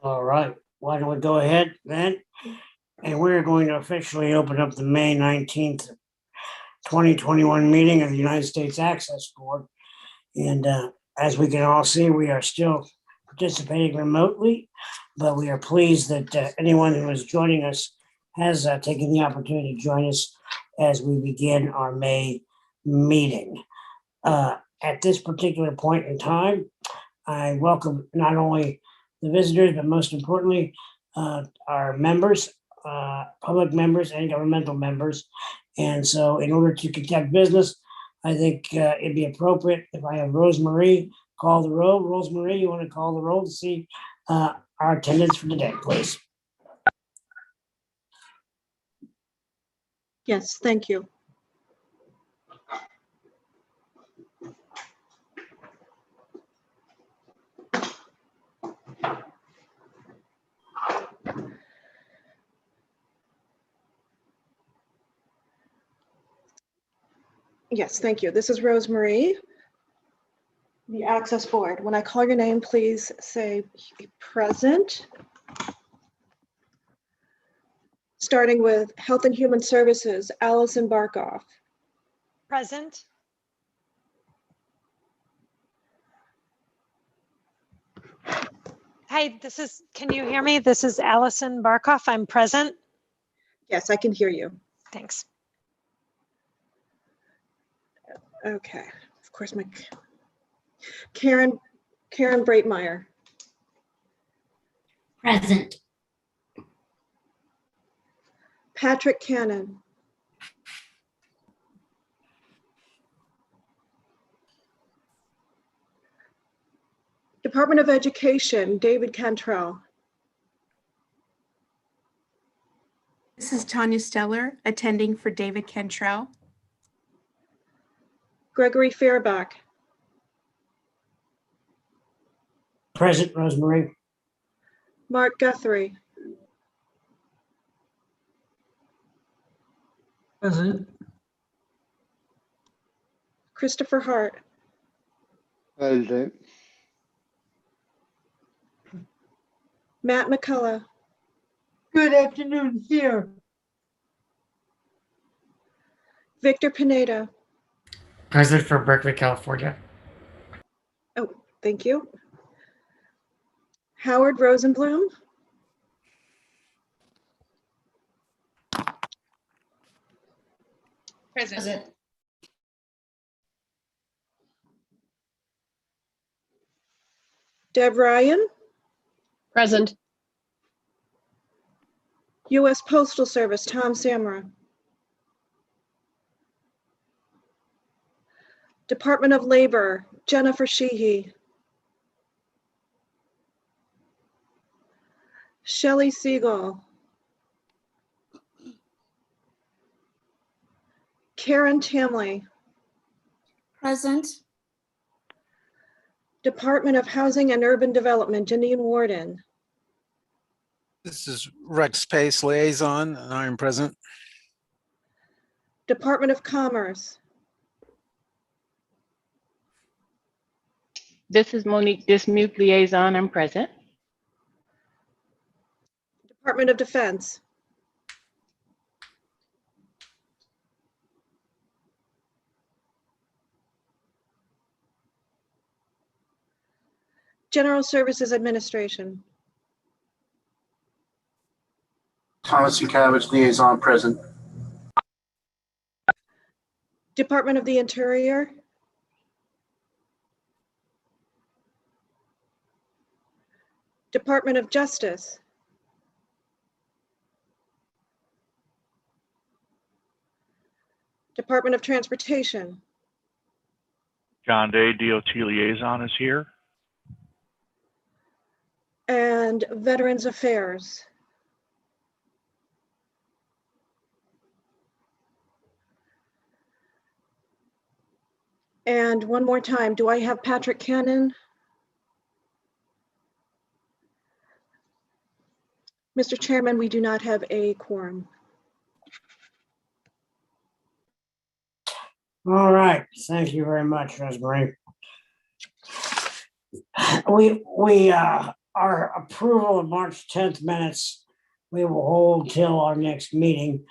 All right, why don't we go ahead then? And we're going to officially open up the May 19th, 2021 meeting of the United States Access Board. And as we can all see, we are still participating remotely, but we are pleased that anyone who is joining us has taken the opportunity to join us as we begin our May meeting. At this particular point in time, I welcome not only the visitors, but most importantly, our members, public members and governmental members. And so in order to conduct business, I think it'd be appropriate if I have Rosemary call the roll. Rosemary, you want to call the roll to see our attendance for today, please? Yes, thank you. Yes, thank you. This is Rosemary, the Access Board. When I call your name, please say present. Starting with Health and Human Services, Allison Barkoff. Present. Hi, can you hear me? This is Allison Barkoff. I'm present. Yes, I can hear you. Thanks. Okay, of course, Karen Breitmeyer. Present. Patrick Cannon. Department of Education, David Cantrell. This is Tanya Steller, attending for David Cantrell. Gregory Fairback. Present, Rosemary. Mark Guthrie. Present. Christopher Hart. Present. Matt McCullough. Good afternoon, here. Victor Pineda. Present for Berkeley, California. Oh, Thank you. Howard Rosenblum. Present. Deb Ryan. Present. U.S. Postal Service, Tom Samra. Department of Labor, Jennifer Sheehy. Shelley Siegel. Karen Tamley. Present. Department of Housing and Urban Development, Janine Warden. This is Rex Pace, liaison, and I am present. Department of Commerce. This is Monique Dismuke, liaison. I'm present. Department of Defense. General Services Administration. Thomas Yukavich, liaison, present. Department of the Interior. Department of Justice. Department of Transportation. John Day, DOT liaison, is here. And Veterans Affairs. And one more time, do I have Patrick Cannon? Mr. Chairman, we do not have a quorum. All right, thank you very much, Rosemary. Our approval of March 10th minutes, we will hold till our next meeting,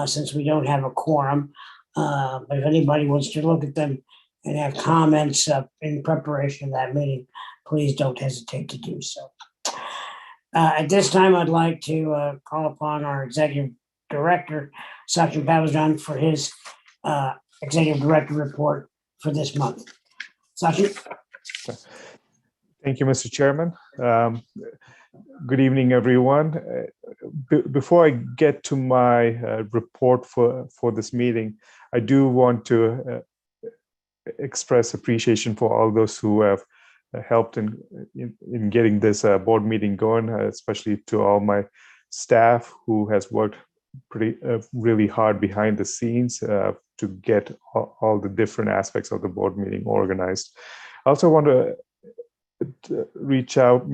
since we don't have a quorum. But if anybody wants to look at them and have comments in preparation of that meeting, please don't hesitate to do so. At this time, I'd like to call upon our Executive Director, Sachin Babajan, for his Executive Director report for this month. Sachin. Thank you, Mr. Chairman. Good evening, everyone. Before I get to my report for this meeting, I do want to express appreciation for all those who have helped in getting this board meeting going, especially to all my staff who has worked really hard behind the scenes to get all the different aspects of the board meeting organized. I also want to reach out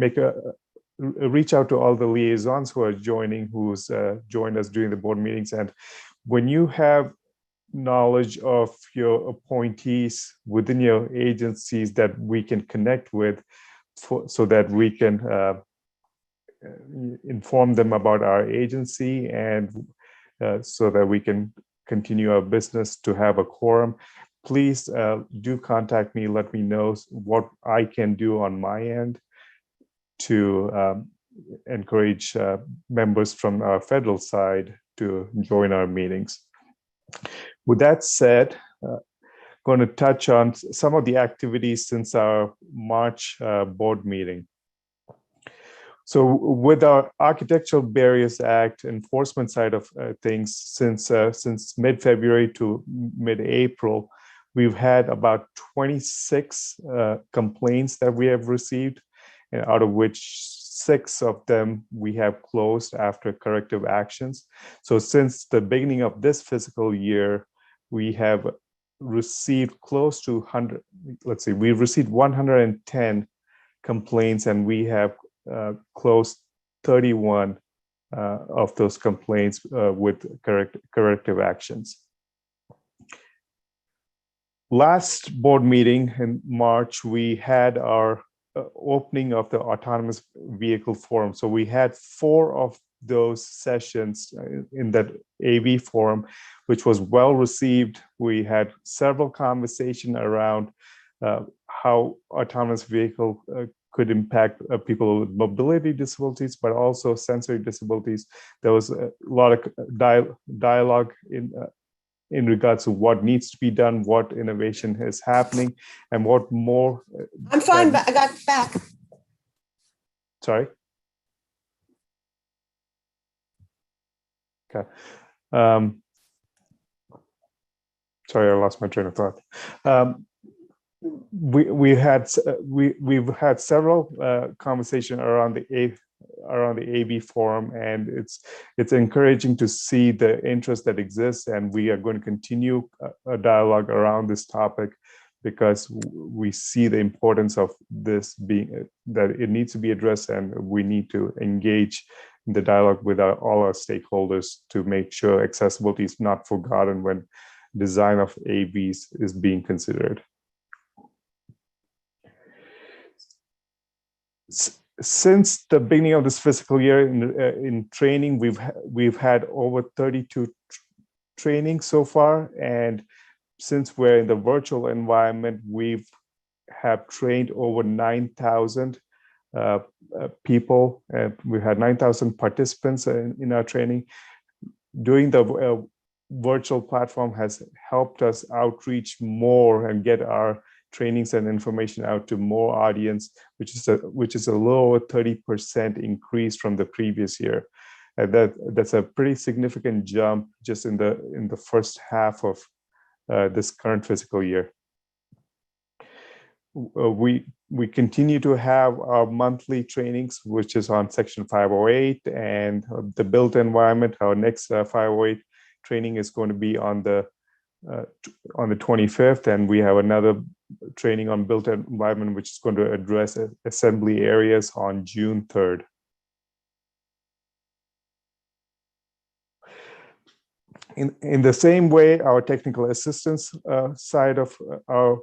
to all the liaisons who are who's joined us during the board meetings. And when you have knowledge of your appointees within your agencies that we can connect with so that we can inform them about our agency and so that we can continue our business to have a quorum, please do contact me. Let me know what I can do on my end to encourage members from our federal side to join our meetings. With that said, going to touch on some of the activities since our March board meeting. So with our Architectural Barriers Act enforcement side of things, since mid-February to mid-April, we've had about 26 complaints that we have received, and out of which 6 of them we have closed after corrective actions. So since the beginning of this fiscal year, we have received close to 100, we've received 110 complaints, and we have closed 31 of those complaints with corrective actions. Last board meeting in March, we had our opening of the Autonomous Vehicle Forum. So we had 4 of those sessions in that AV forum, which was well received. We had several conversations around how autonomous vehicle could impact people with mobility disabilities, but also sensory disabilities. There was a lot of dialogue in regards to what needs to be done, what innovation is happening, and what more. I'm fine, but I got back. Sorry. Okay. Sorry, I lost my train of thought. We've had several conversations around the AB forum, and it's encouraging to see the interest that exists, and we are going to continue a dialogue around this topic because we see the importance of this being that it needs to be addressed, and we need to engage in the dialogue with all our stakeholders to make sure accessibility is not forgotten when design of AVs is being considered. Since the beginning of this fiscal year in training, we've had over 32 trainings so far, and since we're in the virtual environment, we have trained over 9,000 people, and we had 9,000 participants in our training. Doing the virtual platform has helped us outreach more and get our trainings and information out to more audience, which is a little over 30% increase from the previous year. And that's a pretty significant jump just in the first half of this current fiscal year. We continue to have our monthly trainings, which is on Section 508 and the built environment. Our next 508 training is going to be on the 25th, and we have another training on built environment, which is going to address assembly areas on June 3rd. In the same way, our technical assistance side of our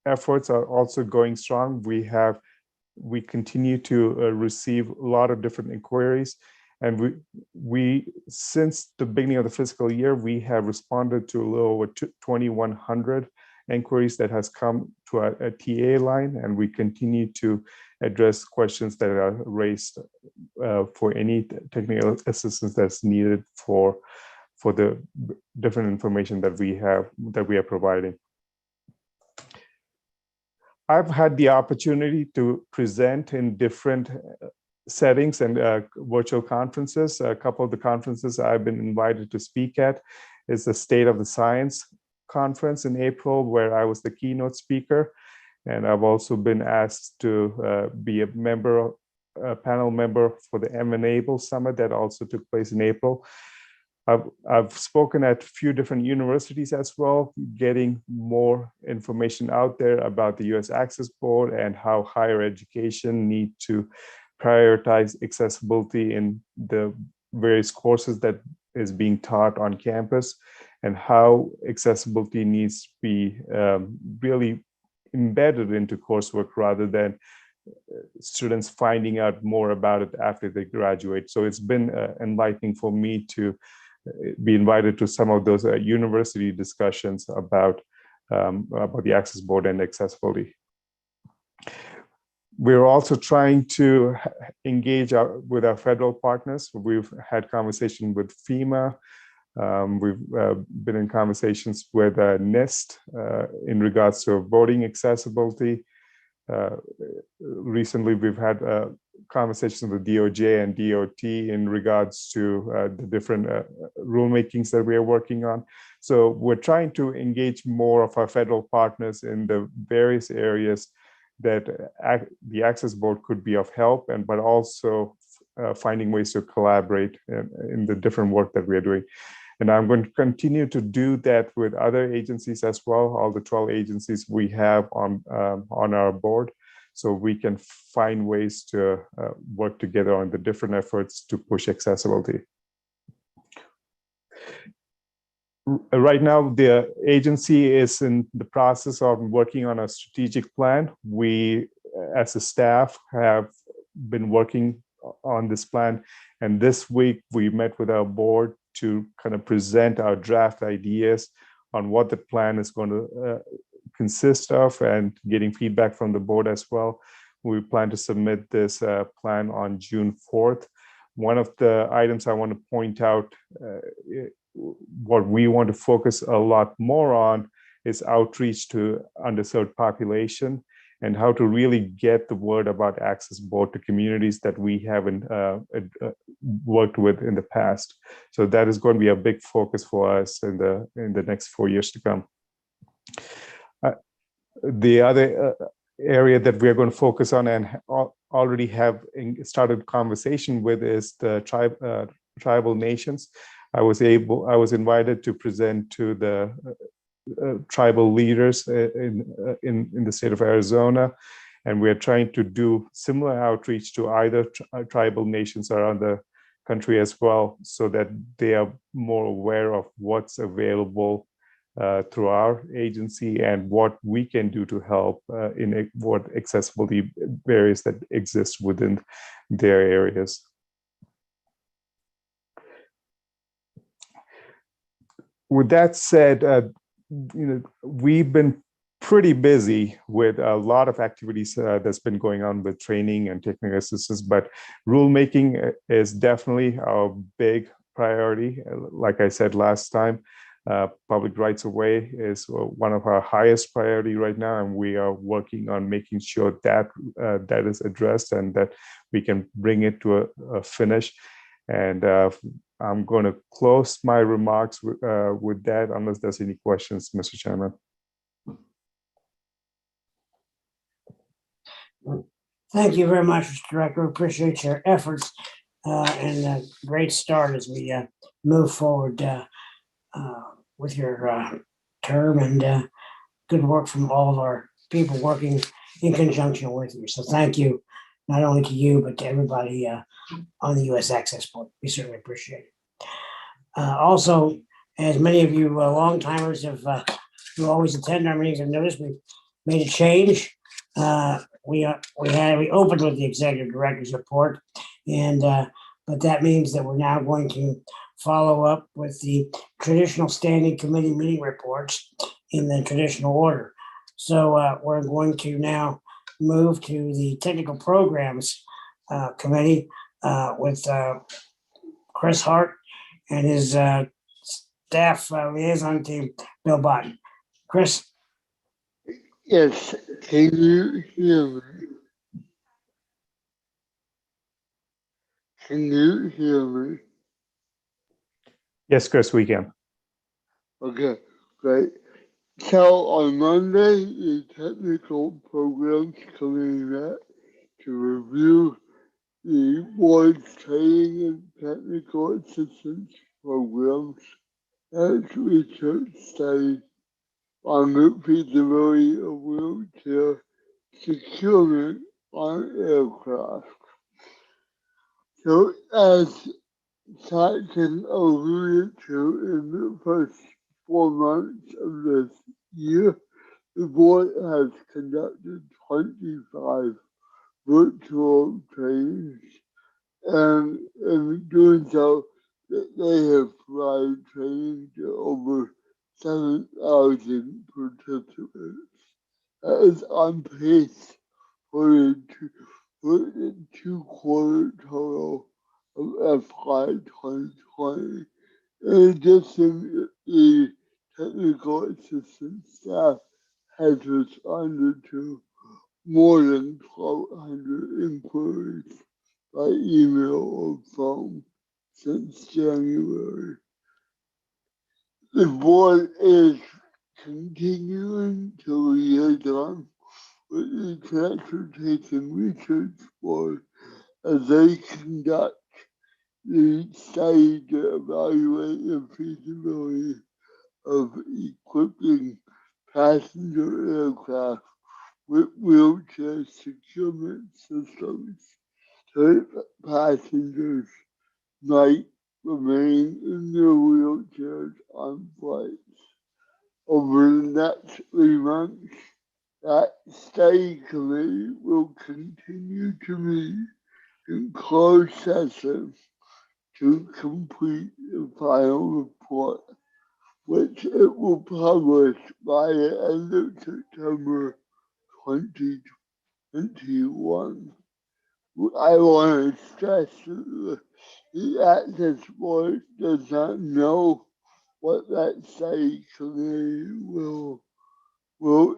efforts are also going strong. We continue to receive a lot of different inquiries, and we since the beginning of the fiscal year, we have responded to a little over 2,100 inquiries that has come to a TA line, and we continue to address questions that are raised for any technical assistance that's needed for the different information that we are providing. I've had the opportunity to present in different settings and virtual conferences. A couple of the conferences I've been invited to speak at is the State of the Science conference in April, where I was the keynote speaker. And I've also been asked to be a panel member for the M-Enable Summit that also took place in April. I've spoken at a few different universities as well, getting more information out there about the U.S. Access Board and how higher education need to prioritize accessibility in the various courses that is being taught on campus, and how accessibility needs to be really embedded into coursework rather than students finding out more about it after they graduate. So it's been enlightening for me to be invited to some of those university discussions about the Access Board and accessibility. We're also trying to engage with our federal partners. We've had conversation with FEMA. We've been in conversations with NIST in regards to voting accessibility. Recently, we've had conversations with DOJ and DOT in regards to the different rulemakings that we are working on. So we're trying to engage more of our federal partners in the various areas that the Access Board could be of help, but also finding ways to collaborate in the different work that we are doing. And I'm going to continue to do that with other agencies as well, all the 12 agencies we have on our board, so we can find ways to work together on the different efforts to push accessibility. Right now, the agency is in the process of working on a strategic plan. We, as a staff, have been working on this plan, and this week we met with our board to kind of present our draft ideas on what the plan is going to consist of, and getting feedback from the board as well. We plan to submit this plan on June 4th. One of the items I want to point out, what we want to focus a lot more on is outreach to underserved population and how to really get the word about Access Board to communities that we haven't worked with in the past. So that is going to be a big focus for us in the next 4 years to come. The other area that we're going to focus on and already have started conversation with is the tribal nations. I was invited to present to the tribal leaders in the state of Arizona, and we're trying to do similar outreach to either tribal nations around the country as well, so that they are more aware of what's available through our agency and what we can do to help in what accessibility barriers that exist within their areas. With that said, we've been pretty busy with a lot of activities that's been going on with training and technical assistance, but rulemaking is definitely our big priority. Like I said last time, public rights of way is one of our highest priority right now, and we are working on making sure that that is addressed and that we can bring it to a finish. And I'm going to close my remarks with that, unless there's any questions, Mr. Chairman. Thank you very much, Mr. Director. Appreciate your efforts and a great start as we move forward with your term, and good work from all of our people working in conjunction with you. So thank you, not only to you, but to everybody on the U.S. Access Board. We certainly appreciate it. Also, as many of you long-timers who always attend our meetings have noticed, we've made a change. We opened with the executive director's report, and but that means that we're now going to follow up with the traditional standing committee meeting reports in the traditional order. So we're going to now move to the technical programs committee with Chris Hart and his staff liaison team, Bill Biden. Chris? Yes, can you hear me? Can you hear me? Yes, Chris, we can. Okay, great. So on Monday, the technical programs committee met to review the board's training and technical assistance programs and research studies on the feasibility of wheelchair securement on aircraft. So as Saxon alluded to, in the first 4 months of this year, the board has conducted 25 virtual trainings, and in doing so, they have provided training to over 7,000 participants. That is on pace for the 2-quarter total of FY 2020. In addition, the technical assistance staff has responded to more than 1,200 inquiries by email or phone since January. The board is continuing to liaison with the Transportation Research Board as they conduct the study to evaluate the feasibility of equipping passenger aircraft with wheelchair securement systems so that passengers might remain in their wheelchairs on flights. Over the next 3 months, that study committee will continue to meet in closed session to complete the final report which it will publish by the end of September 2021. I want to stress that the Access Board does not know what that study committee will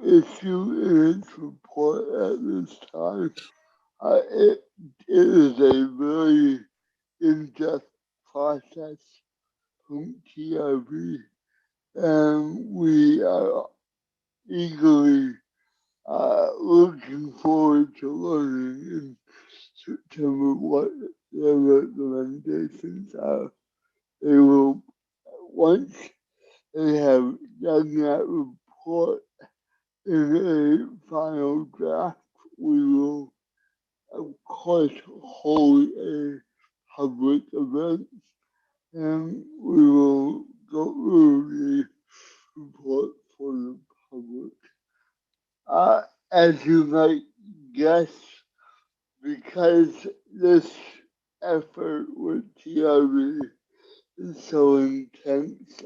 issue in its report at this time. It is a very in-depth process from TRB, and we are eagerly looking forward to learning in September what their recommendations are. They will, once they have done that report in a final draft, we will, of course, hold a public event, and we will go through the report for the public. As you might guess, because this effort with TRB is so intense,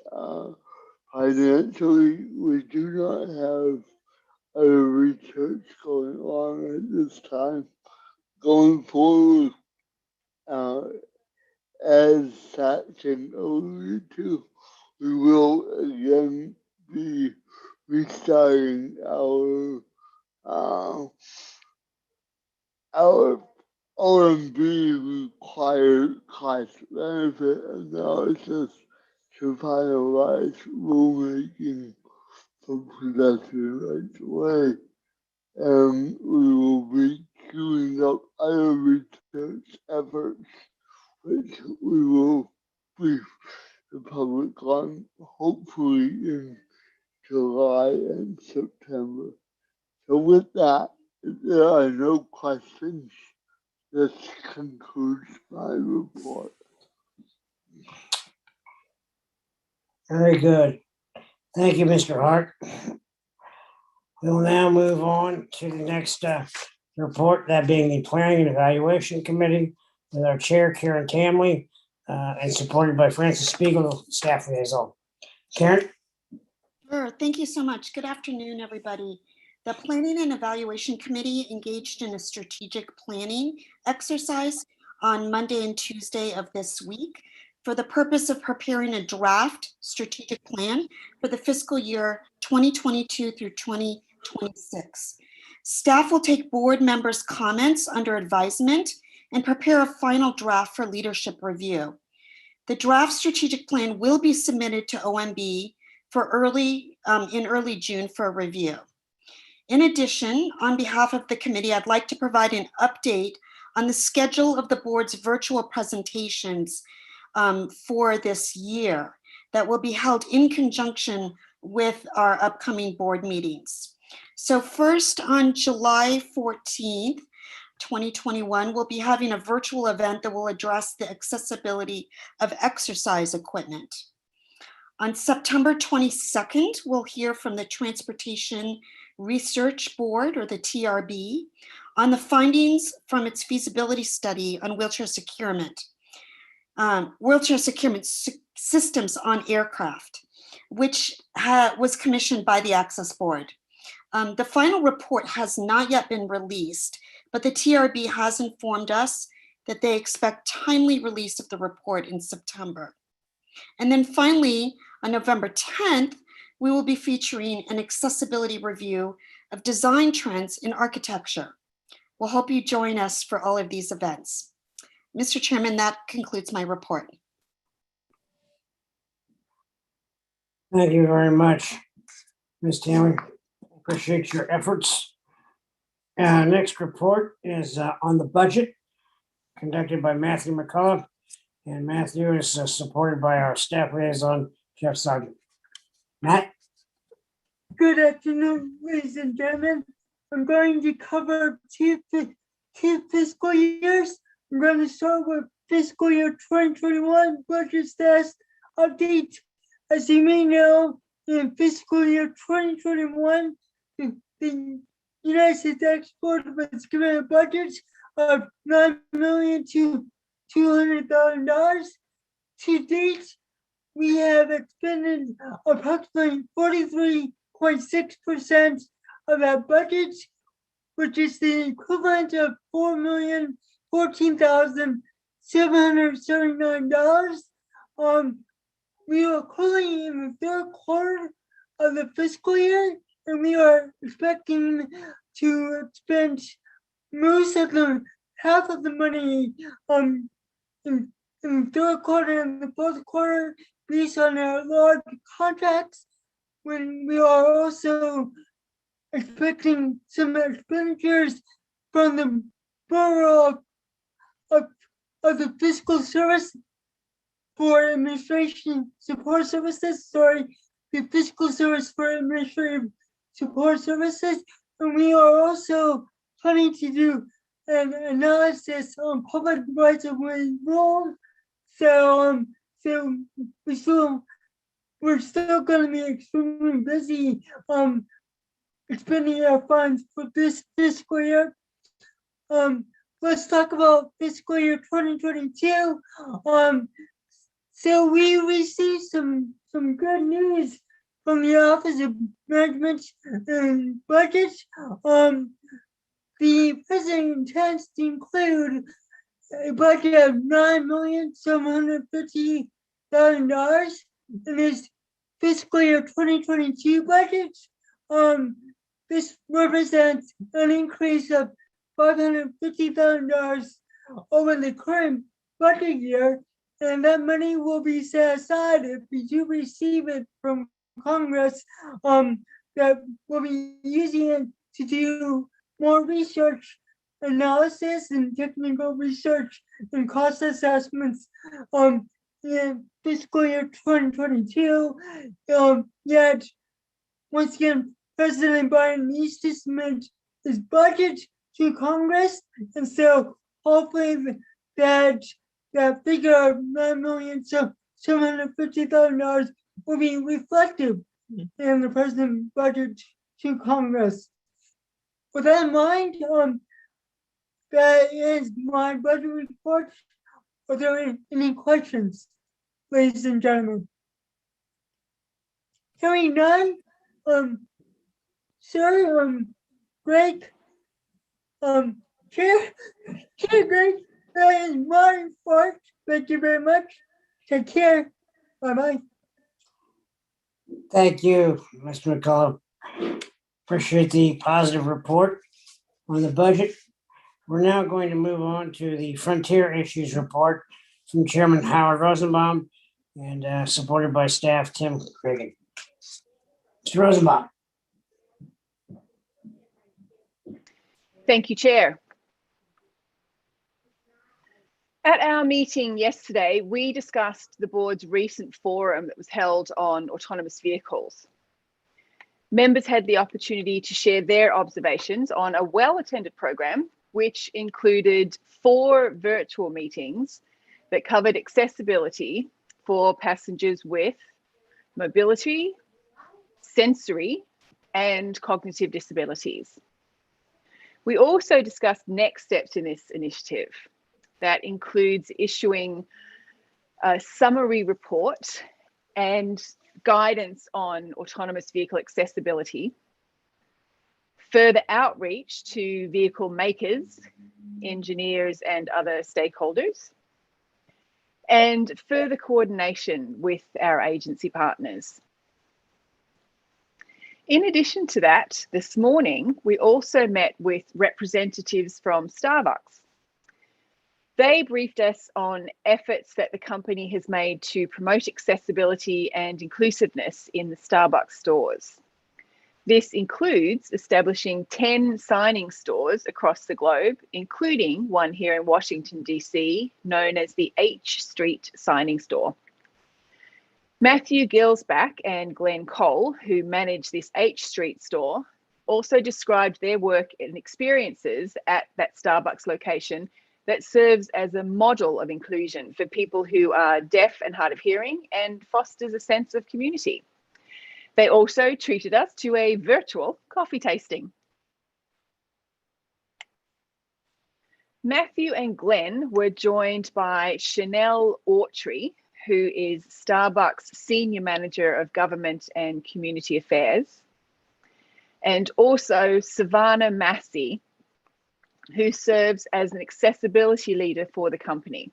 financially, we do not have other research going on at this time. Going forward, as Saxon alluded to, we will again be restarting our OMB required cost benefit analysis to finalize rulemaking for production rights away. And we will be queuing up other research efforts, which we will brief the public on hopefully in July and September. So with that, if there are no questions, this concludes my report. Very good. Thank you, Mr. Hart. We will now move on to the next report, that being the Planning and Evaluation Committee, with our chair, Karen Tamley, and supported by Francis Spiegel, staff liaison. Karen? Sure. Thank you so much. Good afternoon, everybody. The Planning and Evaluation Committee engaged in a strategic planning exercise on Monday and Tuesday of this week for the purpose of preparing a draft strategic plan for the fiscal year 2022 through 2026. Staff will take board members' comments under advisement and prepare a final draft for leadership review. The draft strategic plan will be submitted to OMB for in early June for review. In addition, on behalf of the committee, I'd like to provide an update on the schedule of the board's virtual presentations for this year that will be held in conjunction with our upcoming board meetings. So first, on July 14th, 2021, we'll be having a virtual event that will address the accessibility of exercise equipment. On September 22nd, we'll hear from the Transportation Research Board, or the TRB, on the findings from its feasibility study on wheelchair securement systems on aircraft, which was commissioned by the Access Board. The final report has not yet been released, but the TRB has informed us that they expect timely release of the report in September. And then finally, on November 10th, we will be featuring an accessibility review of design trends in architecture. We'll hope you join us for all of these events. Mr. Chairman, that concludes my report. Thank you very much, Ms. Tamley. Appreciate your efforts. Next report is on the budget, conducted by Matthew McCullough, and Matthew is supported by our staff liaison, Jeff Sargent. Matt? Good afternoon, ladies and gentlemen. I'm going to cover two fiscal years. I'm going to start with fiscal year 2021 budget status update. As you may know, in fiscal year 2021, the United States Export was given a budget of $9,200,000. To date, we have expended approximately 43.6% of our budget, which is the equivalent of $4,014,779. We are currently in the third quarter of the fiscal year, and we are expecting to spend most of the half of the money in the third quarter and the fourth quarter based on our large contracts, when we are also expecting some expenditures from the Bureau of the Fiscal Service for Administration Support Services, the Fiscal Service for Administrative Support Services, and we are also planning to do an analysis on public rights of way rules. So we're still going to be extremely busy expending our funds for this fiscal year. Let's talk about fiscal year 2022. So we received some good news from the Office of Management and Budget. The president intends to include a budget of $9,750,000 in his fiscal year 2022 budget. This represents an increase of $550,000 over the current budget year, and that money will be set aside if we do receive it from Congress. That will be using it to do more research, analysis, and technical research and cost assessments in fiscal year 2022. Yet, once again, President Biden needs to submit his budget to Congress, and so hopefully that figure of $9,750,000 will be reflected in the president's budget to Congress. With that in mind, that is my budget report. Are there any questions, ladies and gentlemen? Hearing none, sir, Greg, Chair Greg, that is my report. Thank you very much. Take care. Bye-bye. Thank you, Mr. McCullough. Appreciate the positive report on the budget. We're now going to move on to the Frontier Issues Report from Chairman Howard Rosenbaum and supported by staff Tim Cregan. Mr. Rosenbaum. Thank you, Chair. At our meeting yesterday, we discussed the board's recent forum that was held on autonomous vehicles. Members had the opportunity to share their observations on a well-attended program, which included 4 virtual meetings that covered accessibility for passengers with mobility, sensory, and cognitive disabilities. We also discussed next steps in this initiative. That includes issuing a summary report and guidance on autonomous vehicle accessibility, further outreach to vehicle makers, engineers, and other stakeholders, and further coordination with our agency partners. In addition to that, this morning, we also met with representatives from Starbucks. They briefed us on efforts that the company has made to promote accessibility and inclusiveness in the Starbucks stores. This includes establishing 10 signing stores across the globe, including one here in Washington, DC, known as the H Street Signing Store. Matthew Gilsback and Glenn Cole, who manage this H Street store, also described their work and experiences at that Starbucks location that serves as a model of inclusion for people who are deaf and hard of hearing and fosters a sense of community. They also treated us to a virtual coffee tasting. Matthew and Glenn were joined by Chanel Autry, who is Starbucks Senior Manager of Government and Community Affairs, and also Savannah Massey, who serves as an accessibility leader for the company.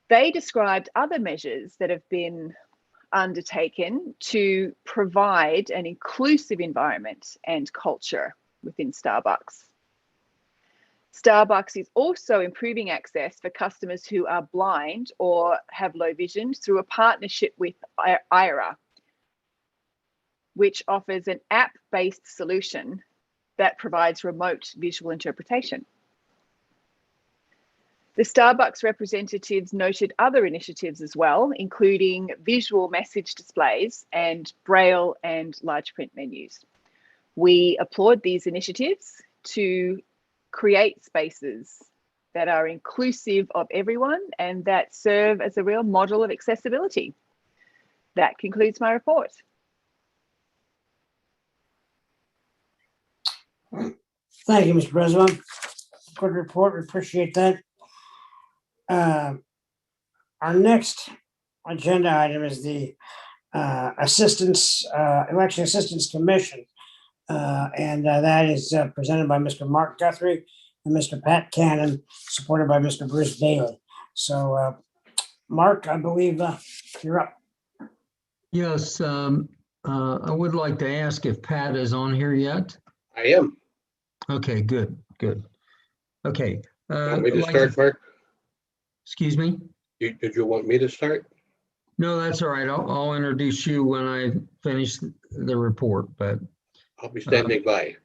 They described other measures that have been undertaken to provide an inclusive environment and culture within Starbucks. Starbucks is also improving access for customers who are blind or have low vision through a partnership with IRA, which offers an app-based solution that provides remote visual interpretation. The Starbucks representatives noted other initiatives as well, including visual message displays and braille and large print menus. We applaud these initiatives to create spaces that are inclusive of everyone and that serve as a real model of accessibility. That concludes my report. Thank you, Mr. President. Good report. We appreciate that. Our next agenda item is the Election Assistance Commission. And that is presented by Mr. Mark Guthrie and Mr. Pat Cannon, supported by Mr. Bruce Bailey. So, Mark, I believe you're up. Yes, I would like to ask if Pat is on here yet. I am. Okay, good. Okay. Want me to start, Mark? Excuse me? Did you want me to start? No, that's all right. I'll introduce you when I finish the report, but I'll be standing by.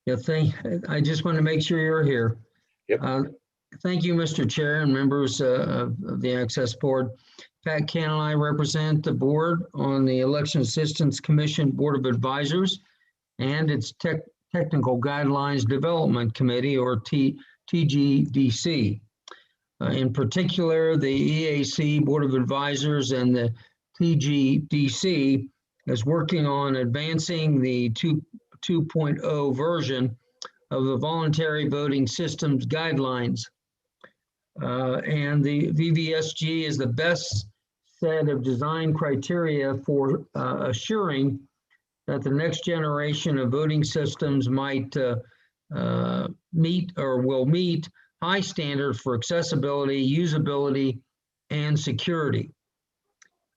Yeah, I just want to make sure you're here. Yep. Thank you, Mr. Chair and members of the Access Board. Pat Cannon and I represent the board on the Election Assistance Commission Board of Advisors and its Technical Guidelines Development Committee, or TGDC. In particular, the EAC Board of Advisors and the TGDC is working on advancing the 2.0 version of the voluntary voting systems guidelines. And the VVSG is the best set of design criteria for assuring that the next generation of voting systems might meet or will meet high standards for accessibility, usability, and security.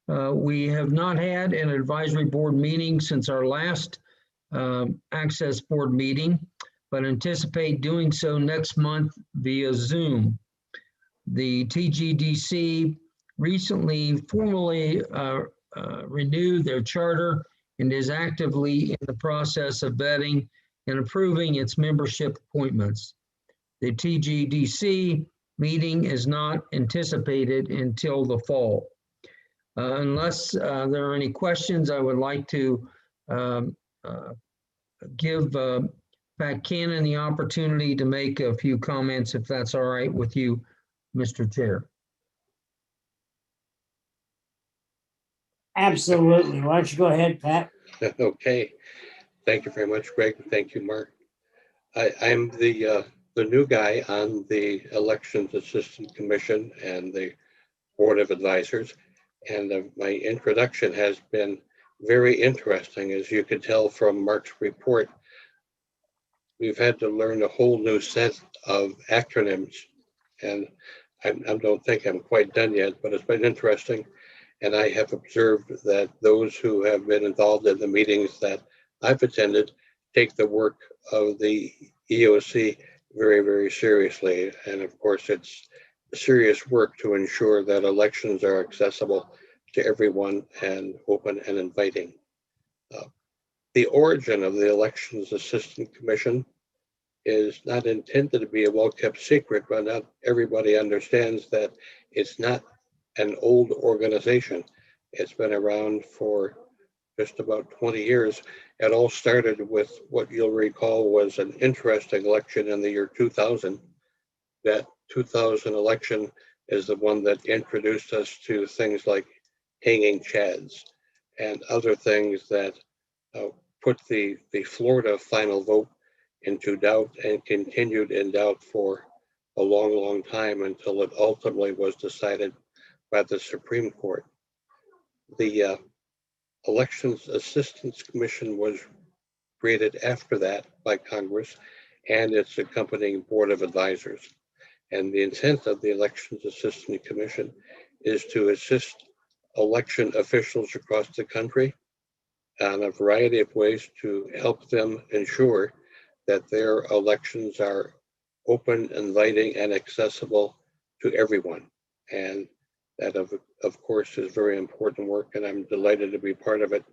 We have not had an advisory board meeting since our last Access Board meeting, but anticipate doing so next month via Zoom. The TGDC recently formally renewed their charter and is actively in the process of vetting and approving its membership appointments. The TGDC meeting is not anticipated until the fall. Unless there are any questions, I would like to give Pat Cannon the opportunity to make a few comments, if that's all right with you, Mr. Chair. Absolutely. Why don't you go ahead, Pat? Okay. Thank you very much, Greg. Thank you, Mark. I'm the new guy on the Elections Assistance Commission and the Board of Advisors. And my introduction has been very interesting. As you could tell from Mark's report, we've had to learn a whole new set of acronyms. And I don't think I'm quite done yet, but it's been interesting. And I have observed that those who have been involved in the meetings that I've attended take the work of the EOC very, very seriously. And of course, it's serious work to ensure that elections are accessible to everyone and open and inviting. The origin of the Elections Assistance Commission is not intended to be a well-kept secret, but not everybody understands that it's not an old organization. It's been around for just about 20 years. It all started with what you'll recall was an interesting election in the year 2000. That 2000 election is the one that introduced us to things like hanging chads and other things that put the Florida final vote into doubt and continued in doubt for a long, long time until it ultimately was decided by the Supreme Court. The Elections Assistance Commission was created after that by Congress and its accompanying Board of Advisors. And the intent of the Elections Assistance Commission is to assist election officials across the country on a variety of ways to help them ensure that their elections are open, inviting, and accessible to everyone. And that, of course, is very important work, and I'm delighted to be part of it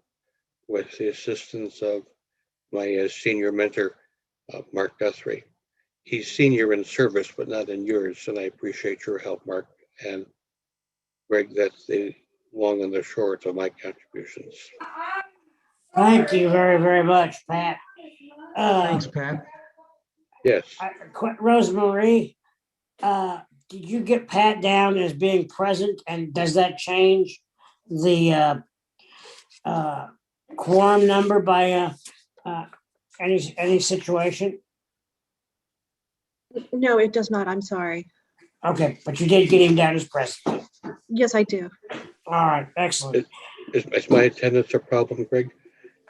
with the assistance of my senior mentor, Mark Guthrie. He's senior in service, but not in yours, and I appreciate your help, Mark. And Greg, that's the long and the short of my contributions. Thank you very, very much, Pat. Thanks, Pat. Yes. Rosemarie, did you get Pat down as being present, and does that change the quorum number by any situation? No, it does not. I'm sorry. Okay, but you did get him down as present. Yes, I do. All right, excellent. Is my attendance a problem, Greg?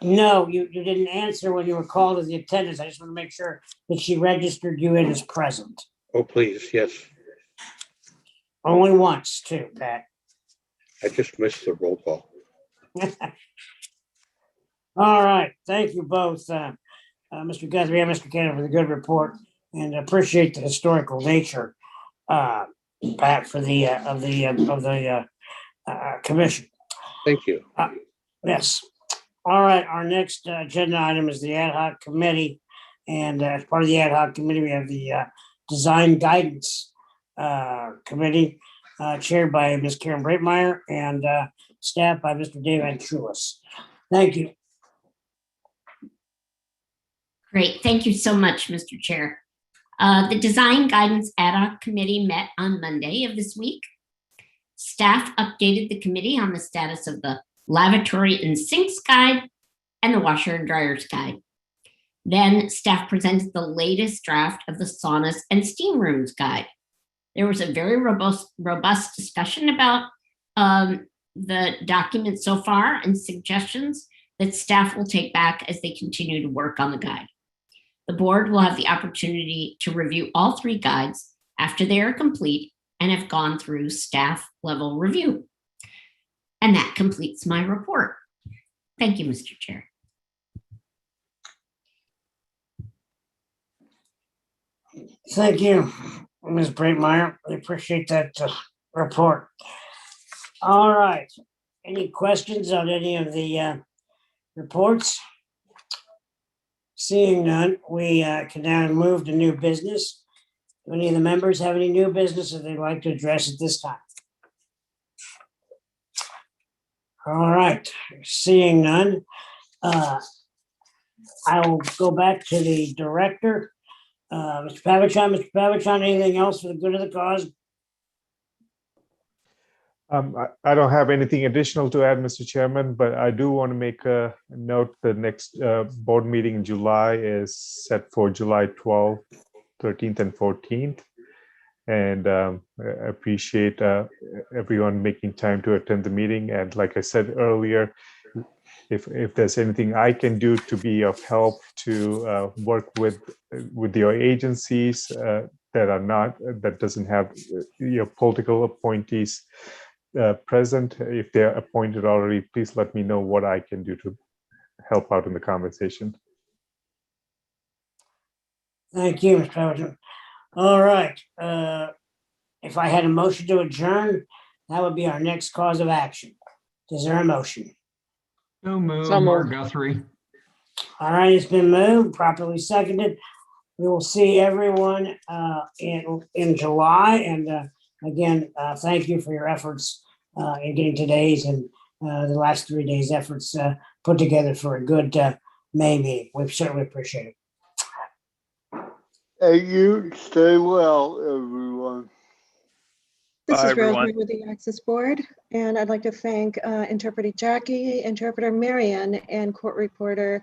No, you didn't answer when you were called as the attendance. I just want to make sure that she registered you in as present. Oh, please, yes. Only once, too, Pat. I just missed the roll call. All right, thank you both, Mr. Guthrie and Mr. Cannon, for the good report, and appreciate the historical nature, Pat, for the commission. Thank you. Yes. All right, our next agenda item is the ad hoc committee, and as part of the ad hoc committee, we have the design guidance committee chaired by Ms. Karen Breitmeyer and staffed by Mr. Dave Anchulis. Thank you. Great. Thank you so much, Mr. Chair. The Design Guidance Ad hoc Committee met on Monday of this week. Staff updated the committee on the status of the lavatory and sinks guide and the washer and dryers guide. Then staff presented the latest draft of the saunas and steam rooms guide. There was a very robust discussion about the document so far and suggestions that staff will take back as they continue to work on the guide. The board will have the opportunity to review all three guides after they are complete and have gone through staff level review. And that completes my report. Thank you, Mr. Chair. Thank you, Ms. Breitmeyer. I appreciate that report. All right. Any questions on any of the reports? Seeing none, we can now move to new business. Do any of the members have any new business that they'd like to address at this time? All right, seeing none, I will go back to the director. Mr. Pavachon, anything else for the good of the cause? I don't have anything additional to add, Mr. Chairman, but I do want to make a note. The next board meeting in July is set for July 12th, 13th, and 14th. And I appreciate everyone making time to attend the meeting. And like I said earlier, if there's anything I can do to be of help to work with your agencies that doesn't have your political appointees present, if they're appointed already, please let me know what I can do to help out in the conversation. Thank you, Mr. Pavachon. All right. If I had a motion to adjourn, that would be our next cause of action. Is there a motion? So moved, Mark Guthrie. All right, it's been moved, properly seconded. We will see everyone in July. And again, thank you for your efforts in getting today's and the last 3 days' efforts put together for a good May meeting. We certainly appreciate it. Thank you. Stay well, everyone. This Bye, is everyone. Rosemary with the Access Board, and I'd like to thank Interpreter Jackie, Interpreter Marion, and Court Reporter